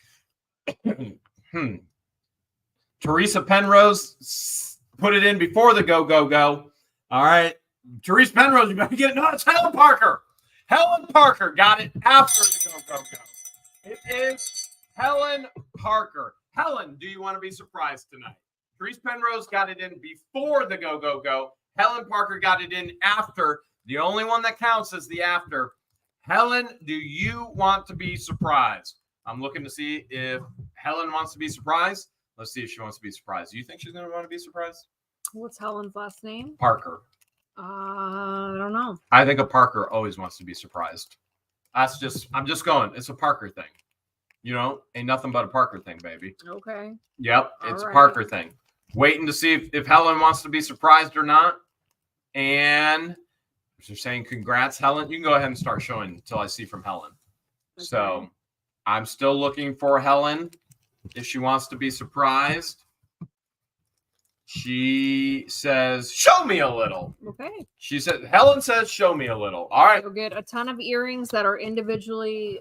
Teresa Penrose put it in before the go, go, go. All right. Teresa Penrose, you better get it. No, it's Helen Parker. Helen Parker got it after the go, go, go. It is Helen Parker. Helen, do you want to be surprised tonight? Teresa Penrose got it in before the go, go, go. Helen Parker got it in after. The only one that counts is the after. Helen, do you want to be surprised? I'm looking to see if Helen wants to be surprised. Let's see if she wants to be surprised. Do you think she's going to want to be surprised? What's Helen's last name? Parker. I don't know. I think a Parker always wants to be surprised. I'm just going. It's a Parker thing. You know, ain't nothing but a Parker thing, baby. Okay. Yep, it's a Parker thing. Waiting to see if Helen wants to be surprised or not. And they're saying congrats, Helen. You can go ahead and start showing until I see from Helen. Okay. So I'm still looking for Helen if she wants to be surprised. She says, show me a little. Okay. She said, Helen says, show me a little. All right. You'll get a ton of earrings that are individually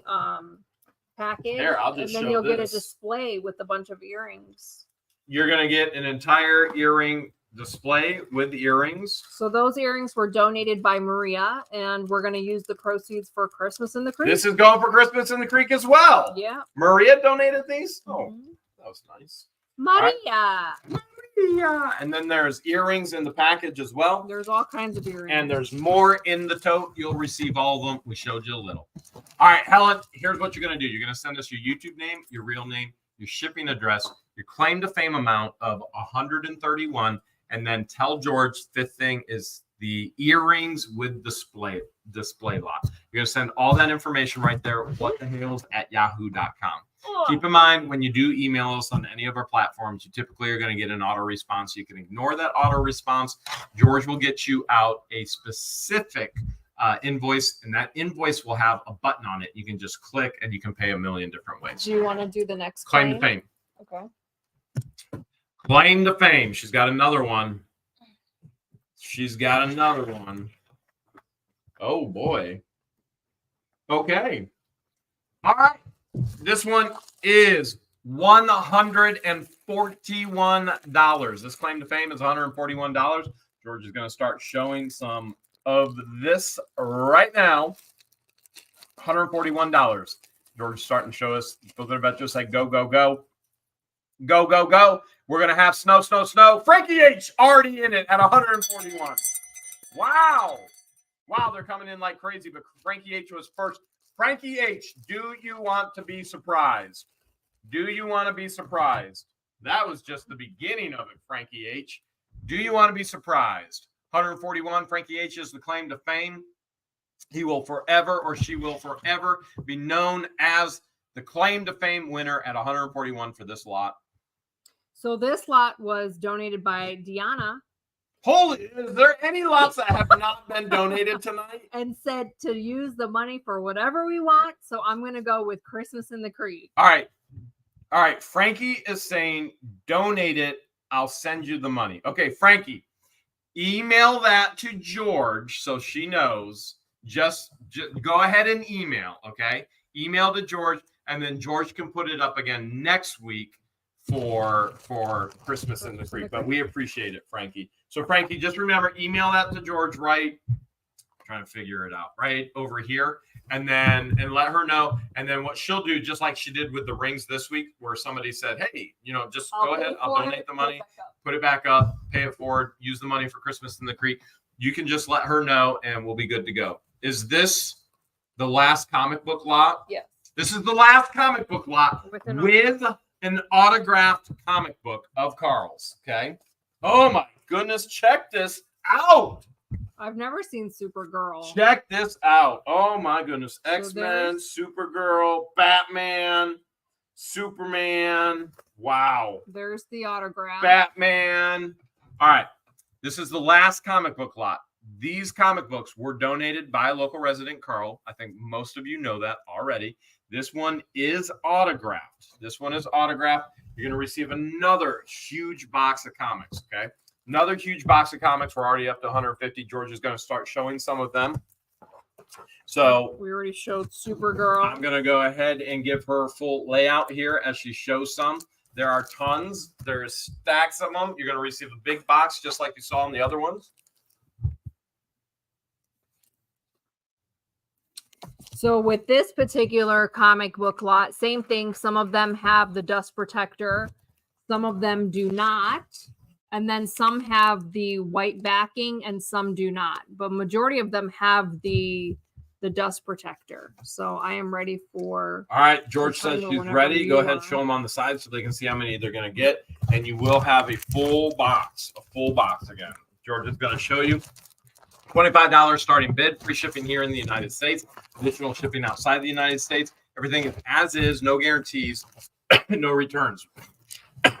packaged. Here, I'll just and then show you'll this. get a display with a bunch of earrings. You're going to get an entire earring display with the earrings. So those earrings were donated by Maria, and we're going to use the proceeds for Christmas in the Creek. This is going for Christmas in the Creek as well. Yeah. Maria donated these? Oh, that was nice. Maria. Maria. And then there's earrings in the package as well. There's all kinds of earrings. And there's more in the tote. You'll receive all of them. We showed you a little. All right, Helen, here's what you're going to do. You're going to send us your YouTube name, your real name, your shipping address, your claim to fame amount of 131, and then tell George. Fifth thing is the earrings with display lock. You're gonna send all that information right there. whatthehales@yahoo.com. Keep in mind, when you do email us on any of our platforms, you typically are going to get an auto response. You can ignore that auto response. George will get you out a specific invoice, and that invoice will have a button on it. You can just click, and you can pay a million different ways. Do you want to do the next Claim to fame? Okay. Claim to fame. She's got another one. Oh, boy. Okay. All right. This one is $141. This claim to fame is $141. George is going to start showing some of this right now. $141. George is starting to show us. They're about just like go, go, go. Go, go, go. We're going to have snow, snow, snow. Frankie H already in it at 141. Wow. Wow, they're coming in like crazy, but Frankie H was first. Frankie H, do you want to be surprised? Do you want to be surprised? That was just the beginning of it, Frankie H. Do you want to be surprised? 141, Frankie H is the claim to fame. He will forever, or she will forever, be known as the claim to fame winner at 141 for this lot. So this lot was donated by Deanna. Holy, is there any lots that have not been donated tonight? And said to use the money for whatever we want. So I'm going to go with Christmas in the Creek. All right. All right. Frankie is saying, donate it. I'll send you the money. Okay, Frankie, email that to George so she knows. Just go ahead and email, okay? Email to George, and then George can put it up again next week for Christmas in the Creek. But we appreciate it, Frankie. So, Frankie, just remember, email that to George right, I'm trying to figure it out, right over here, and let her know. And then what she'll do, just like she did with the rings this week, where somebody said, hey, just go ahead, I'll donate the money, put it back up, pay it forward, use the money for Christmas in the Creek. You can just let her know, and we'll be good to go. Is this the last comic book lot? Yes. This is the last comic book lot with an autographed comic book of Carl's, okay? Oh, my goodness. Check this out. I've never seen Supergirl. Check this out. Oh, my goodness. X-Men, Supergirl, Batman, Superman. Wow. There's the autograph. Batman. All right. This is the last comic book lot. These comic books were donated by a local resident, Carl. I think most of you know that already. This one is autographed. You're going to receive another huge box of comics, okay? Another huge box of comics. We're already up to 150. George is going to start showing some of them. So we already showed Supergirl. I'm going to go ahead and give her full layout here as she shows some. There are tons. There's stacks of them. You're going to receive a big box just like you saw in the other ones. So with this particular comic book lot, same thing. Some of them have the dust protector. Some of them do not. And then some have the white backing and some do not. But majority of them have the dust protector. So I am ready for... All right, George says she's ready. Go ahead and show them on the side so they can see how many they're going to get. And you will have a full box again. George is going to show you. $25 starting bid, free shipping here in the United States, additional shipping outside the United States. Everything is as is, no guarantees, no returns.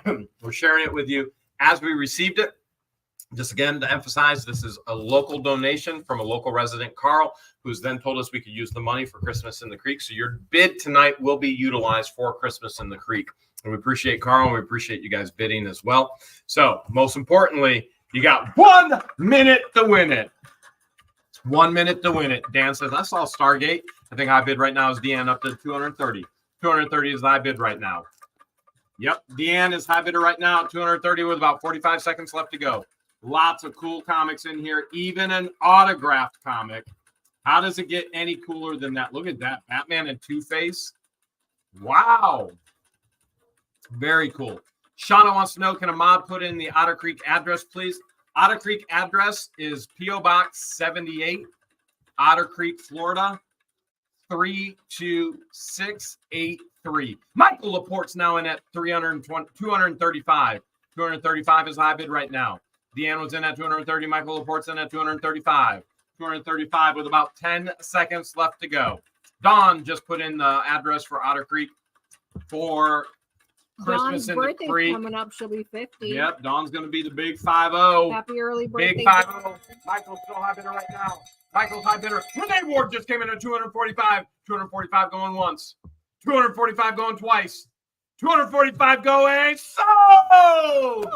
We're sharing it with you as we received it. Just again to emphasize, this is a local donation from a local resident, Carl, who's then told us we could use the money for Christmas in the Creek. So your bid tonight will be utilized for Christmas in the Creek. And we appreciate Carl, and we appreciate you guys bidding as well. So most importantly, you got 1 minute to win it. 1 minute to win it. Dan says, I saw Stargate. I think high bid right now is Deanne up to 230. 230 is the high bid right now. Yep, Deanne is high bidder right now at 230 with about 45 seconds left to go. Lots of cool comics in here, even an autographed comic. How does it get any cooler than that? Look at that. Batman and Two-Face. Wow. Very cool. Shauna wants to know, can a mod put in the Otter Creek address, please? Otter Creek address is P.O. Box 78, Otter Creek, Florida, 32683. 3. Michael Laporte's now in at 235. 235 is high bid right now. Deanne was in at 230. Michael Laporte's in at 235. 235 with about 10 seconds left to go. Dawn just put in the address for Otter Creek for Christmas Dawn's in the birthday's Creek. coming up. She'll be 50. Yep, Dawn's going to be the big 5-0. Happy early birthday. Big 5-0. Michael's still high bidder right now. Michael's high bidder. Renee Ward just came in at 245. 245 going once. 245 going twice. 245 going sold!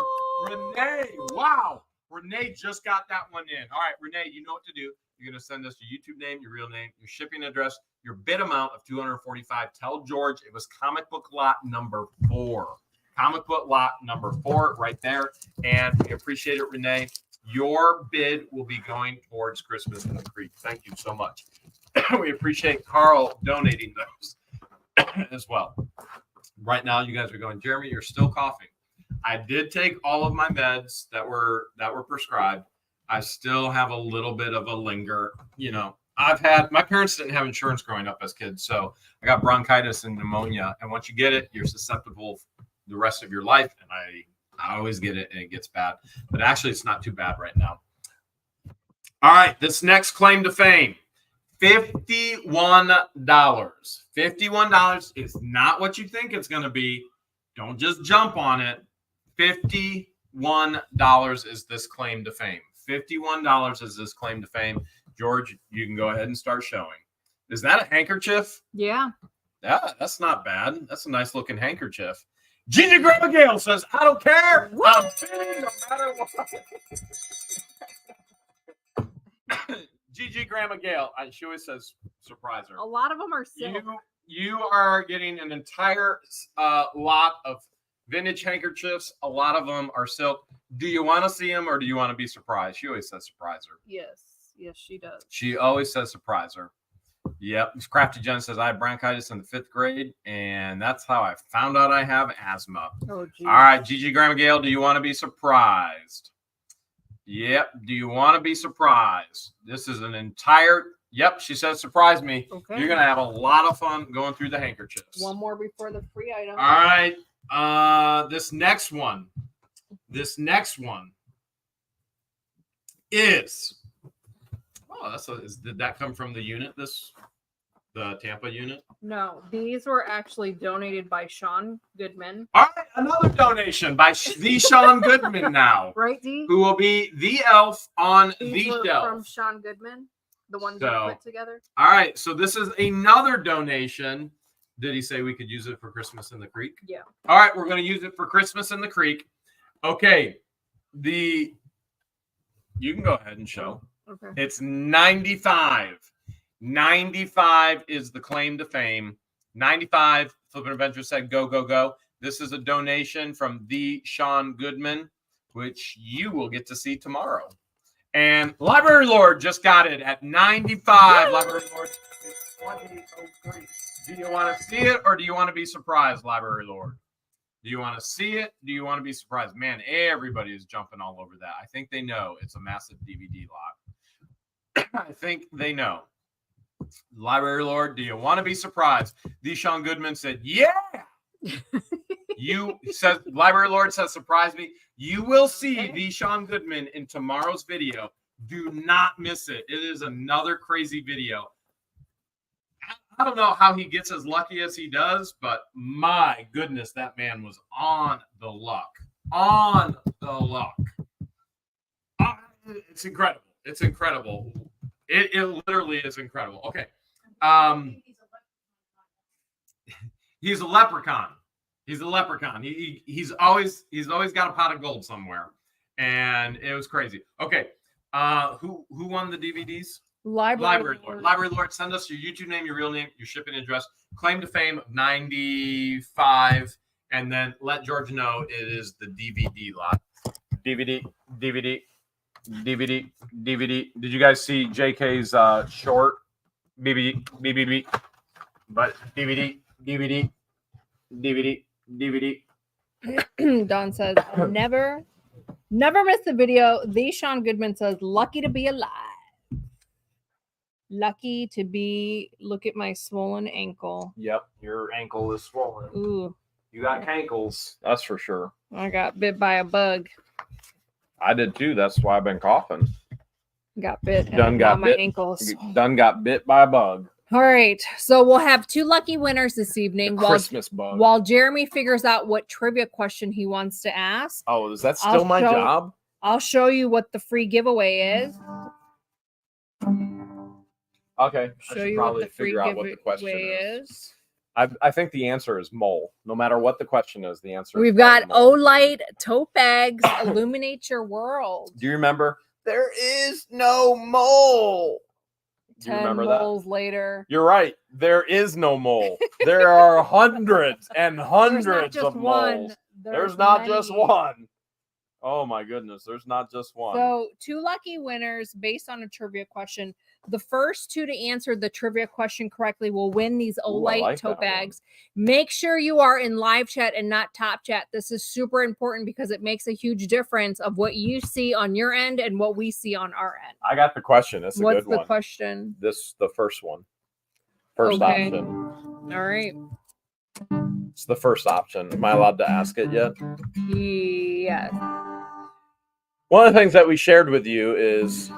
Renee, wow. Renee just got that one in. All right, Renee, you know what to do. You're going to send us your YouTube name, your real name, your shipping address, your bid amount of 245. Tell George it was comic book lot number 4. Comic book lot number 4 right there. And we appreciate it, Renee. Your bid will be going towards Christmas in the Creek. Thank you so much. We appreciate Carl donating those as well. Right now, you guys are going, Jeremy, you're still coughing. I did take all of my meds that were prescribed. I still have a little bit of a linger. You know, my parents didn't have insurance growing up as kids, so I got bronchitis and pneumonia. And once you get it, you're susceptible the rest of your life. And I always get it, and it gets bad. But actually, it's not too bad right now. All right, this next claim to fame, $51. $51 is not what you think it's going to be. Don't just jump on it. $51 is this claim to fame. $51 is this claim to fame. George, you can go ahead and start showing. Is that a handkerchief? Yeah. Yeah, that's not bad. That's a nice looking handkerchief. Gigi Grandma Gale says, I don't care. I'm bidding no matter what. Gigi Grandma Gale. She always says surprise her. A lot of them are silk. You are getting an entire lot of vintage handkerchiefs. A lot of them are silk. Do you want to see them or do you want to be surprised? She always says surprise her. Yes, she does. She always says surprise her. Yep. Crafty Jen says, I have bronchitis in the 5th grade, and that's how I found out I have asthma. Oh, geez. All right, Gigi Grandma Gale, do you want to be surprised? Yep. Do you want to be surprised? This is an entire... Yep, she says surprise me. Okay. You're going to have a lot of fun going through the handkerchiefs. One more before the free item. All right. This next one is... Oh, did that come from the unit, the Tampa unit? No, these were actually donated by Sean Goodman. All right, another donation by the Sean Goodman now. Right, D? Who will be the elf on the shelf. From Sean Goodman, the ones we put together. All right, so this is another donation. Did he say we could use it for Christmas in the Creek? Yeah. All right, we're going to use it for Christmas in the Creek. Okay, you can go ahead and show. Okay. It's 95. 95 is the claim to fame. 95, Flippin' Adventure said, go, go, go. This is a donation from the Sean Goodman, which you will get to see tomorrow. And Library Lord just got it at 95. Library Lord is 2003. Do you want to see it or do you want to be surprised, Library Lord? Do you want to see it? Do you want to be surprised? Man, everybody is jumping all over that. I think they know it's a massive DVD lot. I think they know. Library Lord, do you want to be surprised? The Sean Goodman said, yeah. Library Lord says, surprise me. You will see the Sean Goodman in tomorrow's video. Do not miss it. It is another crazy video. I don't know how he gets as lucky as he does, but my goodness, that man was on the luck. On the luck. It's incredible. It's incredible. It literally is incredible. Okay. He's a leprechaun. He's a leprechaun. He's always got a pot of gold somewhere. And it was crazy. Okay. Who won the DVDs? Library Lord. Library Lord, send us your YouTube name, your real name, your shipping address, claim to fame of 95, and then let George know it is the DVD lot. DVD. Did you guys see JK's short? BBB. But DVD. Don says, never miss the video. The Sean Goodman says, lucky to be alive. Lucky to be. Look at my swollen ankle. Yep, your ankle is swollen. Ooh, You got cankles, that's for sure. I got bit by a bug. I did too. That's why I've been coughing. Got bit. Done And got now my bit. ankles. Done got bit by a bug. All right, so we'll have 2 lucky winners this evening. Christmas bug. While Jeremy figures out what trivia question he wants to ask. Oh, is that still my job? I'll show you what the free giveaway is. Okay. Show you what the free giveaway is. I think the answer is mole. No matter what the question is, the answer We've is got mole. Olight tote bags. Illuminate your world. Do you remember? There is no mole. Do you 10 remember moles that? later. You're right. There is no mole. There are hundreds and hundreds of moles. There's not just one. Oh my goodness. There's not just one. So 2 lucky winners based on a trivia question. The first 2 to answer the trivia question correctly will win these Olight tote bags. Make sure you are in live chat and not top chat. This is super important because it makes a huge difference of what you see on your end and what we see on our end. I got the question. It's a good one. What's the question? The first one. First option. All right. It's the first option. Am I allowed to ask it yet? Yes. One of the things that we shared with you is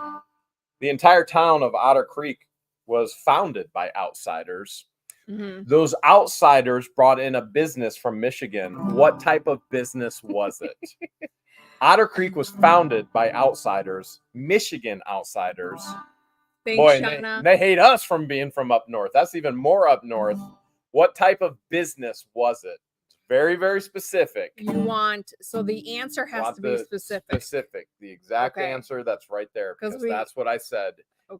the entire town of Otter Creek was founded by outsiders. Mm-hmm. Those outsiders brought in a business from Michigan. What type of business was it? Otter Creek was founded by outsiders, Michigan outsiders. Thanks, Boy, Shauna. they hate us from being from up north. That's even more up north. What type of business was it? Very, very specific. So the answer has to be specific. The exact answer that's right there, because that's what I said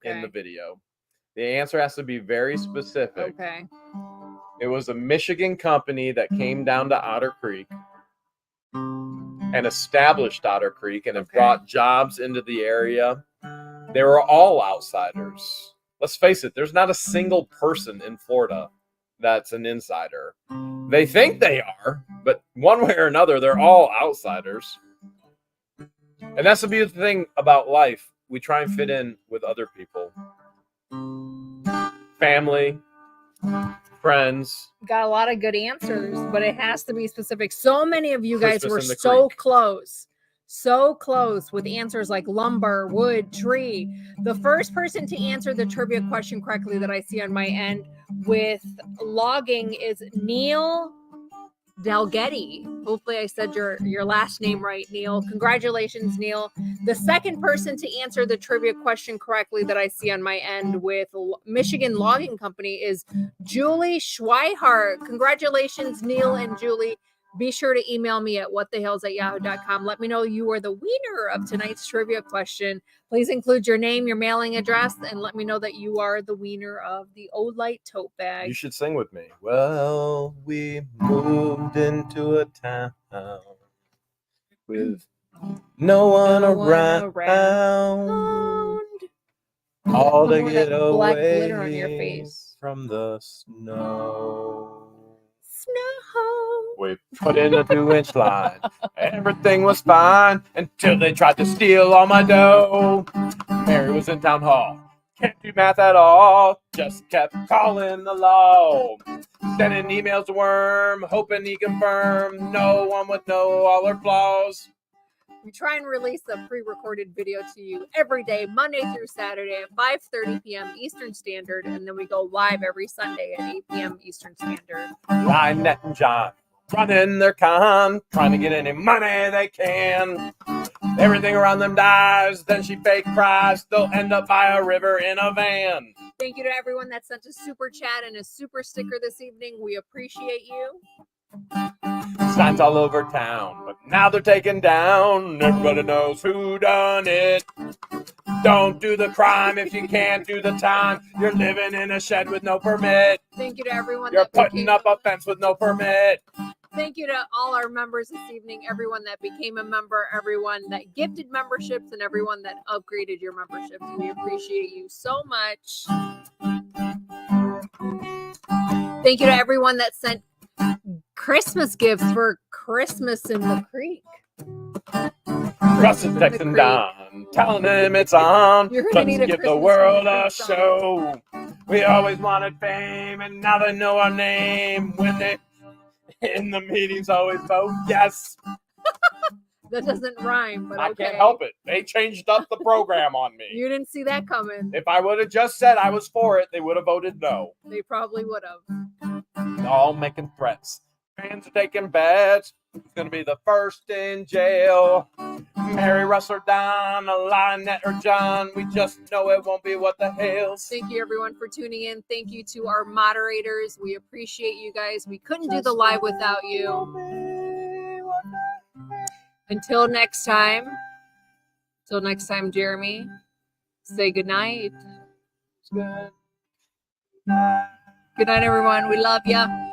in the video. The answer has to be very specific. Okay. It was a Michigan company that came down to Otter Creek and established Otter Creek and have brought jobs into the area. They were all outsiders. Let's face it, there's not a single person in Florida that's an insider. They think they are, but one way or another, they're all outsiders. And that's the beautiful thing about life. We try and fit in with other people. Family, friends. Got a lot of good answers, but it has to be specific. So many of you guys were so close. So close with answers like lumber, wood, tree. The first person to answer the trivia question correctly that I see on my end with logging is Neil Dalgetty. Hopefully I said your last name right, Neil. Congratulations, Neil. The second person to answer the trivia question correctly that I see on my end with Michigan Logging Company is Julie Schweihart. Congratulations, Neil and Julie. Be sure to email me at whatthehales@yahoo.com. Let me know you are the winner of tonight's trivia question. Please include your name, your mailing address, and let me know that you are the winner of the Olight tote bag. You should sing with me. Well, we moved into a town with no one around. All to get black glitter on away your face. From the snow. Snow. We put in a 2-inch line. Everything was fine until they tried to steal all my dough. Mary was in town hall. Can't do math at all. Just kept calling the law. Sending emails to Worm, hoping he confirmed no one would know all her flaws. We try and release a pre-recorded video to you every day, Monday through Saturday at 5:30 p.m. Eastern Standard, and then we go live every Sunday at 8 p.m. Eastern Standard. Lynette and John running their con, trying to get any money they can. Everything around them dies, then she fake cries. They'll end up by a river in a van. Thank you to everyone that sent a super chat and a super sticker this evening. We appreciate you. Signs all over town, but now they're taken down. Everybody knows who done it. Don't do the crime if you can't do the time. You're living in a shed with no permit. Thank you to everyone. You're putting up a fence with no permit. Thank you to all our members this evening, everyone that became a member, everyone that gifted memberships, and everyone that upgraded your memberships. We appreciate you so much. Thank you to everyone that sent Christmas gifts for Christmas in the Creek. Russ is texting Don. telling them it's on. You're gonna Let's need a give the Christmas world song. a show. We always wanted fame, and now they know our name. When they in the meetings always vote yes. That doesn't rhyme, but I okay. can't help it. They changed up the program on me. You didn't see that coming. If I would have just said I was for it, they would have voted no. They probably would have. All making threats. Fans are taking bets. Who's going to be the first in jail? Mary, Russ, or Don, Lynette, or John. We just know it won't be what the hell's. Thank you, everyone, for tuning in. Thank you to our moderators. We appreciate you guys. We couldn't do the live without you. Until next time, Jeremy, say good night. Good. Good night, everyone. We love you.